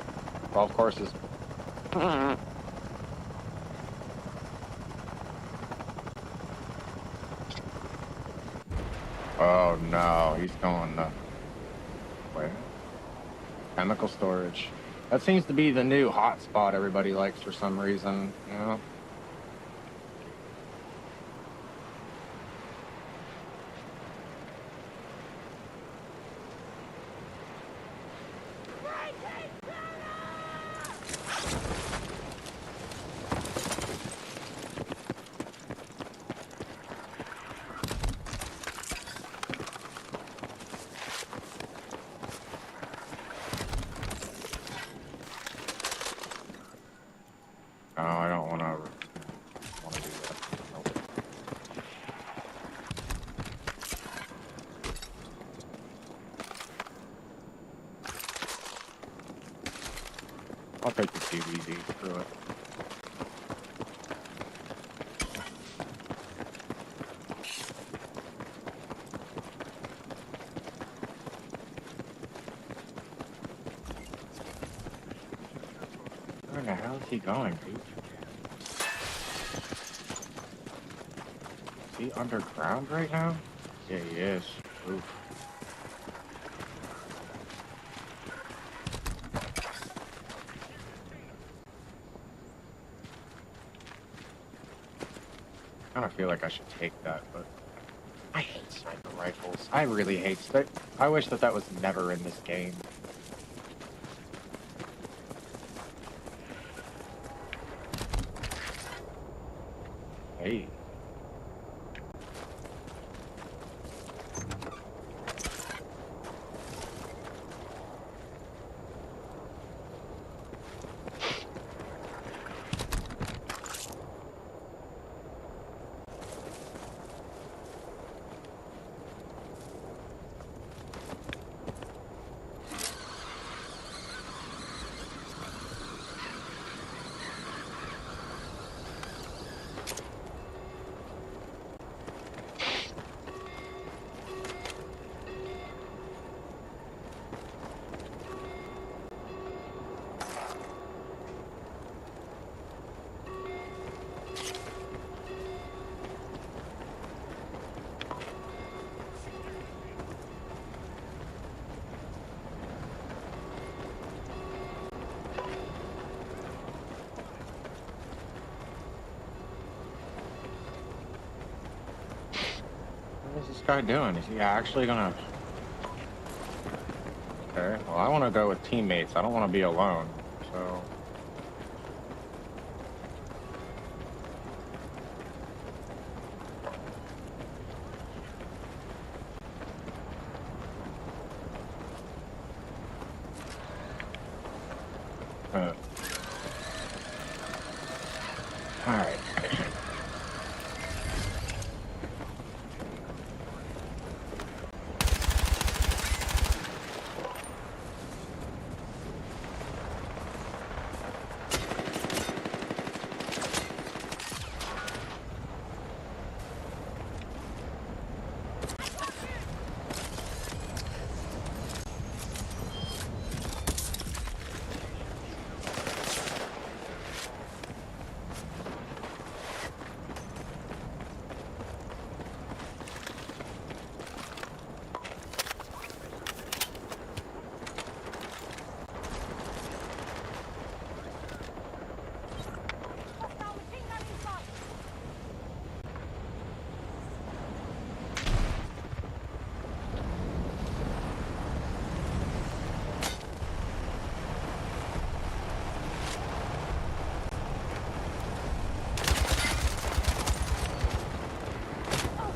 golf course is... Oh no, he's going to... Where? Chemical storage. That seems to be the new hot spot everybody likes for some reason, you know? No, I don't want to do that. Nope. I'll take the TVD through it. Where the hell is he going, dude? Is he underground right now? Yeah, he is. Oof. I kind of feel like I should take that, but I hate sniper rifles. I really hate sniper. I wish that was never in this game. Hey. What's this guy doing? Is he actually gonna... Okay, well, I want to go with teammates. I don't want to be alone, so... Alright.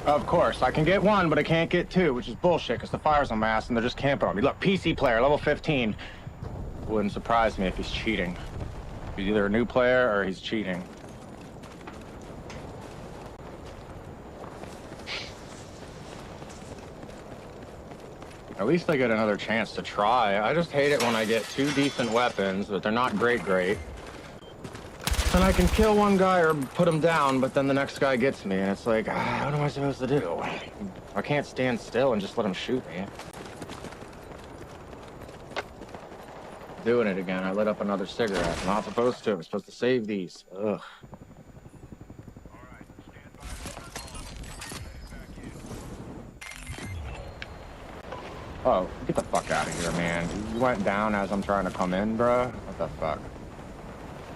Of course, I can get one, but I can't get two, which is bullshit, because the fire's on my ass and they're just camping on me. Look, PC player, level 15. Wouldn't surprise me if he's cheating. He's either a new player or he's cheating. At least I get another chance to try. I just hate it when I get two decent weapons, but they're not great. And I can kill one guy or put him down, but then the next guy gets me, and it's like, what am I supposed to do? I can't stand still and just let him shoot me. Doing it again. I lit up another cigarette. I'm not supposed to. I'm supposed to save these. Ugh. Oh, get the fuck out of here, man. You went down as I'm trying to come in, bruh? What the fuck?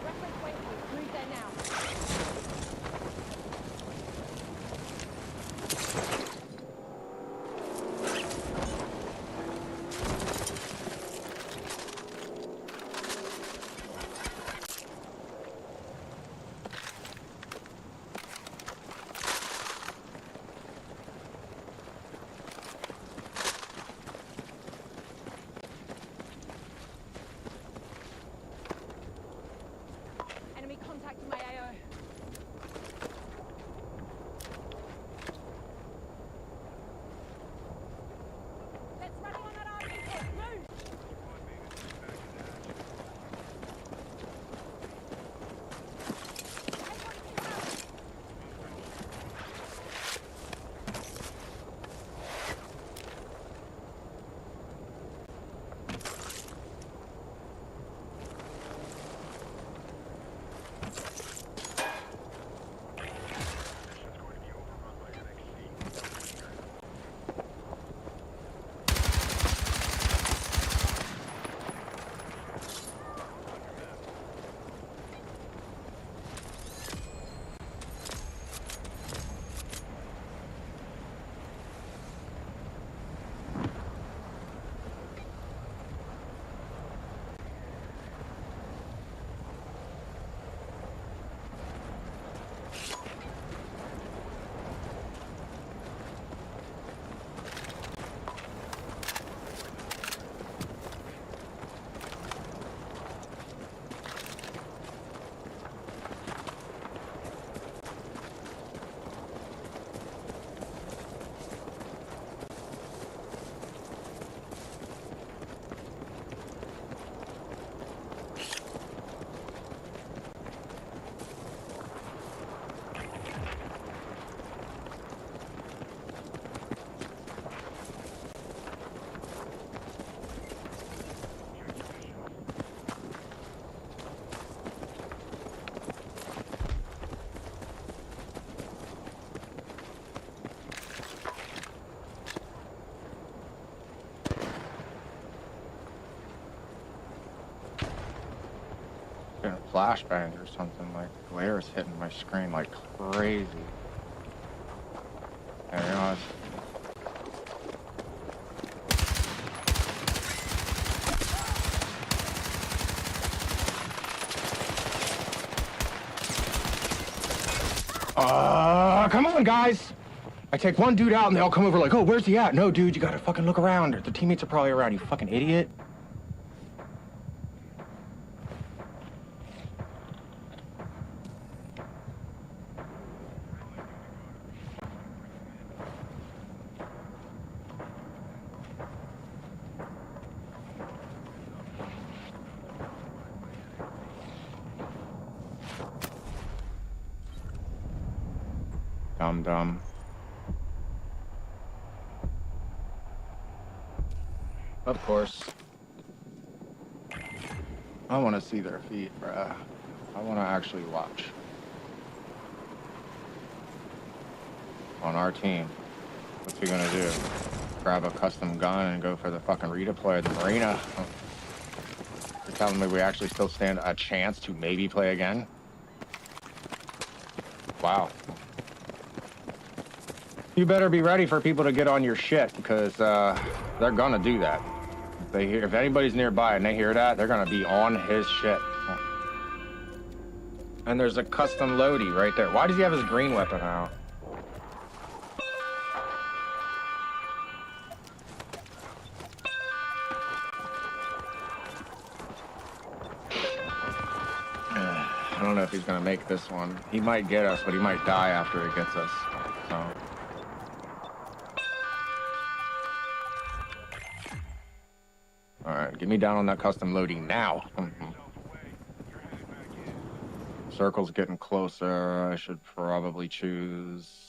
Reference waypoint. Move there now. Enemy contact in my AO. Let's rally on that RV point. Move! Flashbangs or something, like glare is hitting my screen like crazy. There you go. Come on, guys! I take one dude out and they all come over like, oh, where's he at? No, dude, you gotta fucking look around. The teammates are probably around, you fucking idiot. Dumb. Of course. I want to see their feet, bruh. I want to actually watch. On our team. What's he gonna do? Grab a custom gun and go for the fucking redeploy at the marina? You're telling me we actually still stand a chance to maybe play again? Wow. You better be ready for people to get on your shit, because they're gonna do that. If anybody's nearby and they hear that, they're gonna be on his shit. And there's a custom Lodi right there. Why does he have his green weapon out? don't know if he's gonna make this one. He might get us, but he might die after he gets us. So. All right, get me down on that custom loading now. Circle's getting closer. I should probably choose.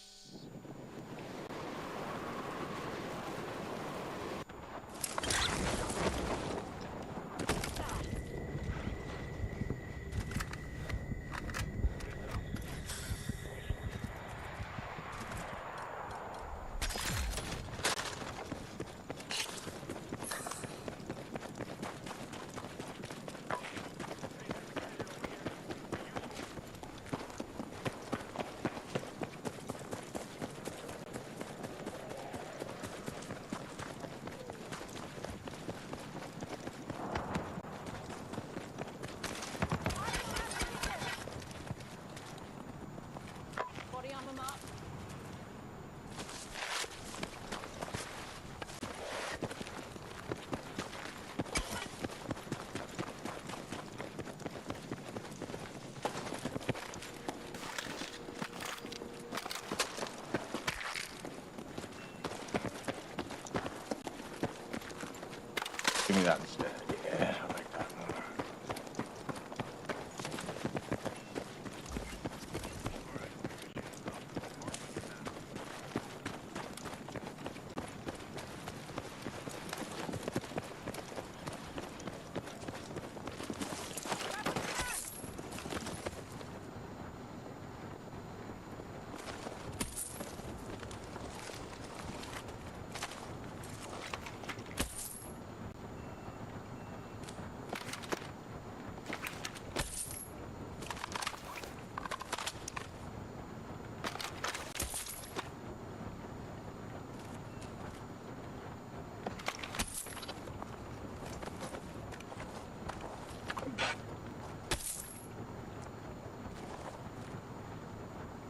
Body armor mark. Give me that instead. Yeah, I like that one.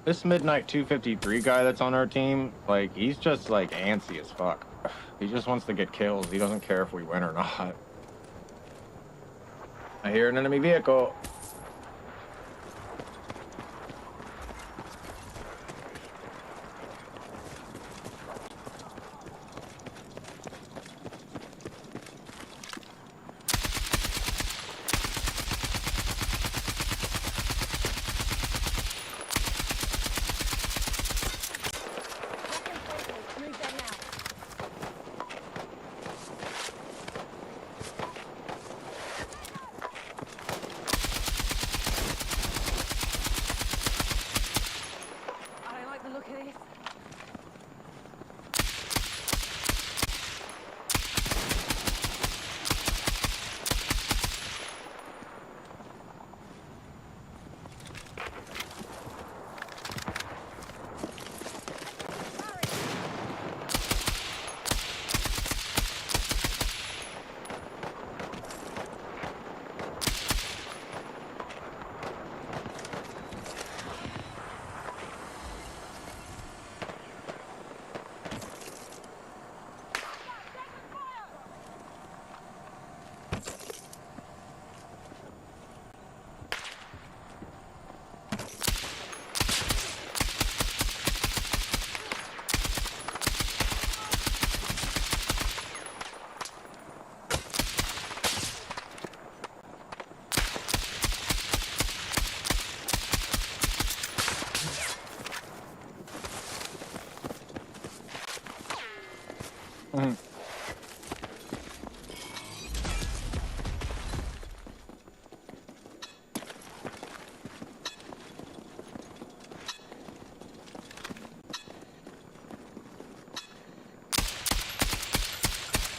This Midnight 253 guy that's on our team, like, he's just, like, antsy as fuck. He just wants to get kills. He doesn't care if we win or not. I hear an enemy vehicle. Move them now. I don't like the look of this.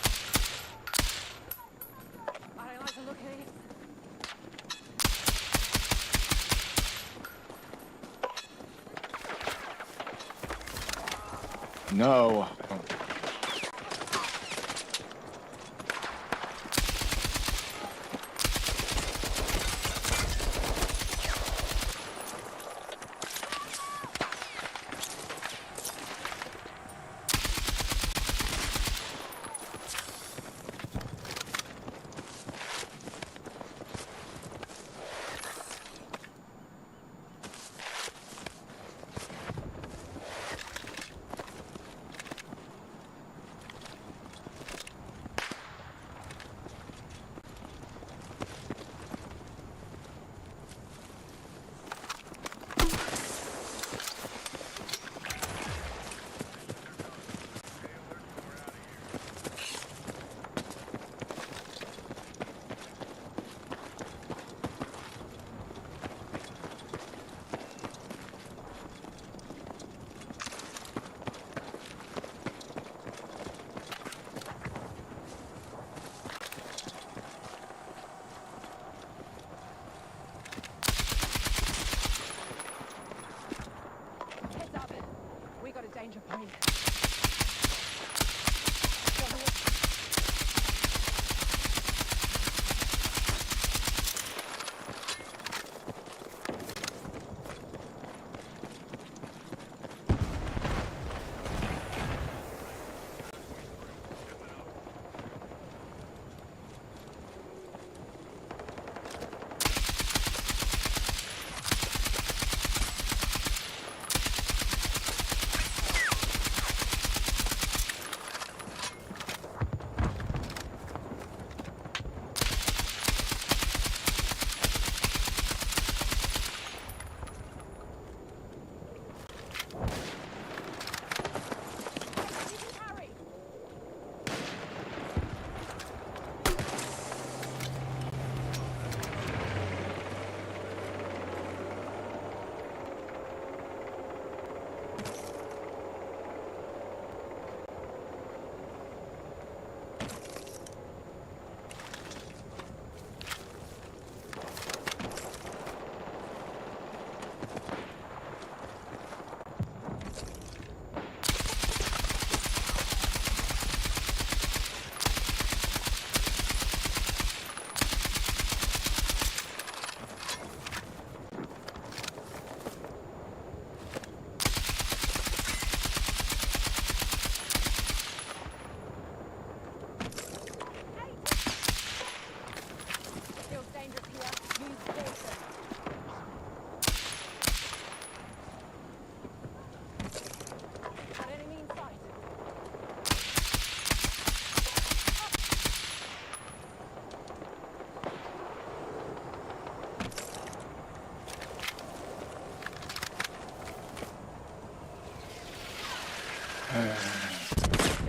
I don't like the look of this. No.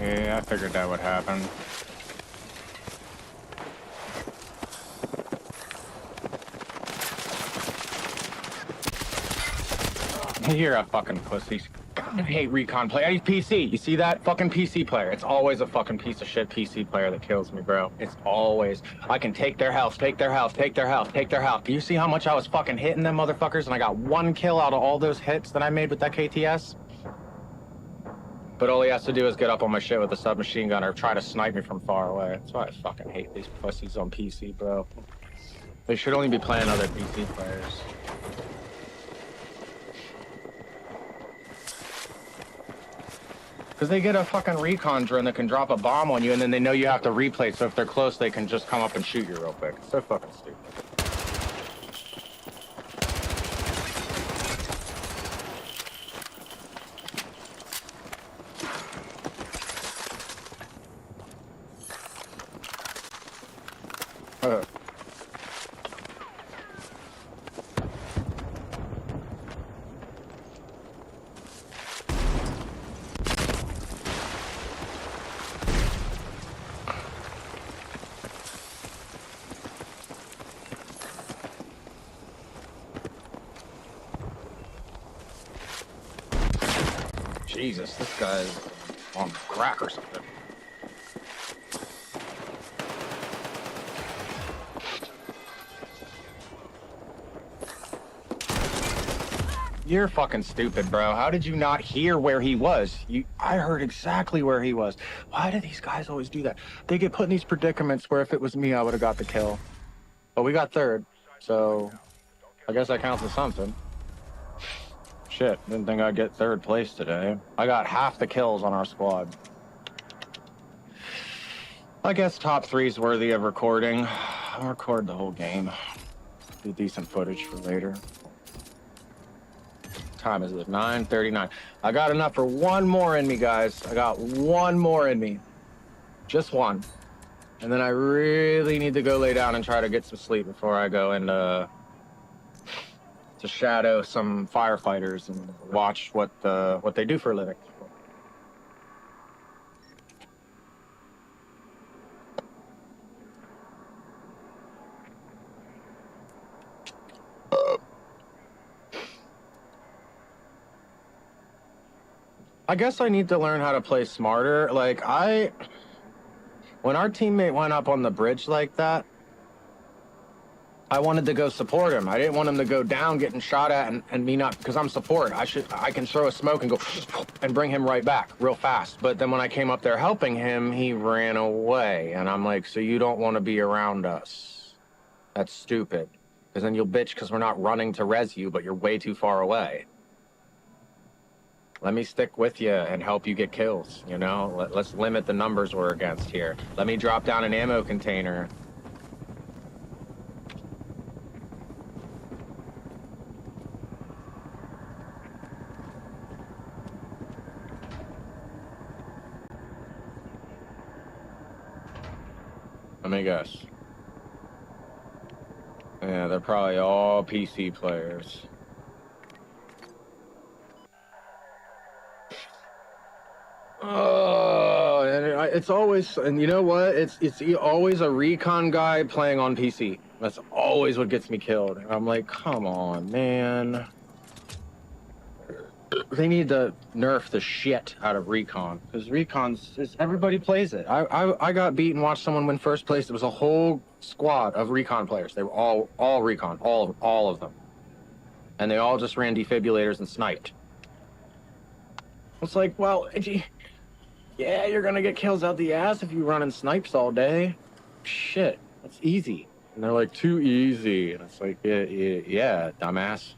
Yeah, I figured that would happen. You're a fucking pussy. God, I hate recon player. He's PC. You see that? Fucking PC player. It's always a fucking piece of shit PC player that kills me, bro. It's always. I can take their health, take their health, take their health, take their health. Do you see how much I was fucking hitting them motherfuckers? And I got 1 kill out of all those hits that I made with that KTS? But all he has to do is get up on my shit with a submachine gun or try to snipe me from far away. That's why I fucking hate these pussies on PC, bro. They should only be playing other PC players. Because they get a fucking recon drone that can drop a bomb on you, and then they know you have to replay, so if they're close, they can just come up and shoot you real quick. It's so fucking stupid. Jesus, this guy's on crack or something. You're fucking stupid, bro. How did you not hear where he was? I heard exactly where he was. Why do these guys always do that? They get put in these predicaments where if it was me, I would have got the kill. But we got third, so I guess that counts as something. Shit, didn't think I'd get third place today. I got half the kills on our squad. I guess top 3's worthy of recording. I'll record the whole game. Do decent footage for later. Time is it? 9:39. I got enough for 1 more in me, guys. I got 1 more in me. Just 1. And then I really need to go lay down and try to get some sleep before I go and to shadow some firefighters and watch what they do for a living. I guess I need to learn how to play smarter. Like, when our teammate went up on the bridge like that, I wanted to go support him. I didn't want him to go down getting shot at and me not, because I'm support. I can throw a smoke and go and bring him right back real fast. But then when I came up there helping him, he ran away. And I'm like, so you don't want to be around us. That's stupid. Because then you'll bitch because we're not running to res you, but you're way too far away. Let me stick with you and help you get kills, you know? Let's limit the numbers we're against here. Let me drop down an ammo container. Let me guess. Yeah, they're probably all PC players. Oh, and it's always, and you know what? It's always a recon guy playing on PC. That's always what gets me killed. And I'm like, come on, man. They need to nerf the shit out of recon, because everybody plays it. I got beat and watched someone win first place. It was a whole squad of recon players. They were all recon, all of them, and they all just ran defibrillators and sniped. It's like, well, yeah, you're gonna get kills out the ass if you run in snipes all day. Shit, that's easy. And they're like, too easy. And it's like, yeah, dumbass.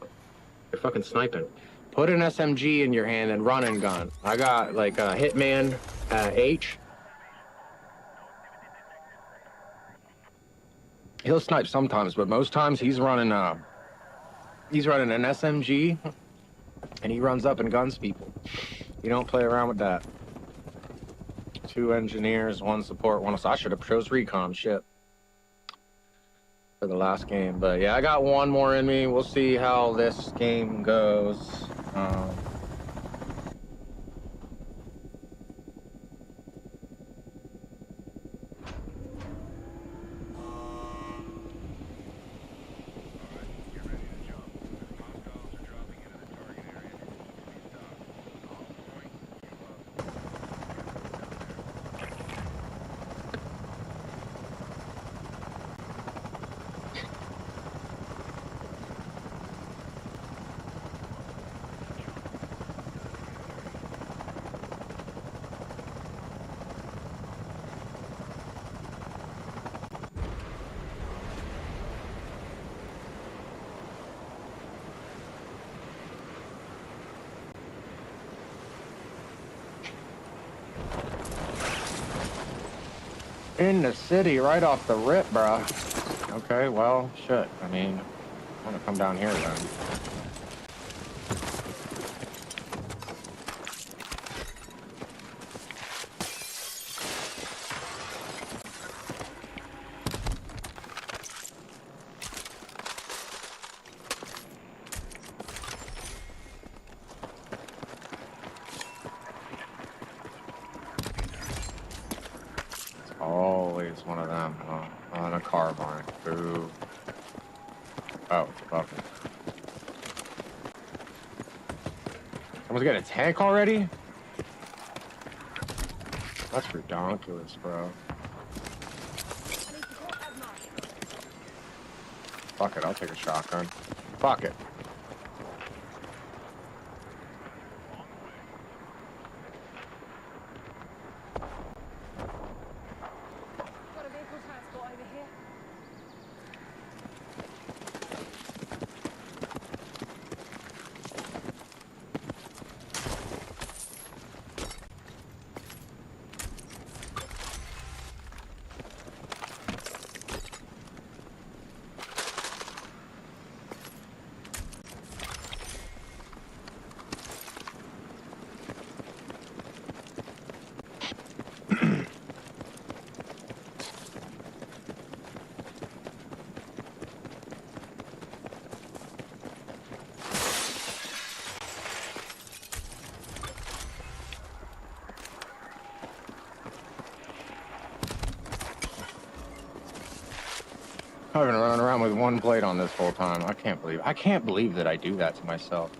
You're fucking sniping. Put an SMG in your hand and run and gun. I got like a Hitman H. He'll snipe sometimes, but most times he's running an SMG, and he runs up and guns people. You don't play around with that. 2 engineers, 1 support, 1. I should have chose recon shit for the last game, but yeah, I got 1 more in me. We'll see how this game goes. In the city, right off the rip, bruh. Okay, well, shit. I mean, I'm gonna come down here then. Always one of them, huh? On a carbine. Boo. Oh, fuck. Someone's got a tank already? That's ridiculous, bro. Fuck it, I'll take a shotgun. Fuck it. Got a vehicle transport over here. I've been running around with one plate on this whole time. I can't believe that I do that to myself.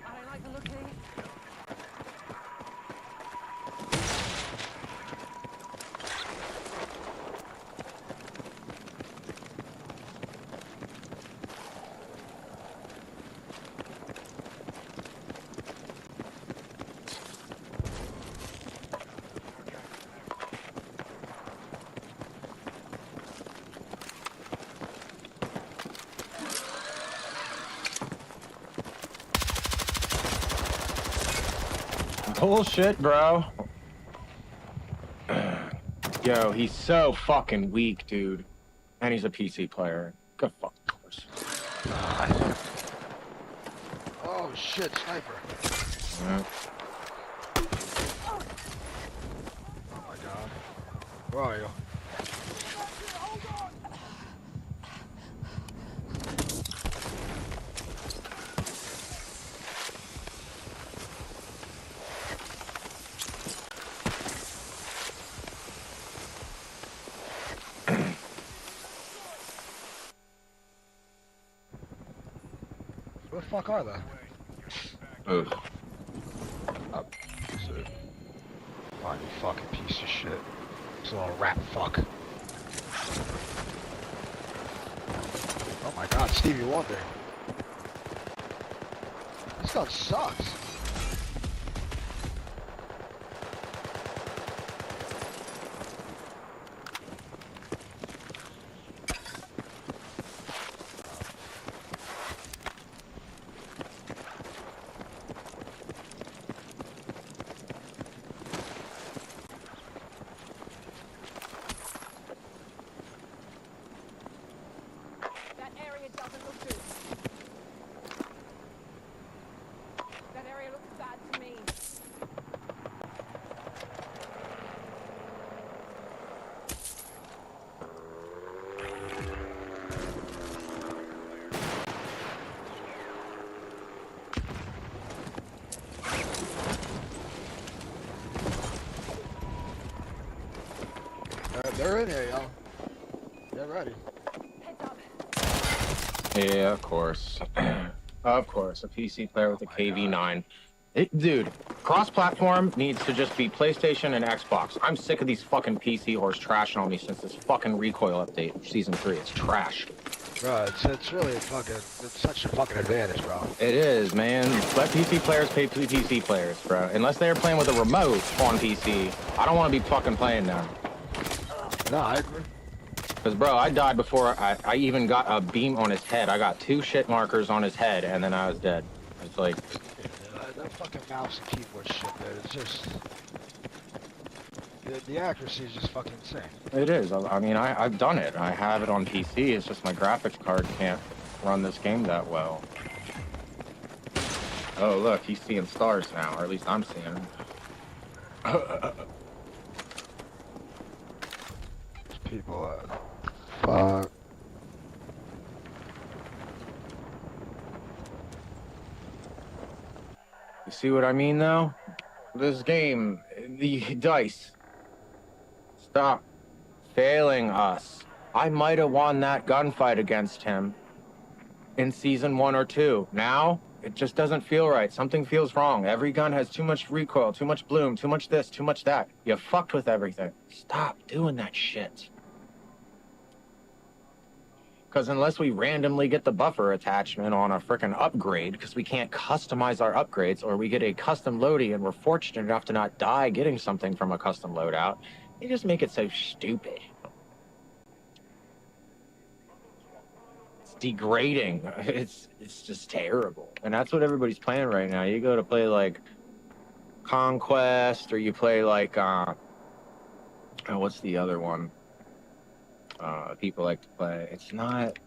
I don't like the look of these. Bullshit, bro. Yo, he's so fucking weak, dude. And he's a PC player. Go fuck yours. Oh shit, sniper. Yeah. Oh my god. Where are you? Where the fuck are they? Ugh. Up. That's it. Fine, you fucking piece of shit. This little rat fuck. Oh my god, Stevie Wonder. This gun sucks. That area doesn't look good. That area looks bad to me. They're in here, yo. Get ready. Heads up. Yeah, of course. Of course, a PC player with a KV9. Dude, cross-platform needs to just be PlayStation and Xbox. I'm sick of these fucking PC whores trashing on me since this fucking Recoil update, Season 3. It's trash. Bro, it's really it's such a fucking advantage, bro. It is, man. Let PC players pay PC players, bro. Unless they're playing with a remote on PC, I don't want to be fucking playing now. No, I agree. Because, bro, I died before I even got a beam on his head. I got 2 shit markers on his head, and then I was dead. It's like... That fucking mouse and keyboard shit, dude. It's just... The accuracy is just fucking insane. It is. I mean, I've done it. I have it on PC. It's just my graphics card can't run this game that well. Oh, look, he's seeing stars now, or at least I'm seeing them. People, fuck. You see what I mean, though? This game, the dice, stop failing us. I might have won that gunfight against him in Season 1 or 2. Now, it just doesn't feel right. Something feels wrong. Every gun has too much recoil, too much bloom, too much this, too much that. You fucked with everything. Stop doing that shit. Because unless we randomly get the buffer attachment on a frickin' upgrade, because we can't customize our upgrades, or we get a custom loadie and we're fortunate enough to not die getting something from a custom loadout, they just make it so stupid. It's degrading. It's just terrible. And that's what everybody's playing right now. You go to play like Conquest, or you play like, oh, what's the other one? People like to play. It's not,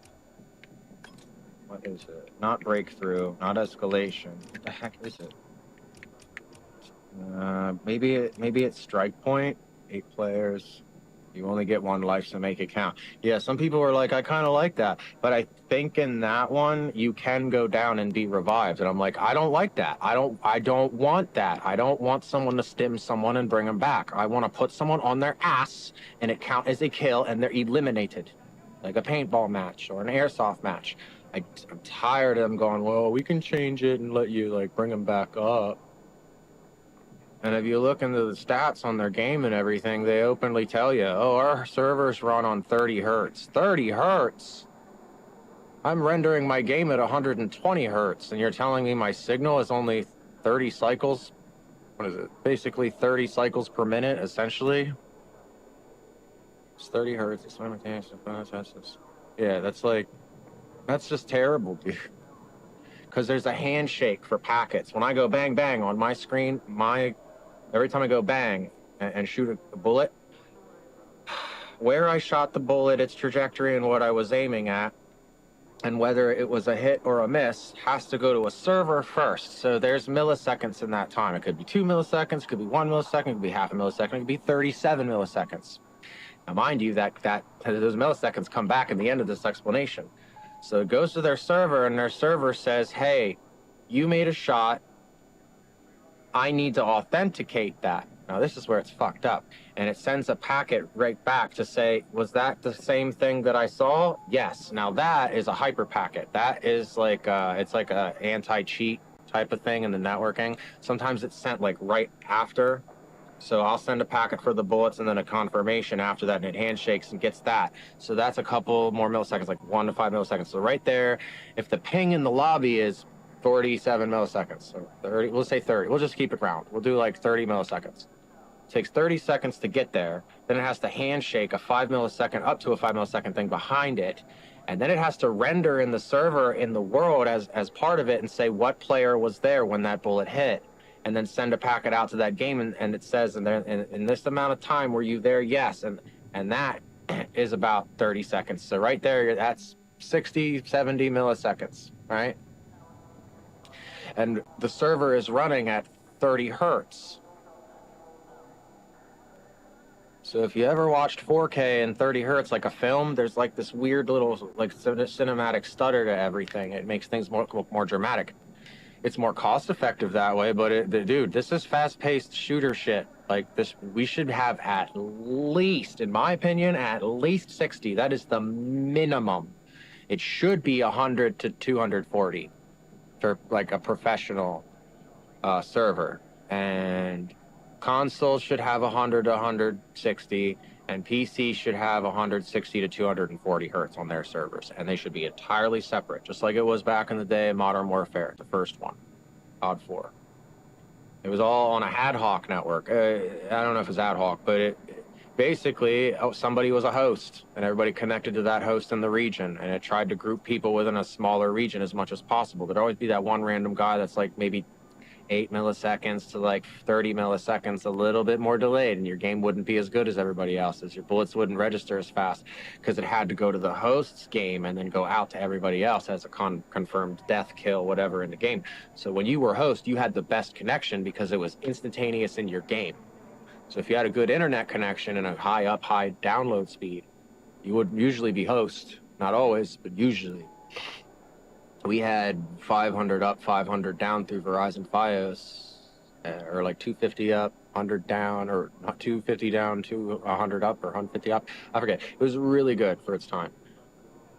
what is it? Not Breakthrough, not Escalation. What the heck is it? Maybe it's Strike Point. 8 players. You only get 1 life, so make it count. Yeah, some people were like, I kind of like that. But I think in that one, you can go down and be revived. And I'm like, I don't like that. I don't want that. I don't want someone to stim someone and bring them back. I want to put someone on their ass and it count as a kill and they're eliminated. Like a paintball match or an airsoft match. I'm tired of them going, well, we can change it and let you like bring them back up. And if you look into the stats on their game and everything, they openly tell you, oh, our servers run on 30 hertz. 30 hertz? I'm rendering my game at 120 hertz, and you're telling me my signal is only 30 cycles? What is it? Basically 30 cycles per minute, essentially? It's 30 hertz. It's simultaneous. Yeah, that's just terrible, dude. Because there's a handshake for packets. When I go bang, bang on my screen, every time I go bang and shoot a bullet, where I shot the bullet, its trajectory, and what I was aiming at, and whether it was a hit or a miss, has to go to a server first. So there's milliseconds in that time. It could be 2 milliseconds, it could be 1 millisecond, it could be half a millisecond, it could be 37 milliseconds. Now, mind you, that those milliseconds come back at the end of this explanation. So it goes to their server, and their server says, hey, you made a shot. I need to authenticate that. Now this is where it's fucked up. And it sends a packet right back to say, was that the same thing that I saw? Yes. Now that is a hyper packet. That is like, it's like a anti-cheat type of thing in the networking. Sometimes it's sent like right after. So I'll send a packet for the bullets and then a confirmation after that, and it handshakes and gets that. So that's a couple more milliseconds, like 1 to 5 milliseconds. So right there, if the ping in the lobby is 47 milliseconds, so 30, we'll say 30. We'll just keep it round. We'll do like 30 milliseconds. It takes 30 seconds to get there. Then it has to handshake a 5 millisecond, up to a 5 millisecond thing behind it. And then it has to render in the server in the world as part of it and say what player was there when that bullet hit. And then send a packet out to that game, and it says, in this amount of time, were you there? Yes. And that is about 30 seconds. So right there, that's 60, 70 milliseconds, right? And the server is running at 30 hertz. So if you ever watched 4K and 30 hertz like a film, there's like this weird little like cinematic stutter to everything. It makes things more dramatic. It's more cost effective that way, but dude, this is fast paced shooter shit. Like this, we should have at least, in my opinion, at least 60. That is the minimum. It should be 100 to 240 for like a professional server. And consoles should have 100 to 160, and PC should have 160 to 240 hertz on their servers, and they should be entirely separate, just like it was back in the day in Modern Warfare, the first one, COD 4. It was all on a ad hoc network. I don't know if it's ad hoc, but basically somebody was a host, and everybody connected to that host in the region, and it tried to group people within a smaller region as much as possible. There'd always be that one random guy that's like maybe 8 milliseconds to like 30 milliseconds, a little bit more delayed, and your game wouldn't be as good as everybody else's. Your bullets wouldn't register as fast because it had to go to the host's game and then go out to everybody else as a confirmed death, kill, whatever in the game. So when you were host, you had the best connection because it was instantaneous in your game. So if you had a good internet connection and a high up, high download speed, you would usually be host. Not always, but usually. We had 500 up, 500 down through Verizon Fios, or like 250 up, 100 down, or not 250 down to 100 up or 150 up. I forget. It was really good for its time.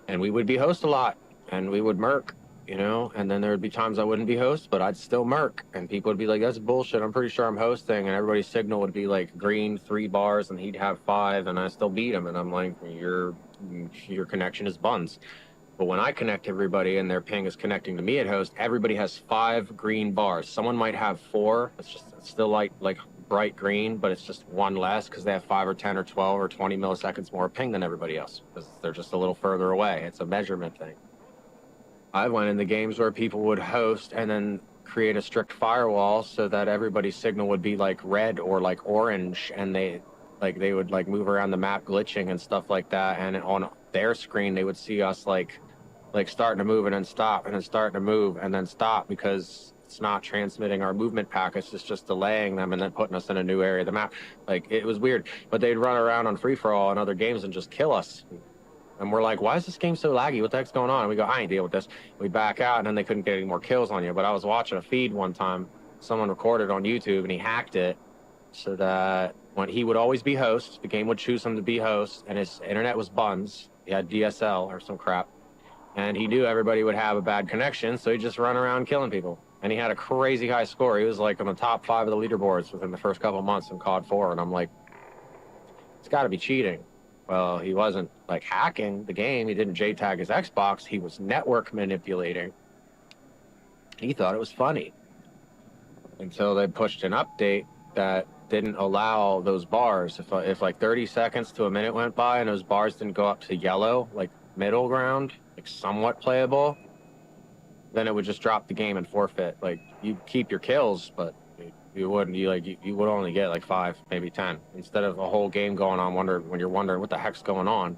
And we would be host a lot, and we would murk, you know, and then there would be times I wouldn't be host, but I'd still murk, and people would be like, that's bullshit, I'm pretty sure I'm hosting, and everybody's signal would be like green 3 bars, and he'd have 5, and I still beat him, and I'm like, your connection is buns. But when I connect everybody and their ping is connecting to me at host, everybody has 5 green bars. Someone might have 4. It's still like bright green, but it's just 1 less because they have 5 or 10 or 12 or 20 milliseconds more ping than everybody else because they're just a little further away. It's a measurement thing. I went in the games where people would host and then create a strict firewall so that everybody's signal would be like red or like orange, and they would like move around the map glitching and stuff like that, and on their screen they would see us like starting to move and then stop and then starting to move and then stop because it's not transmitting our movement packets. It's just delaying them and then putting us in a new area of the map. Like, it was weird. But they'd run around on free-for-all and other games and just kill us. And we're like, why is this game so laggy? What the heck's going on? And we go, I ain't dealing with this. We back out, and then they couldn't get any more kills on you. But I was watching a feed one time. Someone recorded on YouTube, and he hacked it so that when he would always be host, the game would choose him to be host, and his internet was buns. He had DSL or some crap. And he knew everybody would have a bad connection, so he'd just run around killing people. And he had a crazy high score. He was like on the top 5 of the leaderboards within the first couple months in COD 4. And I'm like, it's got to be cheating. Well, he wasn't like hacking the game. He didn't JTAG his Xbox. He was network manipulating. He thought it was funny. Until they pushed an update that didn't allow those bars. If like 30 seconds to a minute went by and those bars didn't go up to yellow, like middle ground, like somewhat playable, then it would just drop the game and forfeit. Like, you keep your kills, but you would only get like 5, maybe 10, instead of a whole game going on when you're wondering what the heck's going on.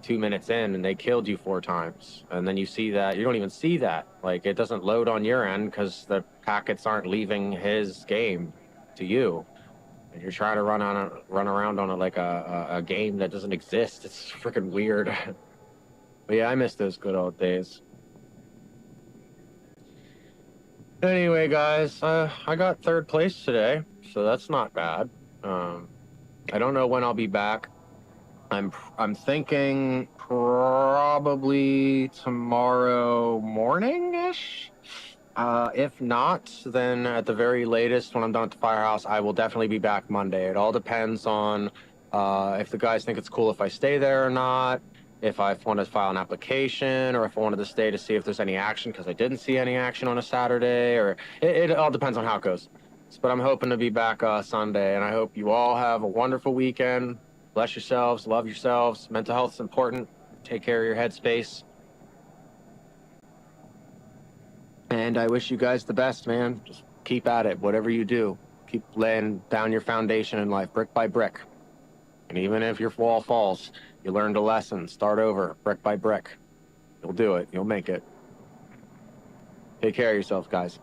2 minutes in and they killed you 4 times, and then you see that you don't even see that. Like, it doesn't load on your end because the packets aren't leaving his game to you, and you're trying to run around on a game that doesn't exist. It's freaking weird. But yeah, I miss those good old days. Anyway, guys, I got 3rd place today, so that's not bad. I don't know when I'll be back. I'm thinking probably tomorrow morning-ish. If not, then at the very latest, when I'm done at the firehouse, I will definitely be back Monday. It all depends on if the guys think it's cool if I stay there or not, if I want to file an application, or if I wanted to stay to see if there's any action, because I didn't see any action on a Saturday, or it all depends on how it goes. But I'm hoping to be back Sunday, and I hope you all have a wonderful weekend. Bless yourselves, love yourselves. Mental health is important. Take care of your headspace. And I wish you guys the best, man. Just keep at it, whatever you do. Keep laying down your foundation in life, brick by brick. And even if your wall falls, you learned a lesson. Start over, brick by brick. You'll do it. You'll make it. Take care of yourselves, guys.